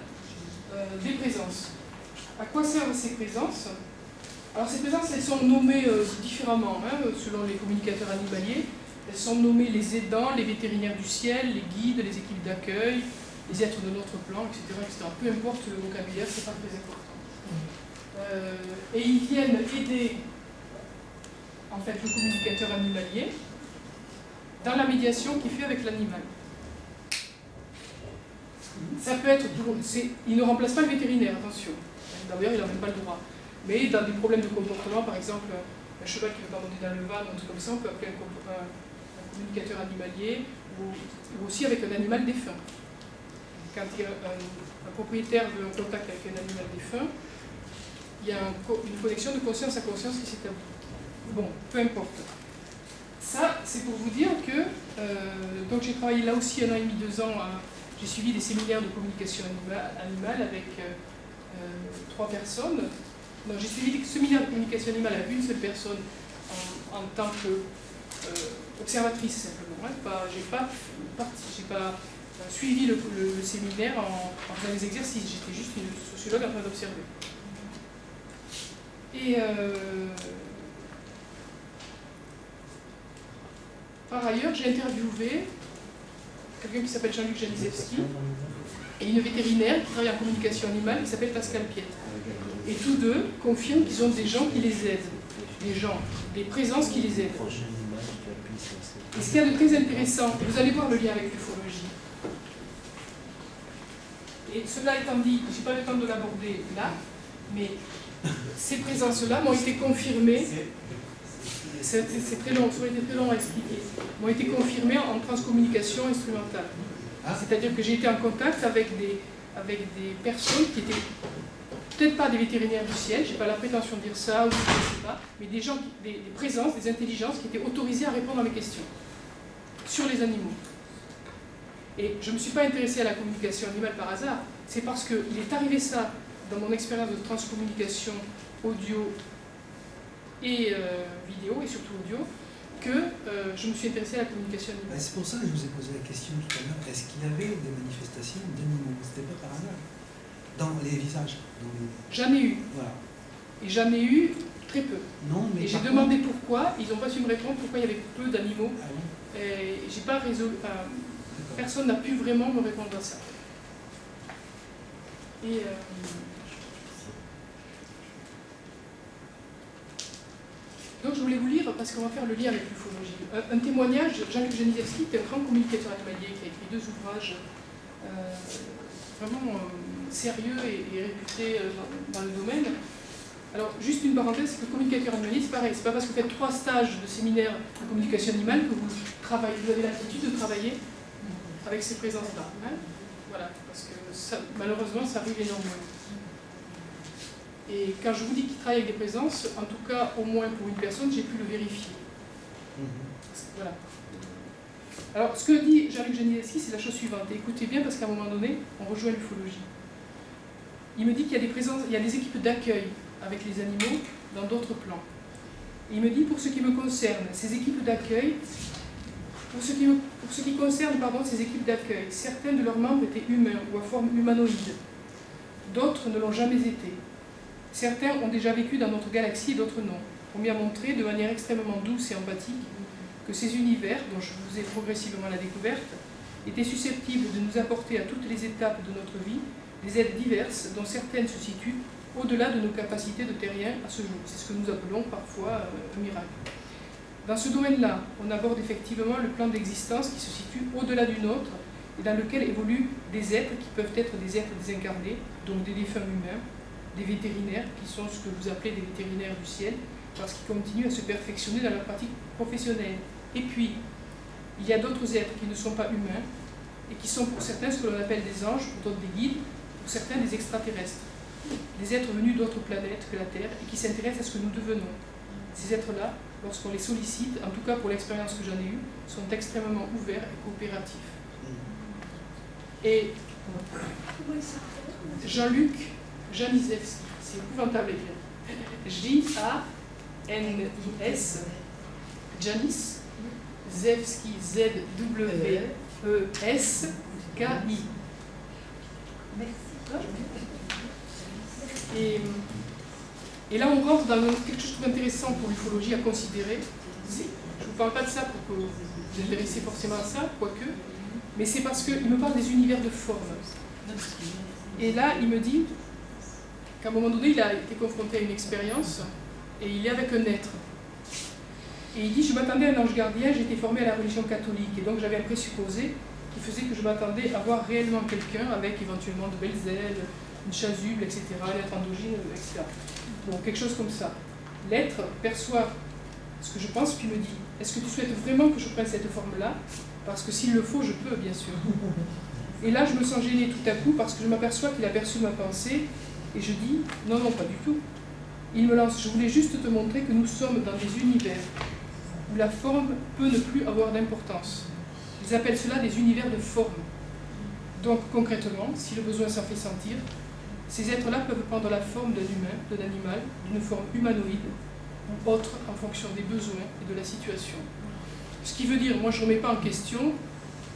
des présences. À quoi servent ces présences? Alors ces présences, elles sont nommées différemment, selon les communicateurs animaliers. Elles sont nommées les aidants, les vétérinaires du ciel, les guides, les équipes d'accueil, les êtres de notre plan, etc. Peu importe le vocabulaire, c'est pas très important. Et ils viennent aider en fait le communicateur animalier dans la médiation qu'il fait avec l'animal. Ça peut être, il ne remplace pas le vétérinaire, attention. D'ailleurs, il n'a même pas le droit. Mais dans des problèmes de comportement, par exemple, un cheval qui ne veut pas monter dans le van, un truc comme ça, on peut appeler un communicateur animalier, ou aussi avec un animal défunt. Quand il y a un propriétaire veut un contact avec un animal défunt, il y a une connexion de conscience à conscience qui s'établit. Bon, peu importe. Ça, c'est pour vous dire que donc j'ai travaillé là aussi 1 an et demi, 2 ans. J'ai suivi des séminaires de communication animale avec 3 personnes. J'ai suivi des séminaires de communication animale avec une seule personne en tant qu'observatrice simplement. J'ai pas suivi le séminaire en faisant des exercices. J'étais juste une sociologue en train d'observer. Et par ailleurs, j'ai interviewé quelqu'un qui s'appelle Jean-Luc Janizewski et une vétérinaire qui travaille en communication animale qui s'appelle Pascal Piette. Et tous deux confirment qu'ils ont des gens qui les aident, des présences qui les aident. Et ce qu'il y a de très intéressant, vous allez voir le lien avec l'ufologie. Et cela étant dit, je n'ai pas le temps de l'aborder là, mais ces présences-là m'ont été confirmées, c'est très long, ça aurait été très long à expliquer, m'ont été confirmées en transcommunication instrumentale. C'est-à-dire que j'ai été en contact avec des personnes qui étaient peut-être pas des vétérinaires du ciel, je n'ai pas la prétention de dire ça, ou je ne sais pas, mais des gens, des présences, des intelligences qui étaient autorisées à répondre à mes questions sur les animaux. Et je ne me suis pas intéressée à la communication animale par hasard, c'est parce qu'il est arrivé ça dans mon expérience de transcommunication audio et vidéo, et surtout audio, que je me suis intéressée à la communication animale. C'est pour ça que je vous ai posé la question tout à l'heure, est-ce qu'il y avait des manifestations d'animaux? C'était pas par hasard. Dans les visages. Jamais eu. Voilà. Et jamais eu, très peu. Non, mais et j'ai demandé pourquoi, ils n'ont pas su me répondre pourquoi il y avait peu d'animaux. Ah oui. Et j'ai pas résolu. Enfin, personne n'a pu vraiment me répondre à ça. Et donc je voulais vous lire, parce qu'on va faire le lien avec l'ufologie. Un témoignage, Jean-Luc Janisevski, qui est un grand communicateur animalier, qui a écrit 2 ouvrages vraiment sérieux et réputés dans le domaine. Alors, juste une parenthèse, c'est que communicateur animalier, c'est pareil. C'est pas parce que vous faites 3 stages de séminaire de communication animale que vous avez l'aptitude de travailler avec ces présences-là. Hein, voilà, parce que ça, malheureusement, ça arrive énormément. Et quand je vous dis qu'il travaille avec des présences, en tout cas, au moins pour une personne, j'ai pu le vérifier. Voilà. Alors, ce que dit Jean-Luc Janisevski, c'est la chose suivante. Et écoutez bien, parce qu'à un moment donné, on rejoint l'ufologie. Il me dit qu'il y a des présences, il y a des équipes d'accueil avec les animaux dans d'autres plans. Et il me dit, pour ce qui me concerne, ces équipes d'accueil, pour ce qui concerne ces équipes d'accueil, certains de leurs membres étaient humains ou à forme humanoïde. D'autres ne l'ont jamais été. Certains ont déjà vécu dans notre galaxie et d'autres non. On m'y a montré de manière extrêmement douce et empathique que ces univers, dont je vous ai progressivement la découverte, étaient susceptibles de nous apporter à toutes les étapes de notre vie des aides diverses dont certaines se situent au-delà de nos capacités de terrien à ce jour. C'est ce que nous appelons parfois un miracle. Dans ce domaine-là, on aborde effectivement le plan d'existence qui se situe au-delà du nôtre et dans lequel évoluent des êtres qui peuvent être des êtres désincarnés, donc des défunts humains, des vétérinaires, qui sont ce que vous appelez des vétérinaires du ciel, parce qu'ils continuent à se perfectionner dans leur pratique professionnelle. Et puis, il y a d'autres êtres qui ne sont pas humains, et qui sont pour certains ce que l'on appelle des anges, pour d'autres des guides, pour certains des extraterrestres. Des êtres venus d'autres planètes que la Terre, et qui s'intéressent à ce que nous devenons. Ces êtres-là, lorsqu'on les sollicite, en tout cas pour l'expérience que j'en ai eue, sont extrêmement ouverts et coopératifs. Et Jean-Luc Janisevski, c'est épouvantable à écrire. J-A-N-I-S, Janis, Zevski, Z-W-E-S-K-I. Et là, on rentre dans quelque chose d'intéressant pour l'ufologie à considérer. Je ne vous parle pas de ça pour que vous vous intéressiez forcément à ça, quoique, mais c'est parce qu'il me parle des univers de forme. Et là, il me dit qu'à un moment donné, il a été confronté à une expérience, et il est avec un être. Et il dit, je m'attendais à un ange gardien, j'étais formé à la religion catholique, et donc j'avais un présupposé qui faisait que je m'attendais à voir réellement quelqu'un avec éventuellement de belles ailes, une chasuble, etc., l'être androgyne, etc. Bon, quelque chose comme ça. L'être perçoit ce que je pense, puis me dit, est-ce que tu souhaites vraiment que je prenne cette forme-là? Parce que s'il le faut, je peux, bien sûr. Et là, je me sens gênée tout à coup, parce que je m'aperçois qu'il a perçu ma pensée, et je dis, non, non, pas du tout. Il me lance, je voulais juste te montrer que nous sommes dans des univers où la forme peut ne plus avoir d'importance. Ils appellent cela des univers de forme. Donc, concrètement, si le besoin s'en fait sentir, ces êtres-là peuvent prendre la forme d'un humain, d'un animal, d'une forme humanoïde ou autre en fonction des besoins et de la situation. Ce qui veut dire, moi je ne remets pas en question,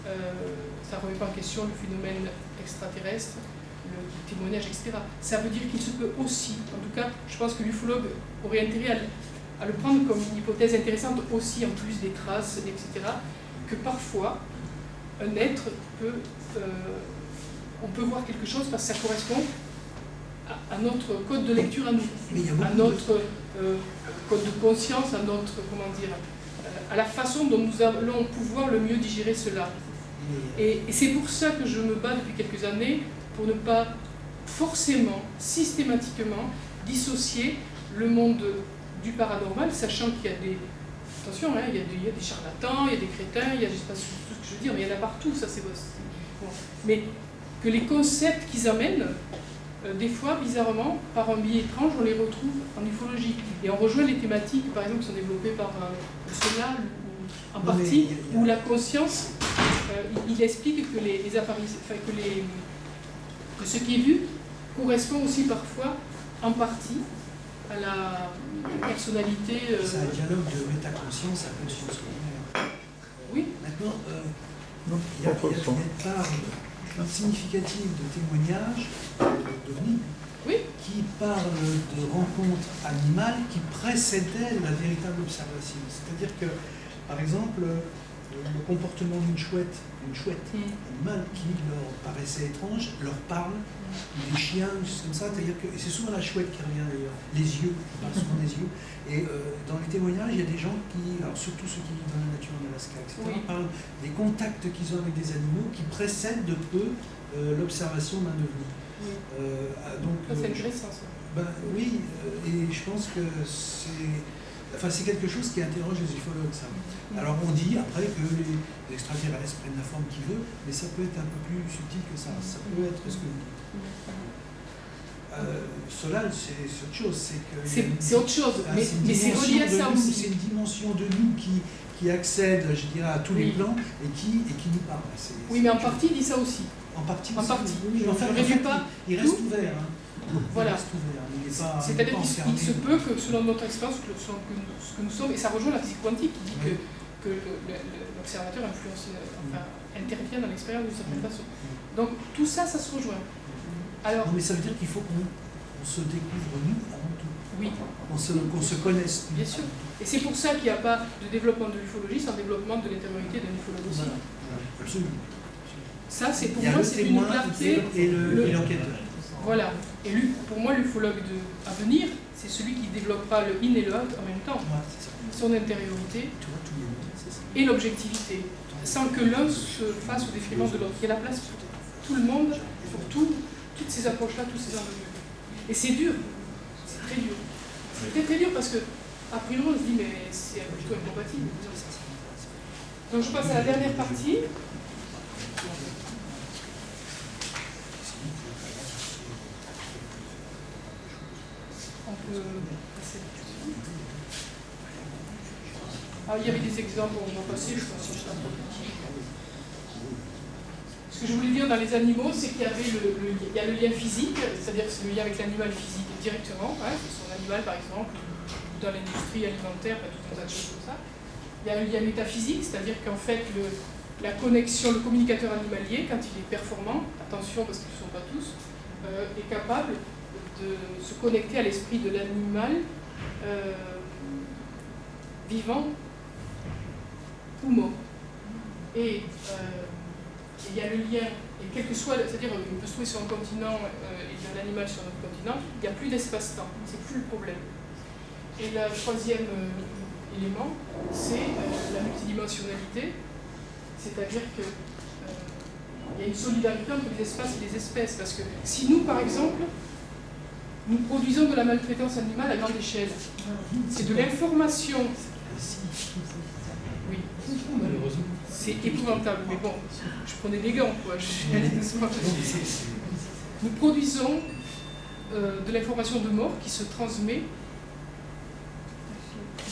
ça ne remet pas en question le phénomène extraterrestre, le témoignage, etc. Ça veut dire qu'il se peut aussi, en tout cas, je pense que l'ufologue aurait intérêt à le prendre comme une hypothèse intéressante aussi, en plus des traces, etc., que parfois, un être peut, on peut voir quelque chose parce que ça correspond à notre code de lecture à nous, à notre code de conscience, à notre, comment dire, à la façon dont nous allons pouvoir le mieux digérer cela. Et c'est pour ça que je me bats depuis quelques années, pour ne pas forcément, systématiquement, dissocier le monde du paranormal, sachant qu'il y a des... Attention, hein, il y a des charlatans, il y a des crétins, il y a, je sais pas tout ce que je veux dire, mais il y en a partout, ça c'est Mais que les concepts qu'ils amènent, des fois, bizarrement, par un biais étrange, on les retrouve en ufologie. Et on rejoint les thématiques, par exemple, qui sont développées par Solal, en partie, où la conscience, il explique que les apparitions, enfin, que ce qui est vu correspond aussi parfois, en partie, à la personnalité. C'est un dialogue de métaconscience à conscience lunaire. Oui. Maintenant, il y a une part significative de témoignages d'OVNI qui parlent de rencontres animales qui précédaient la véritable observation. C'est-à-dire que, par exemple, le comportement d'une chouette animale qui leur paraissait étrange, leur parle, des chiens, des choses comme ça, c'est-à-dire que c'est souvent la chouette qui revient d'ailleurs, les yeux, on parle souvent des yeux, et dans les témoignages, il y a des gens qui, alors surtout ceux qui vivent dans la nature en Alaska, etc., parlent des contacts qu'ils ont avec des animaux qui précèdent de peu l'observation d'un ovni. C'est intéressant ça. Oui, et je pense que c'est quelque chose qui interroge les ufologues, ça. Alors on dit après que les extraterrestres prennent la forme qu'ils veulent, mais ça peut être un peu plus subtil que ça. Ça peut être ce que vous dites. Solal, c'est autre chose. C'est autre chose, mais c'est relié à ça aussi. C'est une dimension de nous qui accède, je dirais, à tous les plans et qui nous parle. Oui, mais en partie, il dit ça aussi. En partie. Oui, enfin, il reste ouvert. Voilà. C'est-à-dire qu'il se peut que, selon notre expérience, ce que nous sommes, et ça rejoint la physique quantique qui dit que l'observateur intervient dans l'expérience d'une certaine façon. Donc tout ça, ça se rejoint. Alors, non, mais ça veut dire qu'il faut qu'on se découvre nous avant tout. Oui. Qu'on se connaisse. Bien sûr. Et c'est pour ça qu'il n'y a pas de développement de l'ufologie sans développement de l'intériorité d'un ufologue aussi. Absolument. Ça, c'est pour moi, c'est une clarté. Et l'enquêteur. Voilà. Et lui, pour moi, l'ufologue à venir, c'est celui qui développera le in et le out en même temps. Son intériorité et l'objectivité. Sans que l'un se fasse au détriment de l'autre. Il y a la place pour tout le monde, pour toutes ces approches-là, tous ces enjeux. Et c'est dur. C'est très dur. C'est très très dur parce que, a priori, on se dit, mais c'est plutôt incompatible. Donc je passe à la dernière partie. On peut passer là-dessus. Ah, il y avait des exemples, on va passer, je pense. Ce que je voulais dire dans les animaux, c'est qu'il y avait il y a le lien physique, c'est-à-dire que c'est le lien avec l'animal physique directement, son animal par exemple, ou dans l'industrie alimentaire, tout un tas de choses comme ça. Il y a un lien métaphysique, c'est-à-dire qu'en fait, la connexion, le communicateur animalier, quand il est performant, attention parce qu'ils ne sont pas tous, est capable de se connecter à l'esprit de l'animal vivant ou mort. Et il y a le lien, et quel que soit, c'est-à-dire on peut se trouver sur un continent et il y a un animal sur notre continent, il n'y a plus d'espace-temps, c'est plus le problème. Et le troisième élément, c'est la multidimensionnalité, c'est-à-dire que il y a une solidarité entre les espaces et les espèces, parce que si nous, par exemple, nous produisons de la maltraitance animale à grande échelle, c'est de l'information. Oui, malheureusement. C'est épouvantable, mais bon, je prenais des gants, quoi. Nous produisons de l'information de mort qui se transmet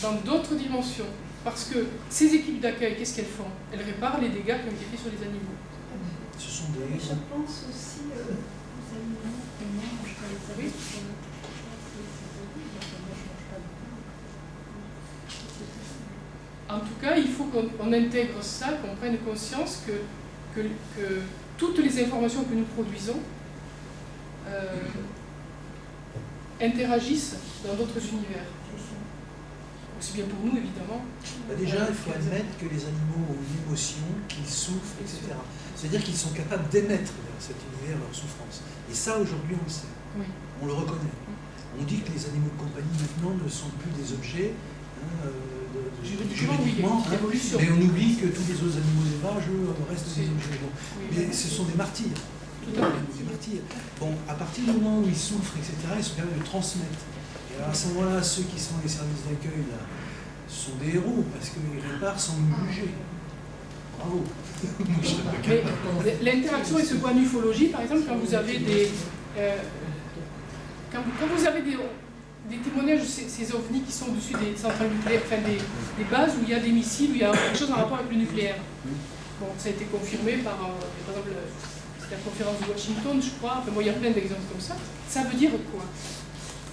dans d'autres dimensions. Parce que ces équipes d'accueil, qu'est-ce qu'elles font? Elles réparent les dégâts qui ont été faits sur les animaux. Ce sont des... Je pense aussi aux aliments qu'on mange dans les aliments. En tout cas, il faut qu'on intègre ça, qu'on prenne conscience que toutes les informations que nous produisons interagissent dans d'autres univers. Aussi bien pour nous, évidemment. Déjà, il faut admettre que les animaux ont une émotion, qu'ils souffrent, etc. C'est-à-dire qu'ils sont capables d'émettre vers cet univers leur souffrance. Et ça, aujourd'hui, on le sait. Oui. On le reconnaît. On dit que les animaux de compagnie, maintenant, ne sont plus des objets juridiquement, mais on oublie que tous les autres animaux d'élevage restent des objets. Bon. Mais ce sont des martyrs. Des martyrs. Bon, à partir du moment où ils souffrent, etc., ils sont capables de transmettre. Et alors à ce moment-là, ceux qui sont les services d'accueil, là, sont des héros, parce qu'ils réparent sans nous juger. bravo. Mais l'interaction et ce point d'ufologie, par exemple, quand vous avez des des témoignages de ces ovnis qui sont au-dessus des centrales nucléaires, enfin des bases où il y a des missiles, où il y a quelque chose en rapport avec le nucléaire. Bon, ça a été confirmé par exemple, c'était la conférence de Washington, je crois. Enfin, bon, il y a plein d'exemples comme ça. Ça veut dire quoi?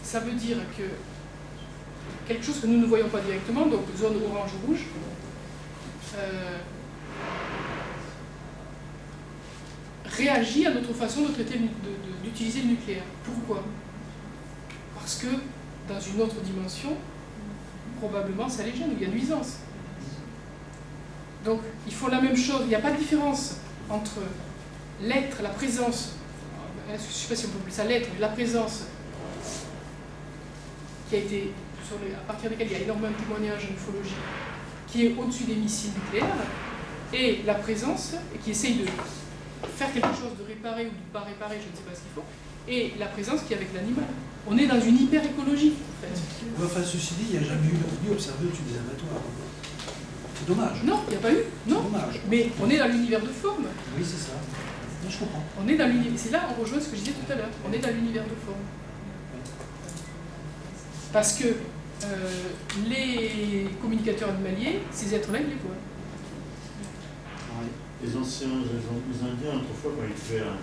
Ça veut dire que quelque chose que nous ne voyons pas directement, donc zone orange-rouge, réagit à notre façon de traiter, d'utiliser le nucléaire. Pourquoi? Parce que dans une autre dimension, probablement ça les gêne, où il y a nuisance. Donc ils font la même chose, il n'y a pas de différence entre l'être, la présence, je ne sais pas si on peut appeler ça l'être, mais la présence qui a été, à partir desquels il y a énormément de témoignages en ufologie, qui est au-dessus des missiles nucléaires, et la présence qui essaye de faire quelque chose, de réparer ou de ne pas réparer, je ne sais pas ce qu'il faut, et la présence qui est avec l'animal. On est dans une hyper-écologie, en fait. Enfin, ceci dit, il n'y a jamais eu d'ovni observé au-dessus des abattoirs. C'est dommage. Non, il n'y a pas eu. Non. Dommage. Mais on est dans l'univers de forme. Oui, c'est ça. Je comprends. On est dans l'univers. C'est là, on rejoint ce que je disais tout à l'heure. On est dans l'univers de forme. Parce que les communicateurs animaliers, ces êtres-là, ils les voient. Les Indiens, autrefois, quand ils tuaient un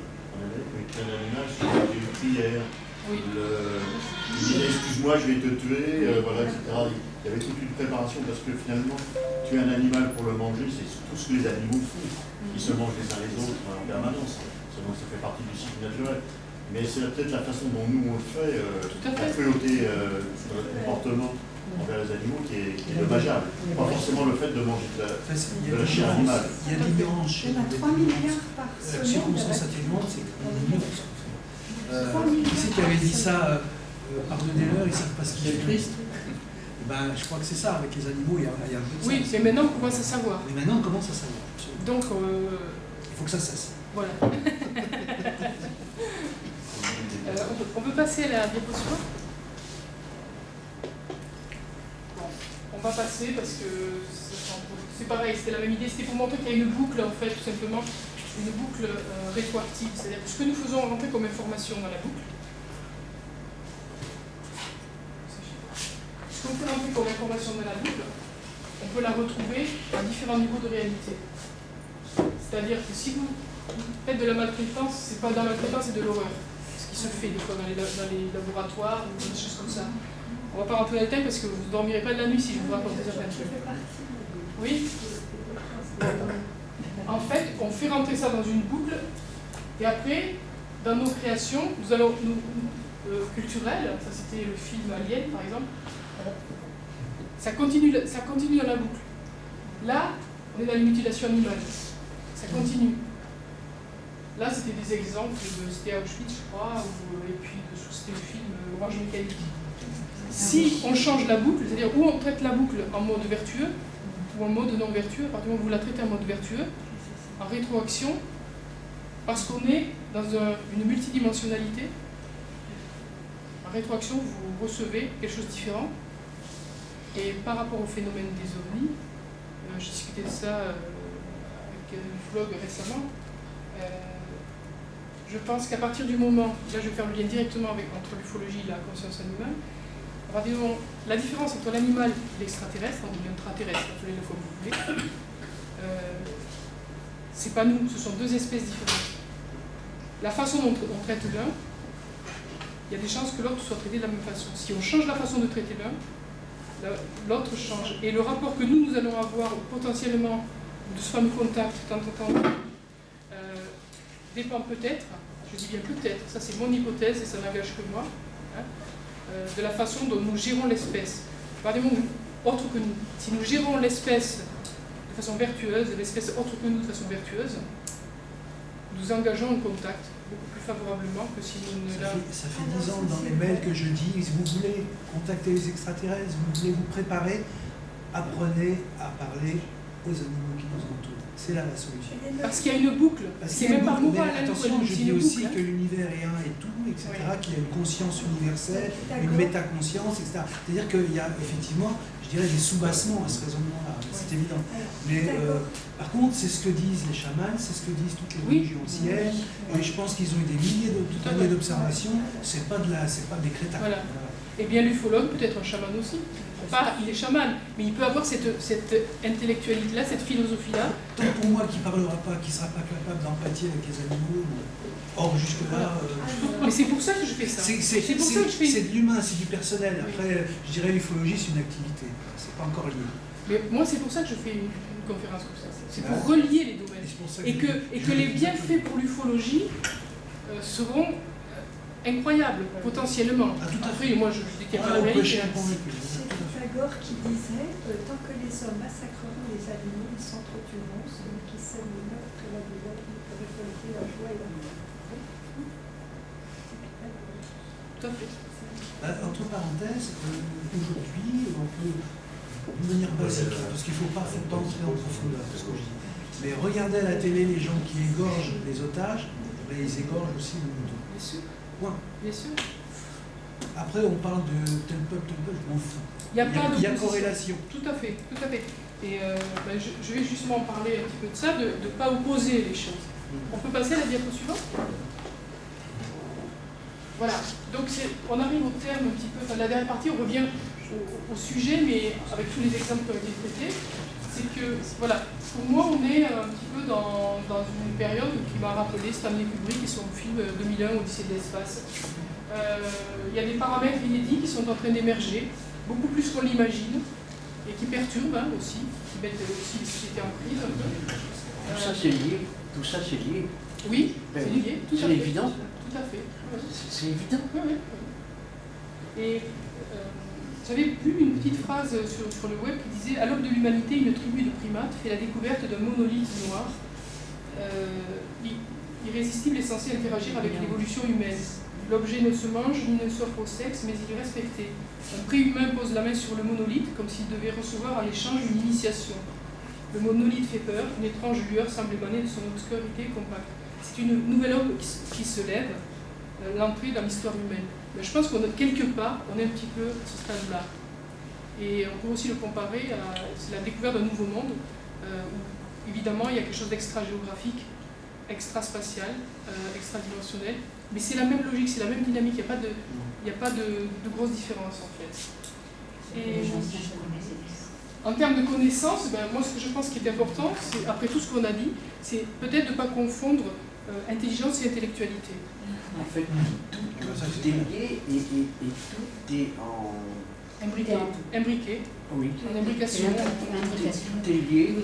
animal, c'était une prière. Oui. Ils disaient excuse-moi, je vais te tuer, voilà, etc. Il y avait toute une préparation parce que finalement, tuer un animal pour le manger, c'est tout ce que les animaux font. Ils se mangent les uns les autres en permanence. Donc ça fait partie du cycle naturel. Mais c'est peut-être la façon dont nous on le fait, la cruauté sur notre comportement envers les animaux qui est dommageable. Pas forcément le fait de manger de la chair animale. Il y a des nuances. Il y en a 3 milliards par La semaine. circonstance atténuante, c'est qu'on est nuance. Qui c'est qui avait dit ça? Pardonnez-leur, ils ne savent pas ce qu'ils font. Christ. Ben, je crois que c'est ça, avec les animaux, il y a un peu de ça. Oui, mais maintenant on commence à savoir. Mais maintenant on commence à savoir. Absolument. Donc, il faut que ça cesse. Voilà. On peut passer à la diapositive. Bon, on va passer parce que c'est pareil, c'était la même idée, c'était pour montrer qu'il y a une boucle en fait, tout simplement, une boucle rétroactive, c'est-à-dire que ce que nous faisons rentrer comme information dans la boucle, ce qu'on fait rentrer comme information dans la boucle, on peut la retrouver à différents niveaux de réalité. C'est-à-dire que si vous faites de la maltraitance, c'est pas de la maltraitance, c'est de l'horreur. Ce qui se fait des fois dans les laboratoires ou des choses comme ça. On ne va pas rentrer dans les détails parce que vous ne dormirez pas de la nuit si je vous raconte certains trucs. Oui. En fait, on fait rentrer ça dans une boucle et après, dans nos créations, nous allons culturelles, ça c'était le film Alien par exemple, ça continue dans la boucle. Là, on est dans une mutilation animale. Ça continue. Là, c'était des exemples c'était Auschwitz, je crois, et puis c'était le film Orange Mécanique. Si on change la boucle, c'est-à-dire où on traite la boucle en mode vertueux ou en mode non vertueux, à partir du moment où vous la traitez en mode vertueux, en rétroaction, parce qu'on est dans une multidimensionnalité, en rétroaction, vous recevez quelque chose de différent. Et par rapport au phénomène des ovnis, j'ai discuté de ça avec un ufologue récemment. Je pense qu'à partir du moment, là je vais faire le lien directement entre l'ufologie et la conscience animale, à partir du moment, la différence entre l'animal et l'extraterrestre, ou l'intraterrestre, appelez-le comme vous voulez, c'est pas nous, ce sont deux espèces différentes. La façon dont on traite l'un, il y a des chances que l'autre soit traité de la même façon. Si on change la façon de traiter l'un, l'autre change. Et le rapport que nous allons avoir potentiellement de ce fameux contact, dépend peut-être, je dis bien peut-être, ça c'est mon hypothèse et ça n'engage que moi, hein, de la façon dont nous gérons l'espèce. Par des mots autres que nous. Si nous gérons l'espèce de façon vertueuse, l'espèce autre que nous de façon vertueuse, nous engageons un contact beaucoup plus favorablement que si nous ne la... Ça fait 10 ans dans les mails que je dis, si vous voulez contacter les extraterrestres, vous voulez vous préparer, apprenez à parler aux animaux qui nous entourent. c'est là la solution. Parce qu'il y a une boucle. C'est même pas moral. Attention, je dis aussi que l'univers est un et tout, etc., qu'il y a une conscience universelle, une métaconscience, etc. C'est-à-dire qu'il y a effectivement, je dirais, des soubassements à ce raisonnement-là, c'est évident. Mais par contre, c'est ce que disent les chamans, c'est ce que disent toutes les religions anciennes, et je pense qu'ils ont eu des milliers d'observations, c'est pas des crétins. Voilà. Et bien l'ufologue peut être un chaman aussi. Pas, il est chaman, mais il peut avoir cette intellectualité-là, cette philosophie-là. Tant pour moi qui ne parlera pas, qui ne sera pas capable d'empathie avec les animaux, or jusque-là... Mais c'est pour ça que je fais ça. C'est de l'humain, c'est du personnel. Après, je dirais l'ufologie, c'est une activité. C'est pas encore lié. Mais moi, c'est pour ça que je fais une conférence comme ça. C'est pour relier les domaines. Et que les bienfaits pour l'ufologie seront... incroyable, potentiellement. Après, moi, je détiens pas la vérité. C'est Pythagore qui disait tant que les hommes massacreront les animaux, ils s'entretueront. Celui qui sème le meurtre et la douleur, il peut récolter la joie et l'amour. Tout à fait. Entre parenthèses, aujourd'hui, on peut, d'une manière basique, parce qu'il ne faut pas entrer en profondeur, ce que je dis. Mais regardez à la télé les gens qui égorgent les otages, ils égorgent aussi le mouton. Bien sûr. Point. Bien sûr. Après, on parle de tel peuple, je m'en fous. Il y a corrélation. Tout à fait, tout à fait. Et je vais justement parler un petit peu de ça, de ne pas opposer les choses. On peut passer à la diapo suivante? Voilà. Donc on arrive au terme un petit peu, enfin la dernière partie, on revient au sujet, mais avec tous les exemples qui ont été traités. C'est que, voilà, pour moi, on est un petit peu dans une période qui m'a rappelé Stanley Kubrick et son film 2001, Odyssée de l'espace. Il y a des paramètres inédits qui sont en train d'émerger, beaucoup plus qu'on l'imagine, et qui perturbent aussi, qui mettent aussi les sociétés en crise un peu. Tout ça, c'est lié. Tout ça, c'est lié. Oui, c'est lié, tout à fait. C'est évident. Tout à fait. C'est évident. Oui, oui. Et j'avais lu une petite phrase sur le web qui disait « À l'aube de l'humanité, une tribu de primates fait la découverte d'un monolithe noir, irrésistible et censé interagir avec l'évolution humaine. L'objet ne se mange ni ne s'offre au sexe, mais il est respecté. Un préhumain pose la main sur le monolithe comme s'il devait recevoir en échange une initiation. Le monolithe fait peur, une étrange lueur semble émaner de son obscurité compacte. C'est une nouvelle ordre qui se lève, l'entrée dans l'histoire humaine. » Mais je pense qu'on est quelque part, on est un petit peu à ce stade-là. Et on peut aussi le comparer à la découverte d'un nouveau monde, où évidemment il y a quelque chose d'extra-géographique, extra-spatial, extra-dimensionnel, mais c'est la même logique, c'est la même dynamique, il n'y a pas de grosse différence en fait. Et en termes de connaissances, moi ce que je pense qui est important, c'est, après tout ce qu'on a dit, c'est peut-être de ne pas confondre intelligence et intellectualité. En fait, tout est lié et tout est en... Imbriqué. Oui. En imbrication. Tout est lié.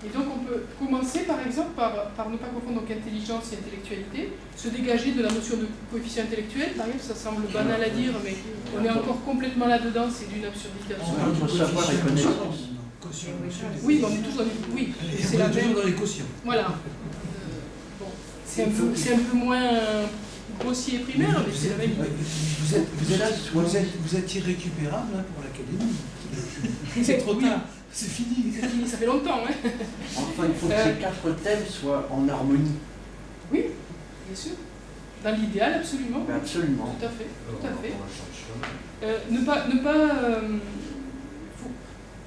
Et donc on peut commencer par exemple par ne pas confondre donc intelligence et intellectualité, se dégager de la notion de coefficient intellectuel. Par exemple, ça semble banal à dire, mais on est encore complètement là-dedans, c'est d'une absurdité absolue. Entre savoir et connaissance. Oui, mais on est tous dans les... Oui, c'est la même... dans les quotients. Voilà. Bon, c'est un peu moins grossier et primaire, mais c'est la même idée. Vous êtes irrécupérable pour l'académie. C'est trop tard. C'est fini. C'est fini, ça fait longtemps. Hein. Enfin, il faut que ces 4 thèmes soient en harmonie. Oui, bien sûr. Dans l'idéal, absolument. Absolument. Tout à fait. Tout à fait.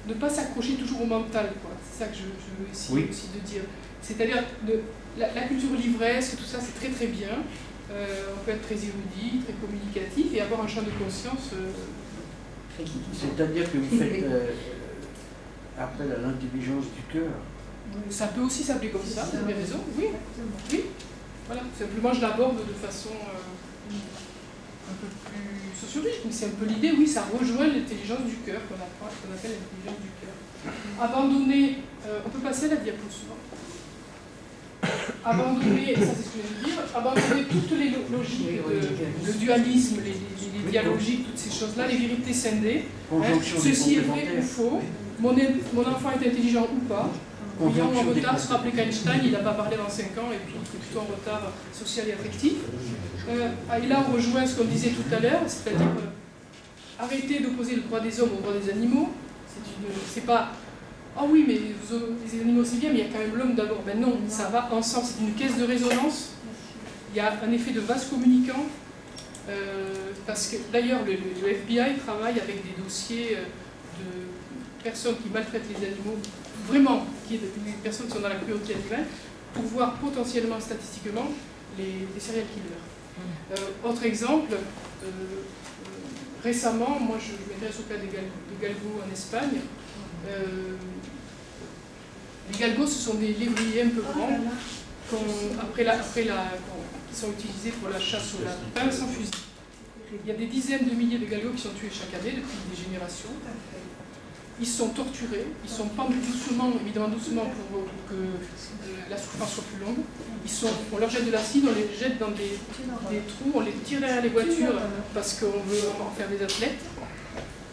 Ne pas s'accrocher toujours au mental, quoi. C'est ça que je veux essayer aussi de dire. C'est-à-dire, la culture livresque, tout ça, c'est très très bien. On peut être très érudit, très communicatif et avoir un champ de conscience. C'est-à-dire que vous faites appel à l'intelligence du cœur. Ça peut aussi s'appeler comme ça, vous avez raison, oui. Oui. Voilà, simplement je l'aborde de façon un peu plus sociologique, mais c'est un peu l'idée, oui, ça rejoint l'intelligence du cœur, qu'on appelle l'intelligence du cœur. Abandonner, on peut passer à la diapo suivante. Abandonner, ça c'est ce que je viens de dire, abandonner toutes les logiques, le dualisme, les dialogiques, toutes ces choses-là, les vérités scindées. Ceci est vrai ou faux, mon enfant est intelligent ou pas. Ayant en retard, se rappeler qu'Einstein, il n'a pas parlé dans 5 ans et puis il est plutôt en retard social et affectif. Et là, on rejoint ce qu'on disait tout à l'heure, c'est-à-dire arrêter d'opposer le droit des hommes au droit des animaux, C'est pas « Ah oui, mais les animaux c'est bien, mais il y a quand même l'homme d'abord ». Ben non, ça va ensemble, c'est une caisse de résonance. Il y a un effet de vase communicant. Parce que d'ailleurs, le FBI travaille avec des dossiers de personnes qui maltraitent les animaux, vraiment, des personnes qui sont dans la cruauté animale, pour voir potentiellement, statistiquement, les serial killers. Autre exemple, récemment, moi je m'intéresse au cas des galgos en Espagne. Les galgos, ce sont des lévriers un peu grands, qui sont utilisés pour la chasse au lapin sans fusil. Il y a des dizaines de milliers de galgos qui sont tués chaque année depuis des générations. Ils sont torturés, ils sont pendus doucement, évidemment doucement pour que la souffrance soit plus longue. On leur jette de l'acide, on les jette dans des trous, on les tire derrière les voitures parce qu'on veut en faire des athlètes.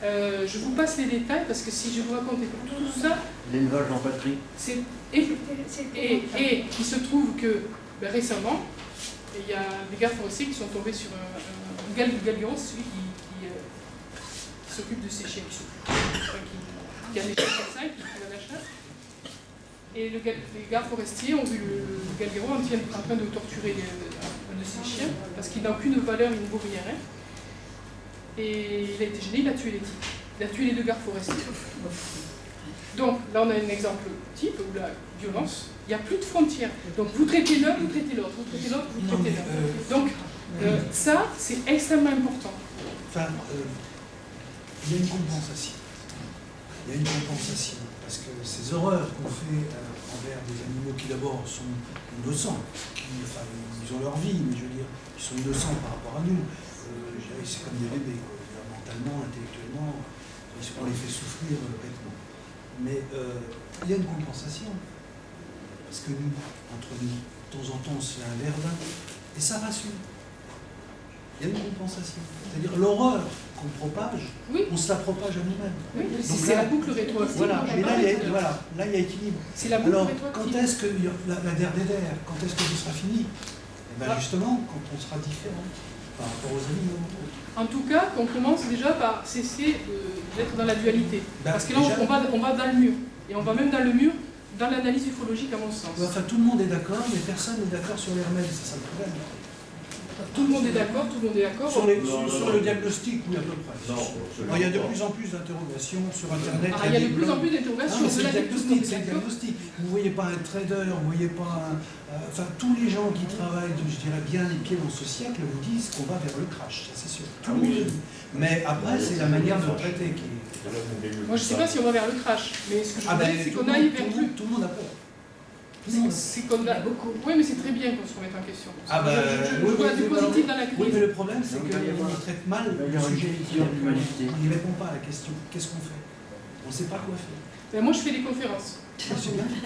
Je vous passe les détails parce que si je vous racontais tout ça... L'élevage en patrie. Et il se trouve que récemment, il y a des gars forestiers qui sont tombés sur un galgueron, c'est celui qui s'occupe de ces chiens, qui a des chiens comme ça, qui font la chasse. Et les gars forestiers ont vu le galgueron en train de torturer un de ses chiens, parce qu'il n'a aucune valeur, il ne vaut rien. Et il a été gêné, il a tué les types. Il a tué les deux gardes forestiers. Donc là on a un exemple type où la violence, il n'y a plus de frontières. Donc vous traitez l'un, vous traitez l'autre, vous traitez l'autre, vous traitez l'un. Donc ça c'est extrêmement important. Enfin, il y a une compensation. Il y a une compensation. Parce que ces horreurs qu'on fait envers des animaux qui d'abord sont innocents, ils ont leur vie, mais je veux dire, ils sont innocents par rapport à nous. C'est comme des bébés, mentalement, intellectuellement, on les fait souffrir bêtement. Mais il y a une compensation. Parce que nous, entre nous, de temps en temps, on se fait un verre d'un, et ça rassure. Il y a une compensation. C'est-à-dire l'horreur qu'on propage, on se la propage à nous-mêmes. Oui, c'est la boucle rétroactive. Voilà, et là, il y a équilibre. C'est la boucle rétroactive. Quand est-ce que la der des der, quand est-ce que ce sera fini? Et bien justement, quand on sera différent par rapport aux animaux. En tout cas, qu'on commence déjà par cesser d'être dans la dualité. Parce que là, on va dans le mur. Et on va même dans le mur, dans l'analyse ufologique, à mon sens. Enfin, tout le monde est d'accord, mais personne n'est d'accord sur les remèdes, c'est ça le problème. Tout le monde est d'accord, tout le monde est d'accord. Sur le diagnostic, oui, à peu près. Il y a de plus en plus d'interrogations sur Internet. Il y a de plus en plus d'interrogations. C'est le diagnostic. Vous ne voyez pas un trader, vous ne voyez pas enfin, tous les gens qui travaillent, je dirais bien les pieds dans ce siècle, vous disent qu'on va vers le crash, ça c'est sûr. Tout le monde le dit. Mais après, c'est la manière de traiter qui est... Moi, je ne sais pas si on va vers le crash, mais ce que je veux dire, c'est qu'on aille vers plus. Tout le monde a peur. C'est qu'on a beaucoup. Oui, mais c'est très bien qu'on se remette en question. Je vois du positif dans la crise. Oui, mais le problème, c'est qu'on traite mal le sujet. On n'y répond pas à la question. Qu'est-ce qu'on fait? On ne sait pas quoi faire. Ben, moi, je fais des conférences. Je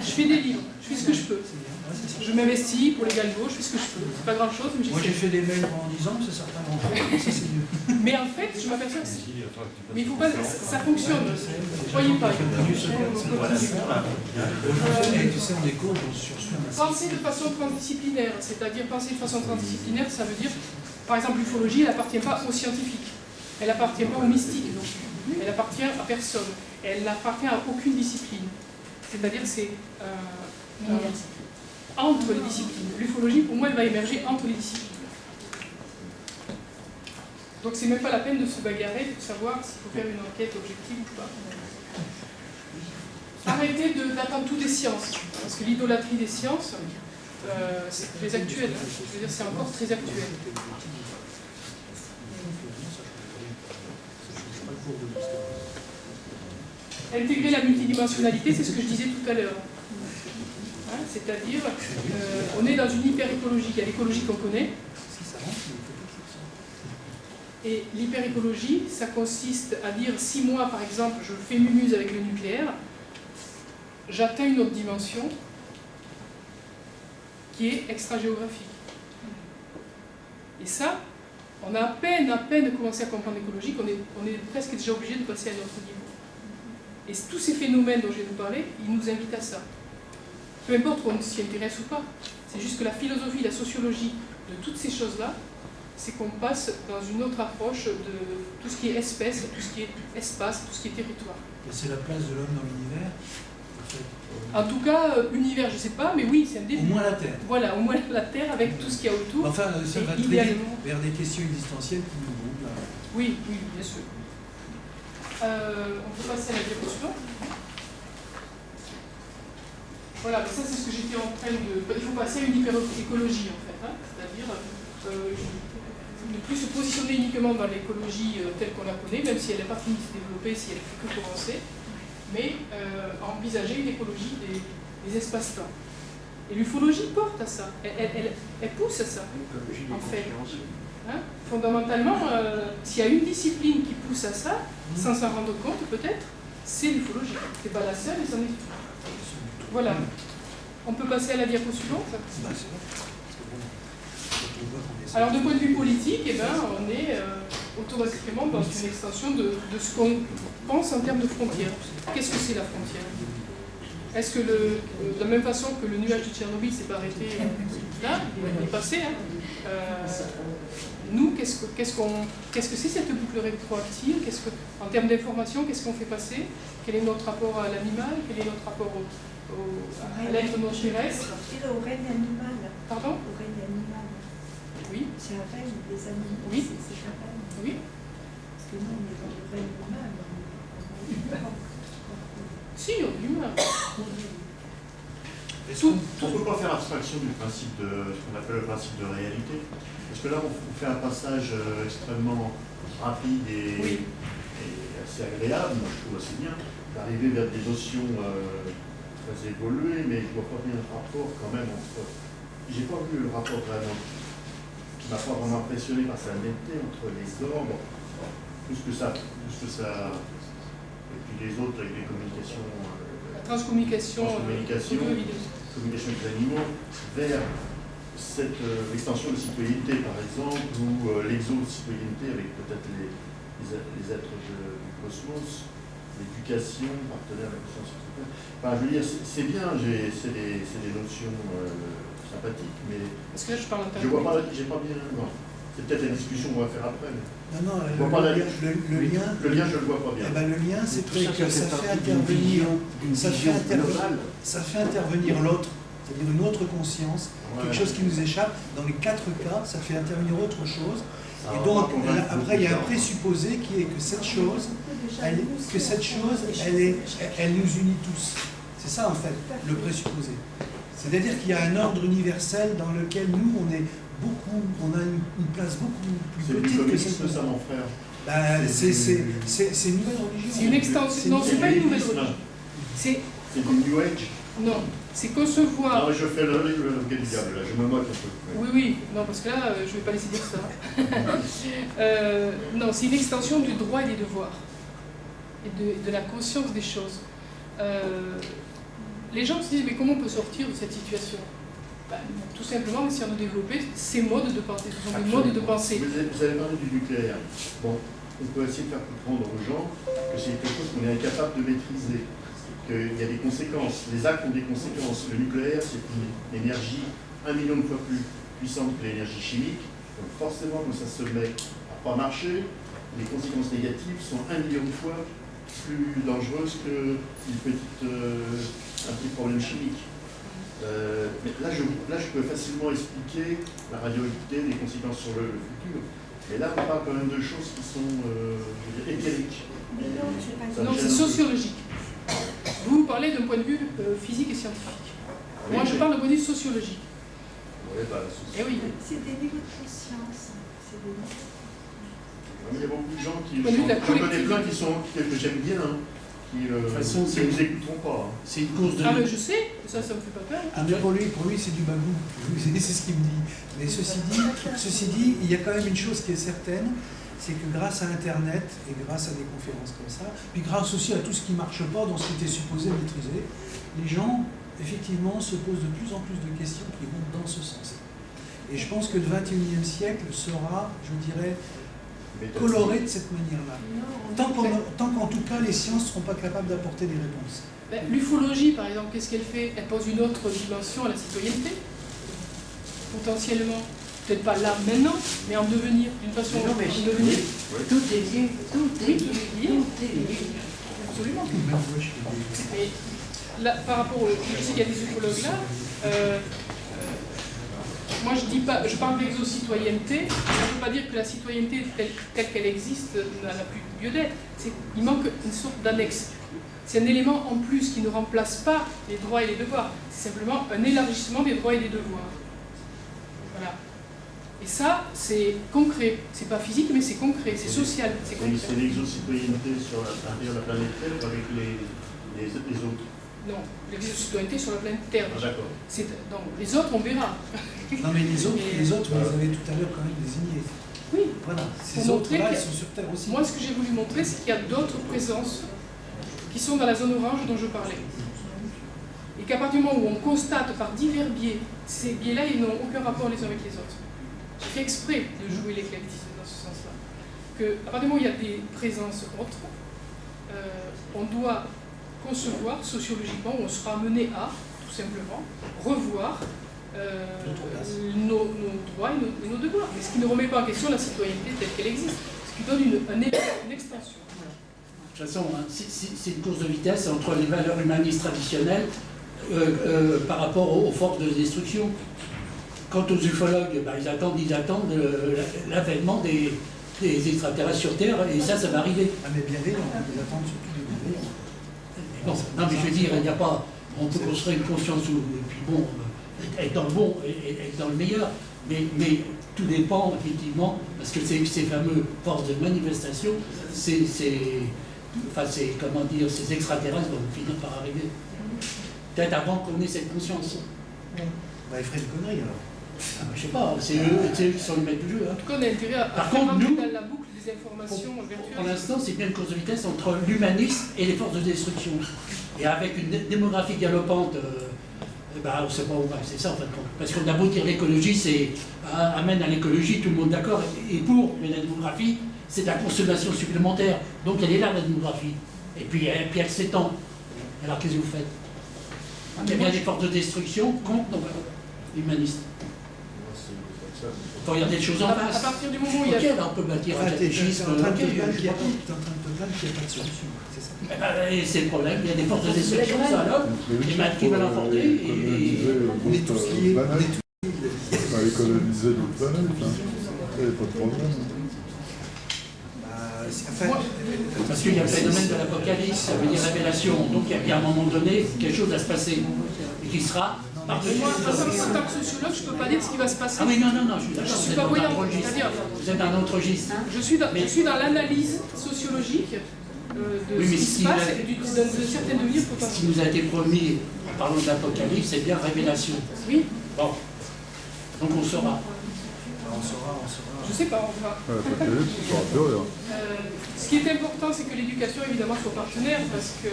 fais des livres. Je fais ce que je peux. Je m'investis pour les galgos, je fais ce que je peux. C'est pas grand chose, mais moi j'ai fait des mails en 10 ans, c'est certain. Ça c'est mieux. Mais en fait, je m'aperçois que mais il faut pas. Ça fonctionne. Croyez pas. Tu sais, on est coach, on sursuit un penser de façon transdisciplinaire, c'est-à-dire penser de façon transdisciplinaire, ça veut dire, par exemple, l'ufologie, elle n'appartient pas aux scientifiques, elle n'appartient pas aux mystiques non plus, elle appartient à personne, elle n'appartient à aucune discipline. C'est-à-dire c'est entre les disciplines. L'ufologie, pour moi, elle va émerger entre les disciplines. Donc c'est même pas la peine de se bagarrer pour savoir s'il faut faire une enquête objective ou pas. Arrêtez d'attendre tout des sciences, parce que l'idolâtrie des sciences, c'est très actuel. Je veux dire, c'est encore très actuel. Intégrer la multidimensionnalité, c'est ce que je disais tout à l'heure. Hein, c'est-à-dire, on est dans une hyper-écologie. Il y a l'écologie qu'on connaît. Et l'hyper-écologie, ça consiste à dire, si moi, par exemple, je fais mumuse avec le nucléaire, j'atteins une autre dimension qui est extra-géographique. Et ça, on a à peine commencé à comprendre l'écologie qu'on est presque déjà obligé de passer à un autre niveau. Et tous ces phénomènes dont je vais vous parler, ils nous invitent à ça. Peu importe qu'on s'y intéresse ou pas. C'est juste que la philosophie, la sociologie de toutes ces choses-là c'est qu'on passe dans une autre approche de tout ce qui est espèce, tout ce qui est espace, tout ce qui est territoire. Et c'est la place de l'homme dans l'univers, en fait. En tout cas, univers, je ne sais pas, mais oui, c'est un début. Au moins la Terre. Voilà, au moins la Terre avec tout ce qu'il y a autour. Enfin, ça va très vite idéalement vers des questions existentielles qui nous bougent. Oui, oui, bien sûr. On peut passer à la diapo suivante. Voilà, ça c'est ce que j'étais en train de... Il faut passer à une hyper-écologie en fait, hein, c'est-à-dire ne plus se positionner uniquement dans l'écologie telle qu'on la connaît, même si elle n'est pas finie de se développer, si elle ne fait que commencer, mais à envisager une écologie des espaces-temps. Et l'ufologie porte à ça, elle pousse à ça, en fait. Hein, fondamentalement, s'il y a une discipline qui pousse à ça, sans s'en rendre compte peut-être, c'est l'ufologie. C'est pas la seule, mais c'en est une. Voilà. On peut passer à la diapo suivante. Alors, de point de vue politique, eh ben, on est automatiquement dans une extension de ce qu'on pense en termes de frontières. Qu'est-ce que c'est la frontière? Est-ce que, de la même façon que le nuage de Tchernobyl s'est pas arrêté là, il est passé, hein, nous, qu'est-ce que c'est cette boucle rétroactive? En termes d'information, qu'est-ce qu'on fait passer? Quel est notre rapport à l'animal? Quel est notre rapport à l'être non terrestre? Au règne animal. Pardon? Au règne animal. Oui. C'est un règne des animaux. Oui. C'est un règne. Oui. Parce que nous, on est dans le règne humain. Si, l'humain. On ne peut pas faire abstraction du principe de ce qu'on appelle le principe de réalité. Parce que là, on fait un passage extrêmement rapide et assez agréable, moi je trouve assez bien, d'arriver vers des notions très évoluées, mais je ne vois pas bien le rapport quand même entre... J'ai pas vu le rapport vraiment, qui m'a pas vraiment impressionné par sa netteté entre les ordres, tout ce que ça... Et puis les autres avec les communications... La transcommunication communication des animaux, vers cette extension de citoyenneté, par exemple, ou l'exo-citoyenneté avec peut-être les êtres du cosmos, l'éducation, partenaire de la conscience citoyenne. Enfin, je veux dire, c'est bien, c'est des notions sympathiques, mais est-ce que là, je parle je vois pas, j'ai pas bien... Non. C'est peut-être la discussion qu'on va faire après. Non, le lien, je le vois pas bien. Eh ben, le lien, c'est que ça fait intervenir l'autre, c'est-à-dire une autre conscience, quelque chose qui nous échappe. Dans les 4 cas, ça fait intervenir autre chose. Et donc, après, il y a un présupposé qui est que cette chose, elle nous unit tous. C'est ça, en fait, le présupposé. C'est-à-dire qu'il y a un ordre universel dans lequel nous, on a une place beaucoup plus petite que cette chose. Ça, mon frère. C'est une nouvelle religion. C'est une extension. Non, c'est pas une nouvelle religion. C'est du New Age. Non, c'est concevoir. Non, mais je fais le du diable, là, je me moque un peu. Oui, non, parce que là, je ne vais pas laisser dire ça. Non, c'est une extension du droit et des devoirs, et de la conscience des choses. Les gens se disent, mais comment on peut sortir de cette situation? Tout simplement en essayant de développer ces modes de pensée. Ce sont des modes de pensée. Vous avez parlé du nucléaire. Bon, on peut essayer de faire comprendre aux gens que c'est quelque chose qu'on est incapable de maîtriser. Qu'il y a des conséquences. Les actes ont des conséquences. Le nucléaire, c'est une énergie 1 million de fois plus puissante que l'énergie chimique. Donc forcément, quand ça se met à pas marcher, les conséquences négatives sont 1 million de fois plus dangereuses qu'un petit problème chimique. Mais là, je peux facilement expliquer la radioactivité, les conséquences sur le futur. Mais là, on parle quand même de choses qui sont empiriques. Non, c'est sociologique. Vous parlez d'un point de vue physique et scientifique. Moi, je parle d'un point de vue sociologique. Oui, eh oui. C'est des niveaux de conscience. Il y a beaucoup de gens qui... J'en connais plein que j'aime bien. Qui ne nous écouteront pas. C'est une cause de... Ah mais je sais, ça me fait pas peur. Ah, mais pour lui c'est du bagou. C'est ce qu'il me dit. Mais ceci dit, il y a quand même une chose qui est certaine, c'est que grâce à Internet et grâce à des conférences comme ça, puis grâce aussi à tout ce qui ne marche pas dans ce qui était supposé maîtriser, les gens, effectivement, se posent de plus en plus de questions qui vont dans ce sens. Et je pense que le XXIe siècle sera, je dirais, coloré de cette manière-là. Tant qu'en tout cas les sciences ne seront pas capables d'apporter des réponses. L'ufologie, par exemple, qu'est-ce qu'elle fait? Elle pose une autre dimension à la citoyenneté, potentiellement. peut-être pas là maintenant, mais en devenir, d'une façon Non, mais en devenir. tout est lié, tout est lié, lié. tout est lié. Absolument. Mais là, par rapport au... Je sais qu'il y a des ufologues là. Moi, je parle d'exo-citoyenneté. Ça ne veut pas dire que la citoyenneté telle qu'elle existe n'a plus lieu d'être. Il manque une sorte d'annexe. C'est un élément en plus qui ne remplace pas les droits et les devoirs. C'est simplement un élargissement des droits et des devoirs. Voilà. Et ça, c'est concret. C'est pas physique, mais c'est concret. C'est social. C'est concret. C'est l'exo-citoyenneté sur la planète Terre avec les autres. Non, l'exo-citoyenneté sur la planète Terre. Ah, d'accord. Donc, les autres, on verra. Non, mais les autres, vous les avez tout à l'heure quand même désignés. Oui. Voilà, ces autres-là, ils sont sur Terre aussi. Moi, ce que j'ai voulu montrer, c'est qu'il y a d'autres présences qui sont dans la zone orange dont je parlais. Et qu'à partir du moment où on constate par divers biais, ces biais-là, ils n'ont aucun rapport les uns avec les autres. J'ai fait exprès de jouer l'éclectisme dans ce sens-là. Qu'à partir du moment où il y a des présences autres, on doit concevoir sociologiquement, on sera amené à, tout simplement, revoir nos droits et nos devoirs. Mais ce qui ne remet pas en question la citoyenneté telle qu'elle existe, ce qui donne une extension. De toute façon, hein, c'est une course de vitesse entre les valeurs humanistes traditionnelles par rapport aux forces de destruction. Quant aux ufologues, ben, ils attendent l'avènement des extraterrestres sur Terre, et ça va arriver. Ah, mais bienveillants, ils attendent surtout des bienveillants. Bon, non, mais je veux dire, il n'y a pas. On peut construire une conscience et puis bon, être dans le bon et être dans le meilleur, mais tout dépend effectivement, parce que ces fameux forces de manifestation, comment dire, ces extraterrestres vont finir par arriver. Peut-être avant qu'on ait cette conscience. Bah, ils feraient des conneries alors. Ah, je sais pas, c'est eux qui sont les maîtres du jeu. Hein. En tout cas, on a intérêt à Par faire contre, rentrer nous, dans la boucle des informations virtuelles. Pour l'instant, c'est bien une course de vitesse entre l'humanisme et les forces de destruction. Et avec une démographie galopante, on ne sait pas où va. C'est ça en fin de compte. Parce qu'on a beau dire l'écologie, amène à l'écologie, tout le monde d'accord. Et pour la démographie, c'est de la consommation supplémentaire. Donc elle est là, la démographie. Et puis elle s'étend. Alors qu'est-ce que vous faites? Il y a bien des forces de destruction contre nos valeurs humanistes. Il faut regarder les choses en face. À partir du moment où il y a... on peut bâtir un Tu es catéchisme. en train de te plaindre qu'il n'y a pas de solution. C'est ça. Et c'est le problème, il y a des forces de destruction, ça alors, les maths qui veulent l'emporter, et On est tous liés. Aller coloniser d'autres planètes, hein. Il n'y a pas de problème. parce qu'il y a le phénomène de l'apocalypse, ça veut dire révélation, donc il y a bien à un moment donné quelque chose à se passer, et qui sera par-dessus. Moi, en tant que sociologue, je ne peux pas dire ce qui va se passer. Ah oui, non, je suis d'accord, Je vous suis êtes pas dans un voyante, autre registre. c'est-à-dire... Vous êtes dans un autre registre. Je suis dans l'analyse sociologique de ce qui se passe et de certaines devenir Ce potentiels. qui nous a été promis, en parlant de l'apocalypse, c'est bien révélation. Oui. Bon, donc on saura. On saura. Je sais pas, on va. Ce qui est important, c'est que l'éducation, évidemment, soit partenaire, parce que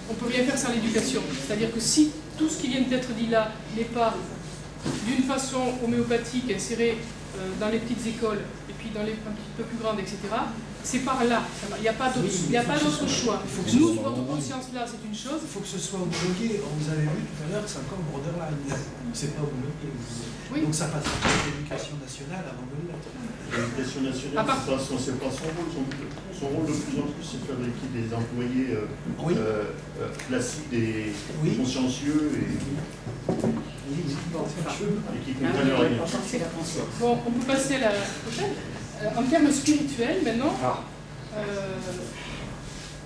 on ne peut rien faire sans l'éducation. C'est-à-dire que si tout ce qui vient d'être dit là n'est pas d'une façon homéopathique inséré dans les petites écoles et puis dans les un petit peu plus grandes, etc., c'est par là. Il n'y a pas d'autre choix. Nous, notre conscience-là, c'est une chose. Il faut que ce soit homologué. Vous avez vu tout à l'heure que c'est encore borderline. C'est pas homologué. Oui. Donc ça passe par l'éducation nationale avant de l'être. L'éducation nationale, c'est pas son rôle. Son rôle de plus en plus, c'est de fabriquer des employés placides et consciencieux et qui comprennent rien. Bon, on peut passer à la prochaine. En termes spirituels, maintenant,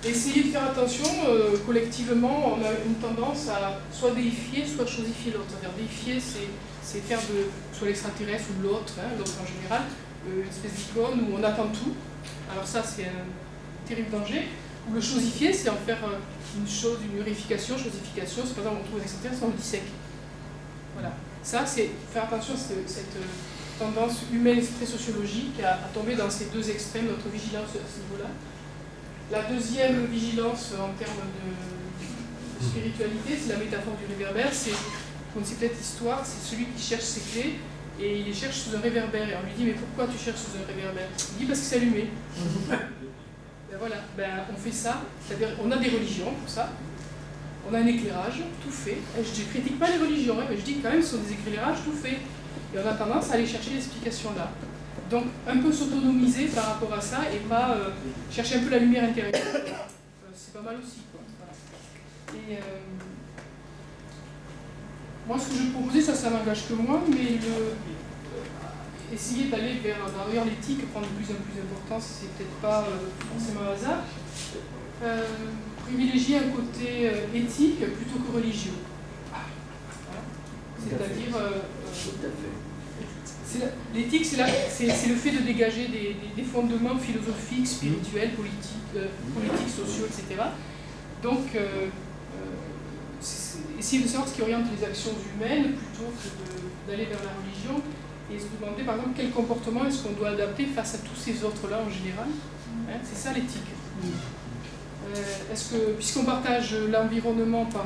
essayer de faire attention, collectivement, on a une tendance à soit déifier, soit chosifier l'autre. C'est-à-dire déifier, c'est faire de soit l'extraterrestre ou l'autre en général, une espèce d'icône où on attend tout. Alors ça, c'est un terrible danger. Ou le chosifier, c'est en faire une chose, une urification, chosification. C'est par exemple, on trouve un extraterrestre, on le dissèque. Voilà. Ça, c'est faire attention à cette tendance humaine et très sociologique à tomber dans ces deux extrêmes, notre vigilance à ce niveau-là. La deuxième vigilance en termes de spiritualité, c'est la métaphore du réverbère. C'est, vous connaissez peut-être l'histoire, c'est celui qui cherche ses clés et il les cherche sous un réverbère. Et on lui dit, mais pourquoi tu cherches sous un réverbère? Il dit, parce que c'est allumé. Ben voilà, on fait ça, c'est-à-dire on a des religions pour ça. On a un éclairage tout fait. Et je ne critique pas les religions, mais je dis quand même ce sont des éclairages tout faits. Et on a tendance à aller chercher l'explication là. Donc un peu s'autonomiser par rapport à ça et pas chercher un peu la lumière intérieure. C'est pas mal aussi, quoi. Voilà. Et moi, ce que je proposais, ça n'engage que moi, mais essayer d'aller vers l'éthique, prendre de plus en plus d'importance, c'est peut-être pas forcément un hasard. Privilégier un côté éthique plutôt que religieux. Voilà. C'est-à-dire, l'éthique, c'est le fait de dégager des fondements philosophiques, spirituels, politiques, sociaux, etc. Donc, essayer de savoir ce qui oriente les actions humaines plutôt que d'aller vers la religion et se demander, par exemple, quel comportement est-ce qu'on doit adapter face à tous ces autres-là en général. Hein, c'est ça l'éthique. Est-ce que, puisqu'on partage l'environnement par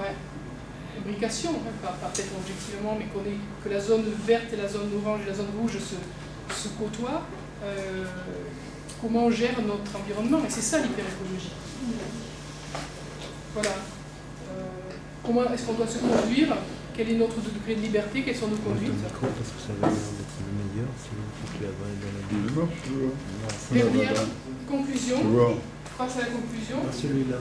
imbrication, hein, pas peut-être objectivement, mais que la zone verte et la zone orange et la zone rouge se côtoient, comment on gère notre environnement? Et c'est ça l'hyperécologie. Voilà. Comment est-ce qu'on doit se conduire? Quel est notre degré de liberté? Quelles sont nos conduites? Parce que ça va être le meilleur, sinon tu la Dernière conclusion. Face à la conclusion. Celui-là.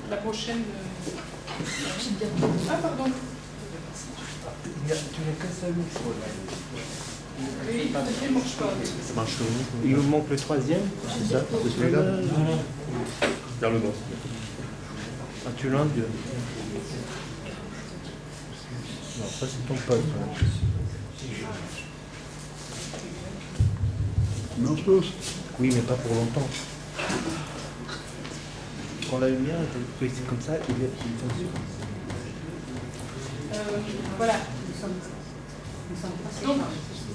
La prochaine. Ah, pardon. Tu n'as qu'un seul micro là. Oui, il ne marche pas. Ça marche comment? Il nous manque le troisième, c'est ça? C'est celui-là? Non. Vers le bas. Ah, tu l'endues. Non, ça c'est ton pote. Non, je pense. Oui, mais pas pour longtemps. Quand la lumière est comme ça, il fonctionne. Voilà. Donc,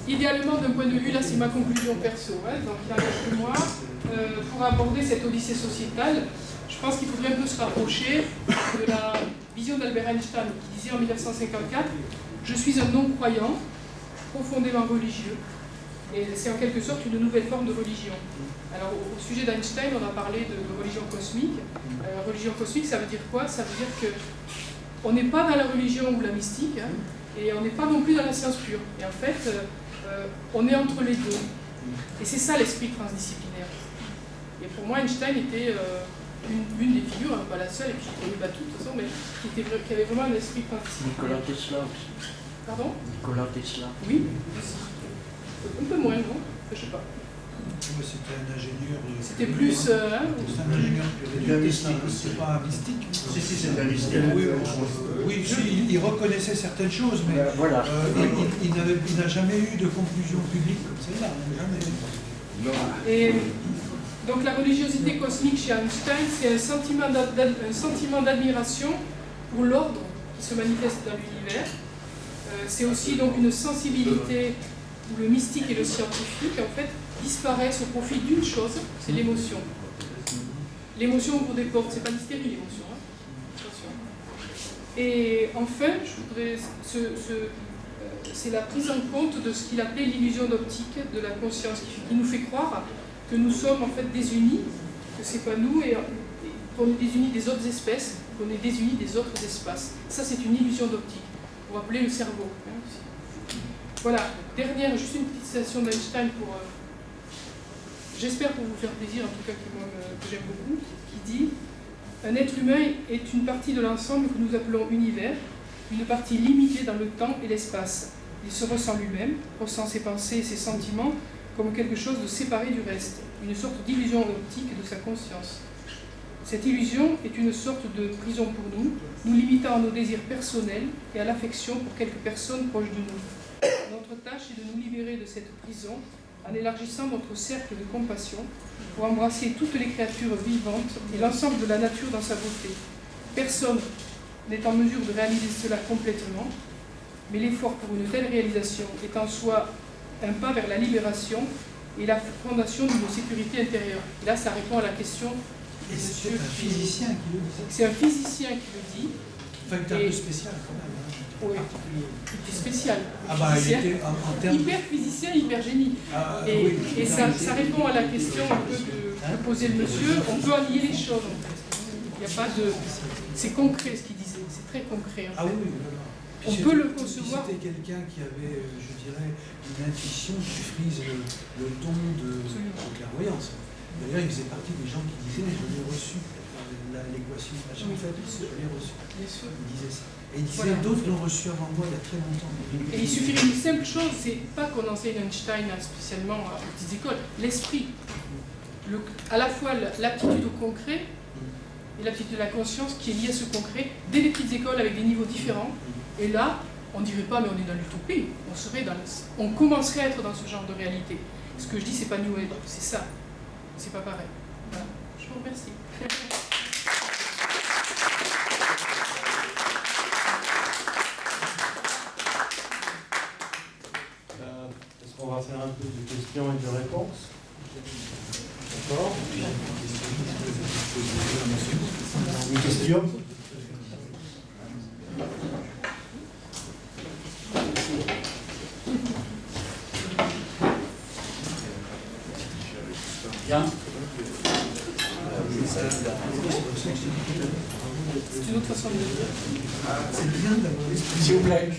idéalement, d'un point de vue, là c'est ma conclusion perso, hein, donc il n'engage que moi, pour aborder cette odyssée sociétale, je pense qu'il faudrait un peu se rapprocher de la vision d'Albert Einstein qui disait en 1954 « Je suis un non-croyant, profondément religieux ». Et c'est en quelque sorte une nouvelle forme de religion. Alors au sujet d'Einstein, on a parlé de religion cosmique. Religion cosmique, ça veut dire quoi? Ça veut dire que on n'est pas dans la religion ou la mystique, hein, et on n'est pas non plus dans la science pure. Et en fait, on est entre les deux. Et c'est ça l'esprit transdisciplinaire. Et pour moi, Einstein était une des figures, pas la seule, et puis je ne connais pas toutes de toute façon, mais qui avait vraiment un esprit transdisciplinaire. Nikola Tesla aussi. Pardon? Nikola Tesla. Oui, aussi. Un peu moins, non? Je ne sais pas. C'était un ingénieur. C'était plus. C'est un ingénieur c'est pas un mystique. Si, c'est un mystique. Oui, il reconnaissait certaines choses, mais Voilà. Il n'a jamais eu de conclusion publique comme celle-là. Jamais. Et donc la religiosité cosmique chez Einstein, c'est un sentiment d'admiration pour l'ordre qui se manifeste dans l'univers. C'est aussi donc une sensibilité où le mystique et le scientifique, en fait, disparaissent au profit d'une chose, c'est l'émotion. L'émotion ouvre des portes, c'est pas l'hystérie l'émotion. Hein. Attention. Et enfin, c'est la prise en compte de ce qu'il appelait l'illusion d'optique de la conscience, qui nous fait croire que nous sommes en fait désunis, que c'est pas nous, et qu'on est désunis des autres espèces, qu'on est désunis des autres espaces. Ça, c'est une illusion d'optique, pour appeler le cerveau. Hein, aussi. Voilà, dernière, juste une petite citation d'Einstein pour... j'espère pour vous faire plaisir, en tout cas que j'aime beaucoup, qui dit « Un être humain est une partie de l'ensemble que nous appelons univers, une partie limitée dans le temps et l'espace. Il se ressent lui-même, ressent ses pensées et ses sentiments comme quelque chose de séparé du reste, une sorte d'illusion optique de sa conscience. Cette illusion est une sorte de prison pour nous, nous limitant à nos désirs personnels et à l'affection pour quelques personnes proches de nous. Notre tâche est de nous libérer de cette prison en élargissant notre cercle de compassion pour embrasser toutes les créatures vivantes et l'ensemble de la nature dans sa beauté. Personne n'est en mesure de réaliser cela complètement, mais l'effort pour une telle réalisation est en soi un pas vers la libération et la fondation de nos sécurités intérieures. Et là, ça répond à la question de Et c'est un physicien qui le dit. C'est un physicien qui le dit. Enfin, il était un peu spécial quand même. Oui, il était spécial. Ah bah, il était en termes... Hyper physicien, hyper génie. Et ça répond à la question un peu que posait le monsieur. On peut allier les choses en fait. Il n'y a pas de... C'est concret ce qu'il disait, c'est très concret en fait. Ah oui, voilà. On peut le concevoir. C'était quelqu'un qui avait, je dirais, une intuition qui frise le ton de clairvoyance. D'ailleurs, il faisait partie des gens qui disaient « je l'ai reçu ». L'équation, machin, en fait, je l'ai reçu. Bien sûr. Il disait ça. Et il disait d'autres l'ont reçu avant moi il y a très longtemps. Et il suffirait d'une simple chose, c'est pas qu'on enseigne Einstein spécialement aux petites écoles, l'esprit. À la fois l'aptitude au concret et l'aptitude de la conscience qui est liée à ce concret, dès les petites écoles avec des niveaux différents. Et là, on ne dirait pas, mais on est dans l'utopie. On commencerait à être dans ce genre de réalité. Ce que je dis, c'est pas New Age, c'est ça. C'est pas pareil. Voilà. Je vous remercie. Est-ce qu'on va faire un peu de questions et de réponses? D'accord. Une question? Bien. C'est une autre façon de le dire. C'est bien d'avoir l'esprit. S'il vous plaît.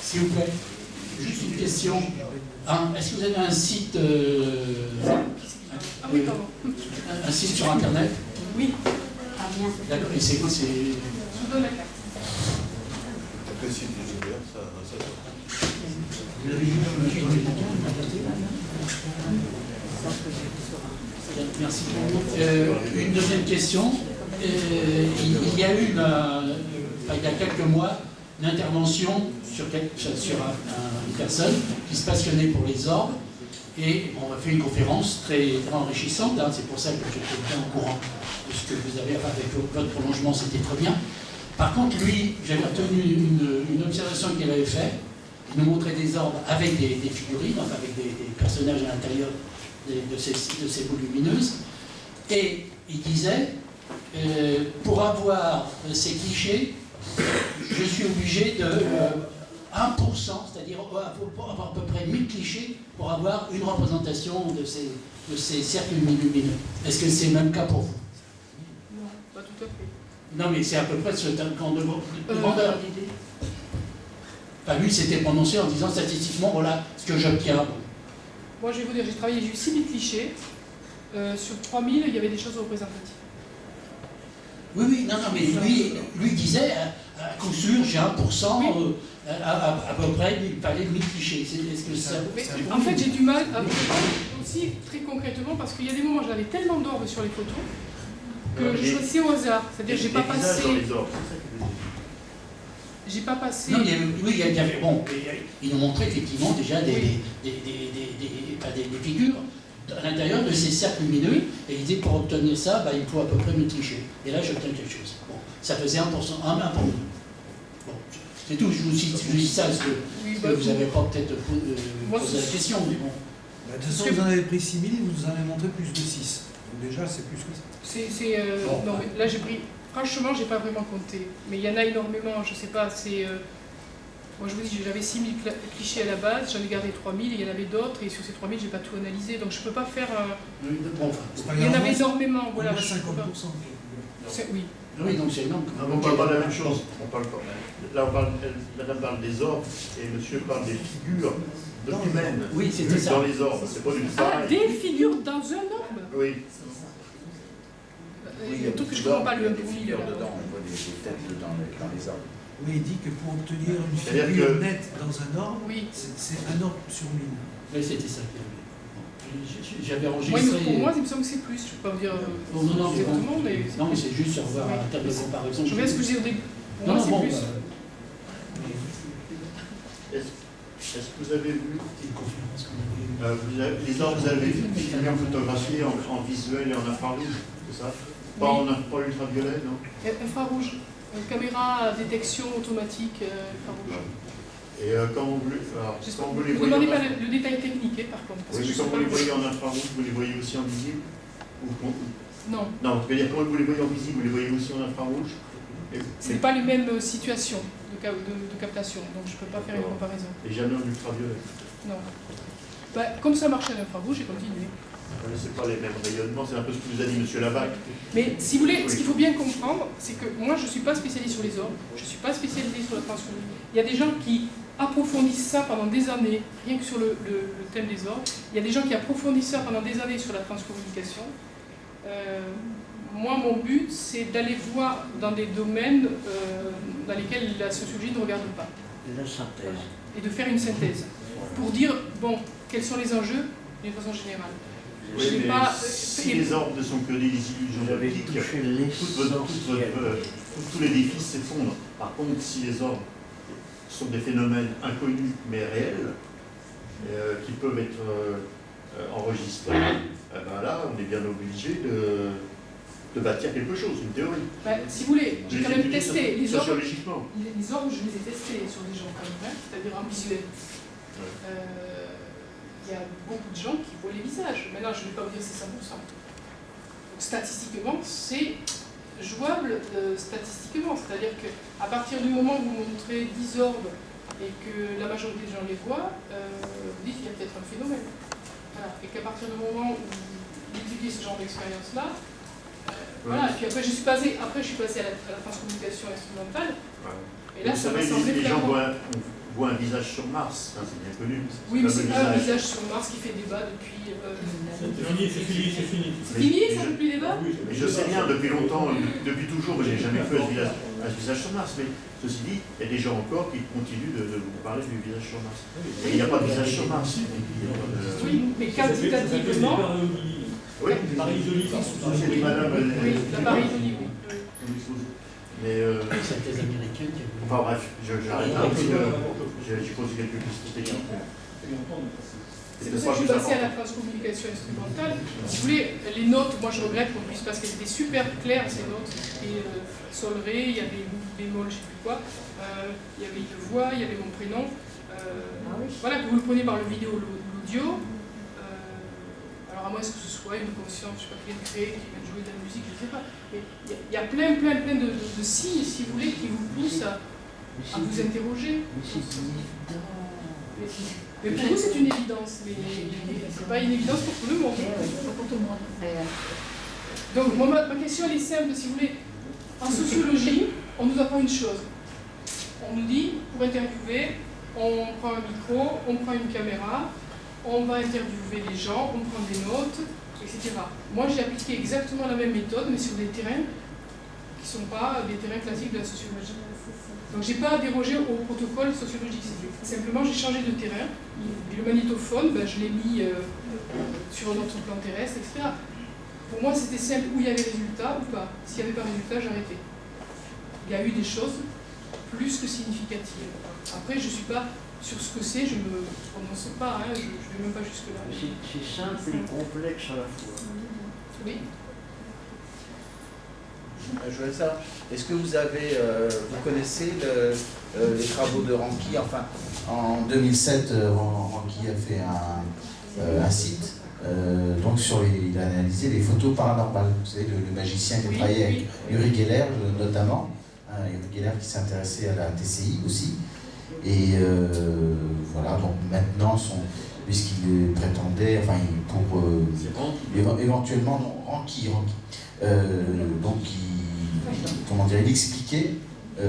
S'il vous plaît. Juste une question. Est-ce que vous avez un site Oui, pardon. Un site sur Internet? Oui. D'accord. Et c'est quoi? Je vous donne la carte. Après, si tu veux, ça Merci. Une deuxième question. Il y a eu, il y a quelques mois, une intervention sur une personne qui se passionnait pour les orbes. Et on a fait une conférence très enrichissante. C'est pour ça que j'étais bien au courant de ce que vous avez avec votre prolongement, c'était très bien. Par contre, lui, j'avais retenu une observation qu'il avait faite. Il nous montrait des orbes avec des figurines, enfin avec des personnages à l'intérieur de ces boules lumineuses. Et il disait, pour avoir ces clichés, je suis obligé de 1%, c'est-à-dire avoir à peu près 1000 clichés pour avoir une représentation de ces cercles lumineux. Est-ce que c'est le même cas pour vous? Non, pas tout à fait. Non, mais c'est à peu près ce temps de grandeur. Enfin, lui, s'était prononcé en disant statistiquement, voilà ce que j'obtiens. Moi, je vais vous dire, j'ai eu 6000 clichés. Sur 3000, il y avait des choses représentatives. Oui, non, mais lui disait, à coup sûr, j'ai 1%, à peu près, il fallait 1000 clichés. Est-ce que ça... En fait, j'ai du mal à aussi, très concrètement, parce qu'il y a des moments où j'avais tellement d'orbes sur les photos que je choisissais au hasard. C'est-à-dire que j'ai pas passé... J'ai pas passé... Non, il y avait... Bon, il nous montrait effectivement déjà des figures à l'intérieur de ces cercles lumineux, et il disait pour obtenir ça, il faut à peu près 1000 clichés. Et là, j'obtiens quelque chose. Bon, ça faisait 1%, 1 pour nous. Bon, c'est tout, je vous dis ça, parce que vous n'avez pas peut-être posé la question, mais bon. De toute façon, vous en avez pris 6000, vous nous en avez montré plus de 6. Donc déjà, c'est plus que ça. Non, mais là, j'ai pris... Franchement, j'ai pas vraiment compté. Mais il y en a énormément, je sais pas, c'est... Moi, je vous dis, j'avais 6000 clichés à la base, j'en ai gardé 3000, et il y en avait d'autres, et sur ces 3000, j'ai pas tout analysé, donc je peux pas faire... Il y en avait énormément, voilà. 50%. Oui. Oui, donc c'est énorme. On parle pas de la même chose. Là, madame parle des orbes, et monsieur parle des figures humaines. Oui, c'était ça. Dans les orbes, c'est pas du pareil. Des figures dans un orbe? Oui. Il y a un truc que je comprends pas, le fil. On voit des têtes dans les orbes. Oui, il dit que pour obtenir une figure nette dans un orbe, c'est un orbe sur 1000. Oui, c'était ça. J'avais enregistré... Oui, pour moi, il me semble que c'est plus. Je ne peux pas vous dire exactement, mais... Non, mais c'est juste sur avoir un tableau de comparaison. Je regarde ce que j'ai au début. Pour moi, c'est plus. Est-ce que vous avez vu les orbes, vous avez vu en photographie, en visuel et en infrarouge, c'est ça? Pas ultraviolet, non? Infrarouge. Caméra à détection automatique infrarouge. Et quand vous les vous voyez... ne demandez pas le détail technique, par contre. Oui, mais quand vous les voyez en infrarouge, vous les voyez aussi en visible? Non. Non, c'est-à-dire quand vous les voyez en visible, vous les voyez aussi en infrarouge. Ce n'est pas les mêmes situations de captation, donc je ne peux pas faire une comparaison. Et jamais en ultraviolet. Non. Bah, comme ça marchait à l'infrarouge, j'ai continué. C'est pas les mêmes rayonnements, c'est un peu ce que vous a dit M. Lavac. Mais si vous voulez, ce qu'il faut bien comprendre, c'est que moi je ne suis pas spécialisée sur les orbes, je ne suis pas spécialisée sur la transcommunication. Il y a des gens qui approfondissent ça pendant des années, rien que sur le thème des orbes. Il y a des gens qui approfondissent ça pendant des années sur la transcommunication. Moi, mon but, c'est d'aller voir dans des domaines dans lesquels la sociologie ne regarde pas. La synthèse. Et de faire une synthèse. Pour dire, bon, quels sont les enjeux d'une façon générale. Oui, mais si les orbes ne sont que des illusions optiques, tout l'édifice s'effondre. Par contre, si les orbes sont des phénomènes inconnus mais réels, qui peuvent être enregistrés, ben là, on est bien obligé de bâtir quelque chose, une théorie. Ben, si vous voulez, j'ai quand même testé les orbes. Sociologiquement. Les orbes, je les ai testés sur des gens quand même, c'est-à-dire en visuel. Il y a beaucoup de gens qui voient les visages. Maintenant, je ne vais pas vous dire c'est 100%. Donc, statistiquement, c'est jouable statistiquement. C'est-à-dire qu'à partir du moment où vous montrez 10 orbes et que la majorité des gens les voient, vous dites qu'il y a peut-être un phénomène. Voilà. Et qu'à partir du moment où vous étudiez ce genre d'expérience-là, voilà. Et puis après, je suis passée à la transcommunication instrumentale. Ouais. Et là, ça m'a semblé les gens voient un visage sur Mars, hein, c'est bien connu. Oui, mais c'est pas un visage sur Mars qui fait débat depuis... C'est fini. C'est fini, ça ne fait plus débat? Mais je sais bien, depuis longtemps, depuis toujours, je n'ai jamais fait un visage sur Mars, mais ceci dit, il y a des gens encore qui continuent de vous parler du visage sur Mars. Et il n'y a pas de visage sur Mars. Oui, mais quantitativement... Oui, l'appareil isolé. Oui, l'appareil isolé, oui. Mais synthèse américaine. Enfin bref, j'arrête là parce que j'ai posé quelques questions techniques. C'est pour ça que je suis passée à la transcommunication instrumentale. Si vous voulez, les notes, moi je regrette qu'on puisse, parce qu'elles étaient super claires ces notes. C'était sol ré, il y avait bémol, je ne sais plus quoi. Il y avait une voix, il y avait mon prénom. Voilà, que vous le preniez par le vidéo ou l'audio. Alors à moins que ce soit une conscience, je ne sais pas, qui vient de créer, qui vient de jouer de la musique, je ne sais pas. Mais il y a plein de signes, si vous voulez, qui vous poussent à vous interroger. Mais pour vous, c'est une évidence, mais ce n'est pas une évidence pour tout le monde. Donc ma question, elle est simple, si vous voulez. En sociologie, on nous apprend une chose. On nous dit, pour interviewer, on prend un micro, on prend une caméra, on va interviewer les gens, on prend des notes, etc. Moi, j'ai appliqué exactement la même méthode, mais sur des terrains qui ne sont pas des terrains classiques de la sociologie. Donc, je n'ai pas dérogé au protocole sociologique. Simplement, j'ai changé de terrain. Et le magnétophone, je l'ai mis sur notre plan terrestre, etc. Pour moi, c'était simple, où il y avait résultat ou pas. S'il n'y avait pas résultat, j'arrêtais. Il y a eu des choses plus que significatives. Après, je ne suis pas... Sur ce que c'est, je ne me prononce pas, je ne vais même pas jusque-là. C'est simple et complexe à la fois. Oui. Je voulais savoir, est-ce que vous avez, vous connaissez les travaux de Ranki? Enfin, en 2007, Ranki a fait un site, donc il a analysé les photos paranormales. Vous savez, le magicien qui travaillait avec Uri Geller, notamment, Uri Geller qui s'intéressait à la TCI aussi. Et voilà, donc maintenant, puisqu'il prétendait, enfin, pour éventuellement, non, Ranki. Donc, il expliquait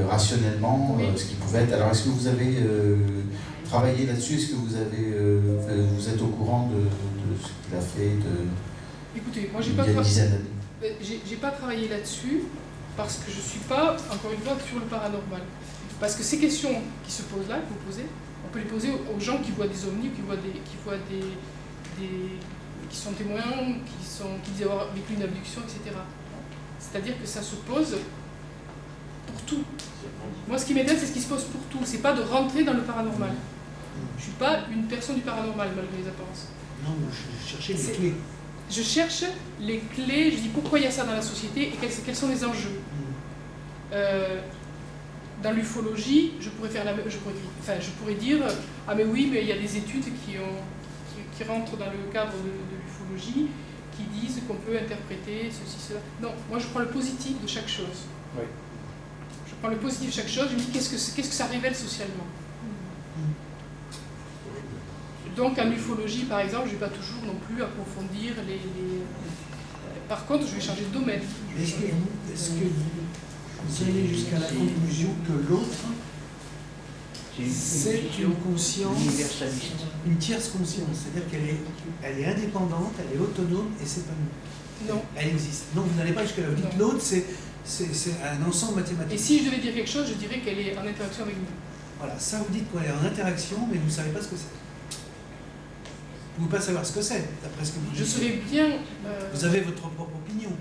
rationnellement ce qui pouvait être. Alors, est-ce que vous avez travaillé là-dessus? Est-ce que vous êtes au courant de ce qu'il a fait Écoutez, moi, j'ai pas travaillé là-dessus parce que je ne suis pas, encore une fois, sur le paranormal. Parce que ces questions qui se posent là, que vous posez, on peut les poser aux gens qui voient des ovnis, qui sont témoins, qui disent avoir vécu une abduction, etc. C'est-à-dire que ça se pose pour tout. Moi, ce qui m'intéresse, c'est ce qui se pose pour tout. C'est pas de rentrer dans le paranormal. Je suis pas une personne du paranormal, malgré les apparences. Non, je cherchais les clés. Je cherche les clés, je dis pourquoi il y a ça dans la société et quels sont les enjeux. Dans l'ufologie, je pourrais dire ah mais oui, mais il y a des études qui rentrent dans le cadre de l'ufologie, qui disent qu'on peut interpréter ceci, cela. Non, moi je prends le positif de chaque chose. Oui. Je prends le positif de chaque chose, je me dis qu'est-ce que ça révèle socialement. Donc en ufologie, par exemple, je ne vais pas toujours non plus approfondir les... Par contre, je vais changer de domaine. Est-ce que vous allez jusqu'à la conclusion que l'autre, c'est une conscience, une tierce conscience, c'est-à-dire qu'elle est indépendante, elle est autonome et c'est pas nous. Non. Elle existe. Non, vous n'allez pas jusqu'à là. Vous dites l'autre, c'est un ensemble mathématique. Et si je devais dire quelque chose, je dirais qu'elle est en interaction avec nous. Voilà, ça vous dites qu'elle est en interaction, mais vous ne savez pas ce que c'est. Vous ne pouvez pas savoir ce que c'est, d'après ce que vous dites. Je serais bien... Vous avez votre propre opinion,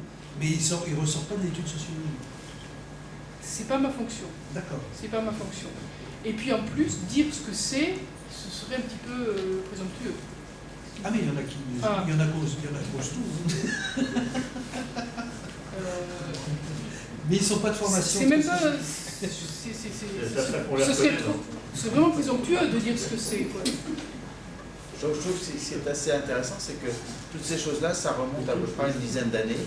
mais il ne ressort pas de l'étude sociologique. C'est pas ma fonction. D'accord. C'est pas ma fonction. Et puis en plus, dire ce que c'est, ce serait un petit peu présomptueux. Ah mais il y en a qui... Il y en a cause tout. Mais ils ne sont pas de formation. C'est même pas... C'est vraiment présomptueux de dire ce que c'est, quoi. Je trouve que ce qui est assez intéressant, c'est que toutes ces choses-là, ça remonte à peu près une dizaine d'années.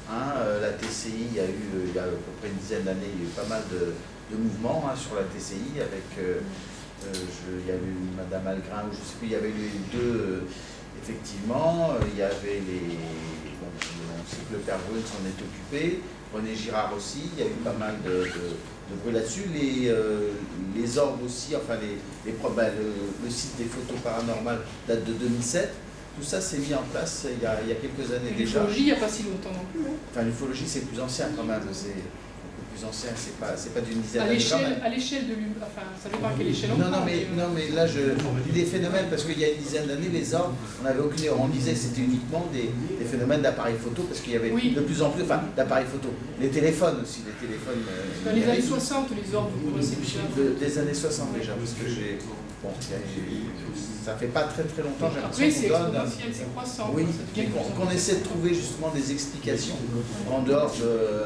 La TCI, il y a à peu près une dizaine d'années, il y a eu pas mal de mouvements sur la TCI, avec, il y avait eu Madame Algrin, ou je ne sais plus, il y avait eu les deux, effectivement, il y avait les... Bon, on sait que le père Brune s'en est occupé, René Girard aussi, il y a eu pas mal de bruit là-dessus, les orbes aussi, enfin le site des photos paranormales date de 2007, tout ça s'est mis en place il y a quelques années déjà. L'ufologie, il n'y a pas si longtemps non plus. Enfin, l'ufologie, c'est plus ancien quand même, c'est plus ancien, c'est pas d'une dizaine d'années. À l'échelle de l'humain, enfin, ça dépend à quelle échelle on parle. Non, mais là, je dis des phénomènes, parce qu'il y a une dizaine d'années, les orbes, on disait que c'était uniquement des phénomènes d'appareils photo, parce qu'il y avait de plus en plus, enfin, d'appareils photo. Les téléphones aussi, les téléphones... Dans les années 60, les orbes, vous connaissez déjà. Des années 60 déjà, parce que j'ai... Bon, ça fait pas très longtemps, j'ai l'impression oui, c'est exponentiel, c'est croissant. Oui, qu'on essaie de trouver justement des explications en dehors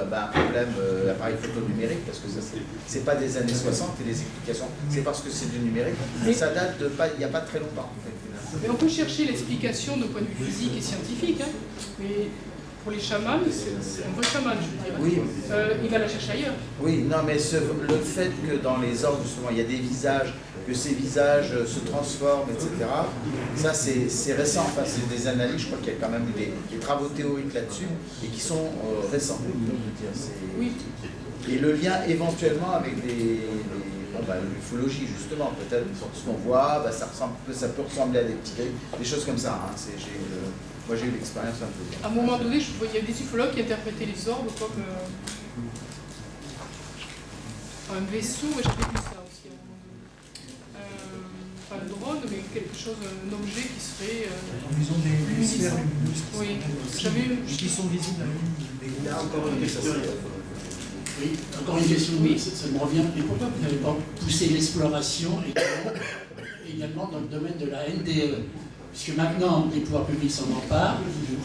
d'un problème appareil photo numérique, parce que ça c'est pas des années 60 et les explications, c'est parce que c'est du numérique. Mais ça date de pas, il n'y a pas très longtemps. En fait, mais on peut chercher l'explication d'un point de vue physique et scientifique, mais pour les chamans, c'est un vrai chaman, je dirais. Oui. Il va la chercher ailleurs. Oui, non, mais le fait que dans les orbes, justement, il y a des visages, que ces visages se transforment, etc., ça c'est récent, enfin c'est des analyses, je crois qu'il y a quand même eu des travaux théoriques là-dessus, et qui sont récents. Oui. Et le lien éventuellement avec l'ufologie, justement, peut-être ce qu'on voit, ça peut ressembler à des petits grilles, des choses comme ça. Moi j'ai eu l'expérience un peu. À un moment donné, il y a des ufologues qui interprétaient les orbes comme un vaisseau, et j'avais vu ça aussi à un moment donné. Pas un drone, mais quelque chose, un objet qui serait... Ils ont des sphères lumineuses qui sont visibles à l'œil. Il y a encore une question. Oui, encore une question, oui, ça me revient. Et pourquoi vous n'avez pas poussé l'exploration également dans le domaine de la NDE? Puisque maintenant, les pouvoirs publics s'en emparent.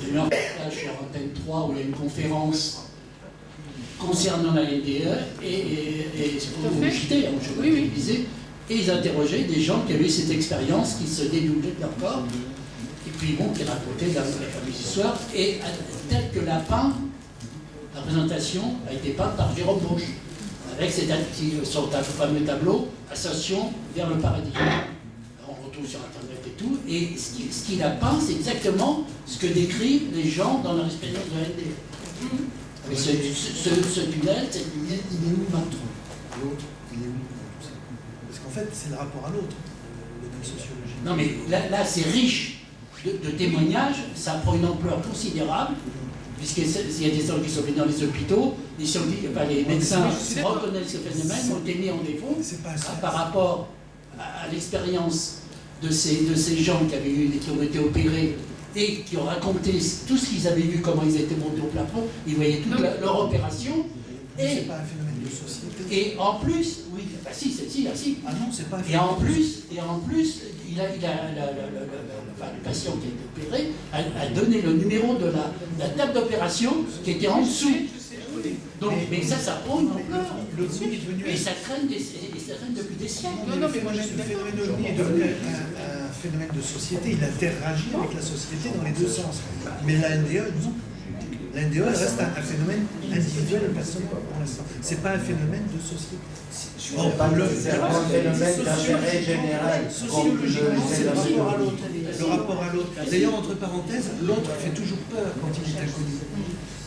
J'ai eu un reportage sur Antenne 3 où il y a une conférence concernant la NDE et au JT, et ils interrogeaient des gens qui avaient cette expérience, qui se dédoublaient de leur corps, et puis bon, qui racontaient la fameuse histoire, et tel que la présentation a été peinte par Jérôme Bosch, avec son fameux tableau, Ascension vers le paradis. Alors, on retrouve sur Internet et tout, et ce qu'il a peint, c'est exactement ce que décrivent les gens dans leur expérience de la NDE. Avec ce tunnel, cette lumière, il est où maintenant? L'autre, il est où? Parce qu'en fait, c'est le rapport à l'autre, le domaine sociologique. Non, mais là c'est riche de témoignages, ça prend une ampleur considérable, puisqu'il y a des gens qui sont venus dans les hôpitaux, les médecins reconnaissent ce phénomène, ont été mis en défaut par rapport à l'expérience de ces gens qui ont été opérés et qui ont raconté tout ce qu'ils avaient vu, comment ils étaient montés au plafond, ils voyaient toute leur opération. C'est pas un phénomène de société. Et en plus, oui, bah si. Ah non, c'est pas un phénomène. Et en plus, le patient qui a été opéré a donné le numéro de la table d'opération qui était en dessous. Donc, mais ça prend une ampleur. Et ça traîne depuis des siècles. Non, mais moi, ce phénomène est devenu un phénomène de société, il interagit avec la société dans les deux sens. Mais la NDE, non. La NDE reste un phénomène individuel et personnel pour l'instant. C'est pas un phénomène de société. C'est pas nécessairement un phénomène d'intérêt général. Sociologiquement, c'est le rapport à l'autre. Le rapport à l'autre. D'ailleurs, entre parenthèses, l'autre fait toujours peur quand il est inconnu.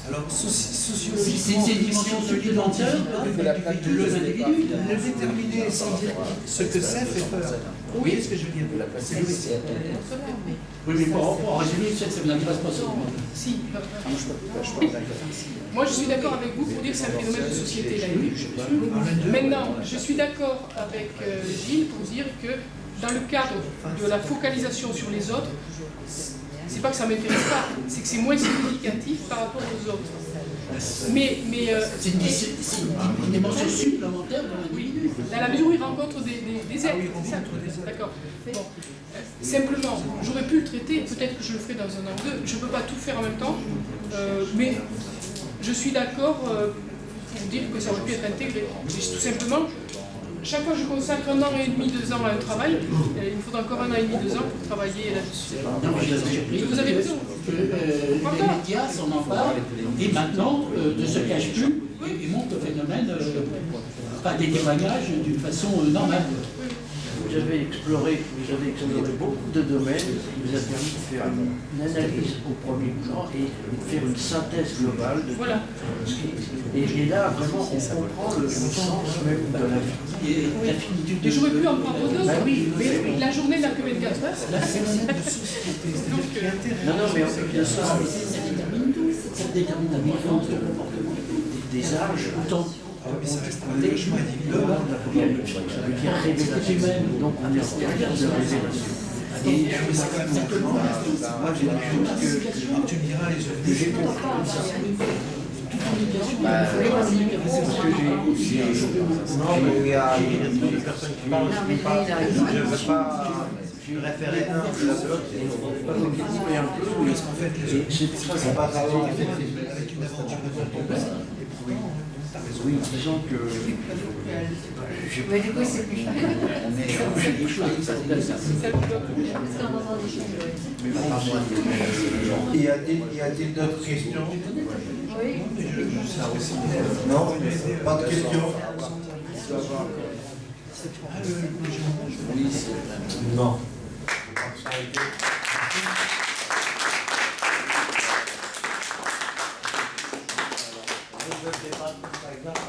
Alors, sociologiquement, c'est une dimension supplémentaire de l'individu. Le déterminer sans dire ce que c'est fait peur. Vous voyez ce que je veux dire? Oui, mais pour résumer, ça ne m'intéresse pas ça. Si. Moi, je suis d'accord avec vous pour dire que c'est un phénomène de société, la NDE. Maintenant, je suis d'accord avec Gilles pour dire que dans le cadre de la focalisation sur les autres, c'est pas que ça ne m'intéresse pas, c'est que c'est moins significatif par rapport aux autres. Mais c'est une dimension supplémentaire de l'individu. Dans la mesure où il rencontre des êtres. D'accord. Bon. Simplement, j'aurais pu le traiter, peut-être que je le ferai dans un an ou deux, je ne peux pas tout faire en même temps, mais je suis d'accord pour dire que ça aurait pu être intégré. Et tout simplement, chaque fois que je consacre 1 an et demi, 2 ans à un travail, il me faudra encore 1 an et demi, 2 ans pour travailler là-dessus. Vous avez raison. Les médias s'en emparent et maintenant ne se cachent plus et montrent le phénomène par des témoignages d'une façon normale. Vous avez exploré beaucoup de domaines, vous avez permis de faire une analyse au premier plan et de faire une synthèse globale de voilà. Et là, vraiment, on comprend le sens même de la vie. Et j'aurais pu en prendre d'autres, oui, mais la journée n'a que 24 heures. La phénomène de société, c'est-à-dire qu'il y a intérêt. Non, mais bien sûr, ça détermine tout. Ça détermine la différence de comportement. des âges, autant. Mais ça reste un engagement individuel. Ça veut dire révélation, donc on est en période de révélation. Et c'est quand même simplement. Moi, j'ai des choses que tu me diras les que j'ai œuvres. compris comme ça. Parce que Non, mais il y a des personnes qui parlent, je ne veux pas référer un à l'autre. Parce qu'en fait, les œuvres, c'est pour ça que c'est pas grave. avec une aventure de ton oui, disons que. Mais du coup, c'est plus Y a-t-il d'autres questions? Oui. Non? Pas de questions? Non. Je ne sais pas, par exemple,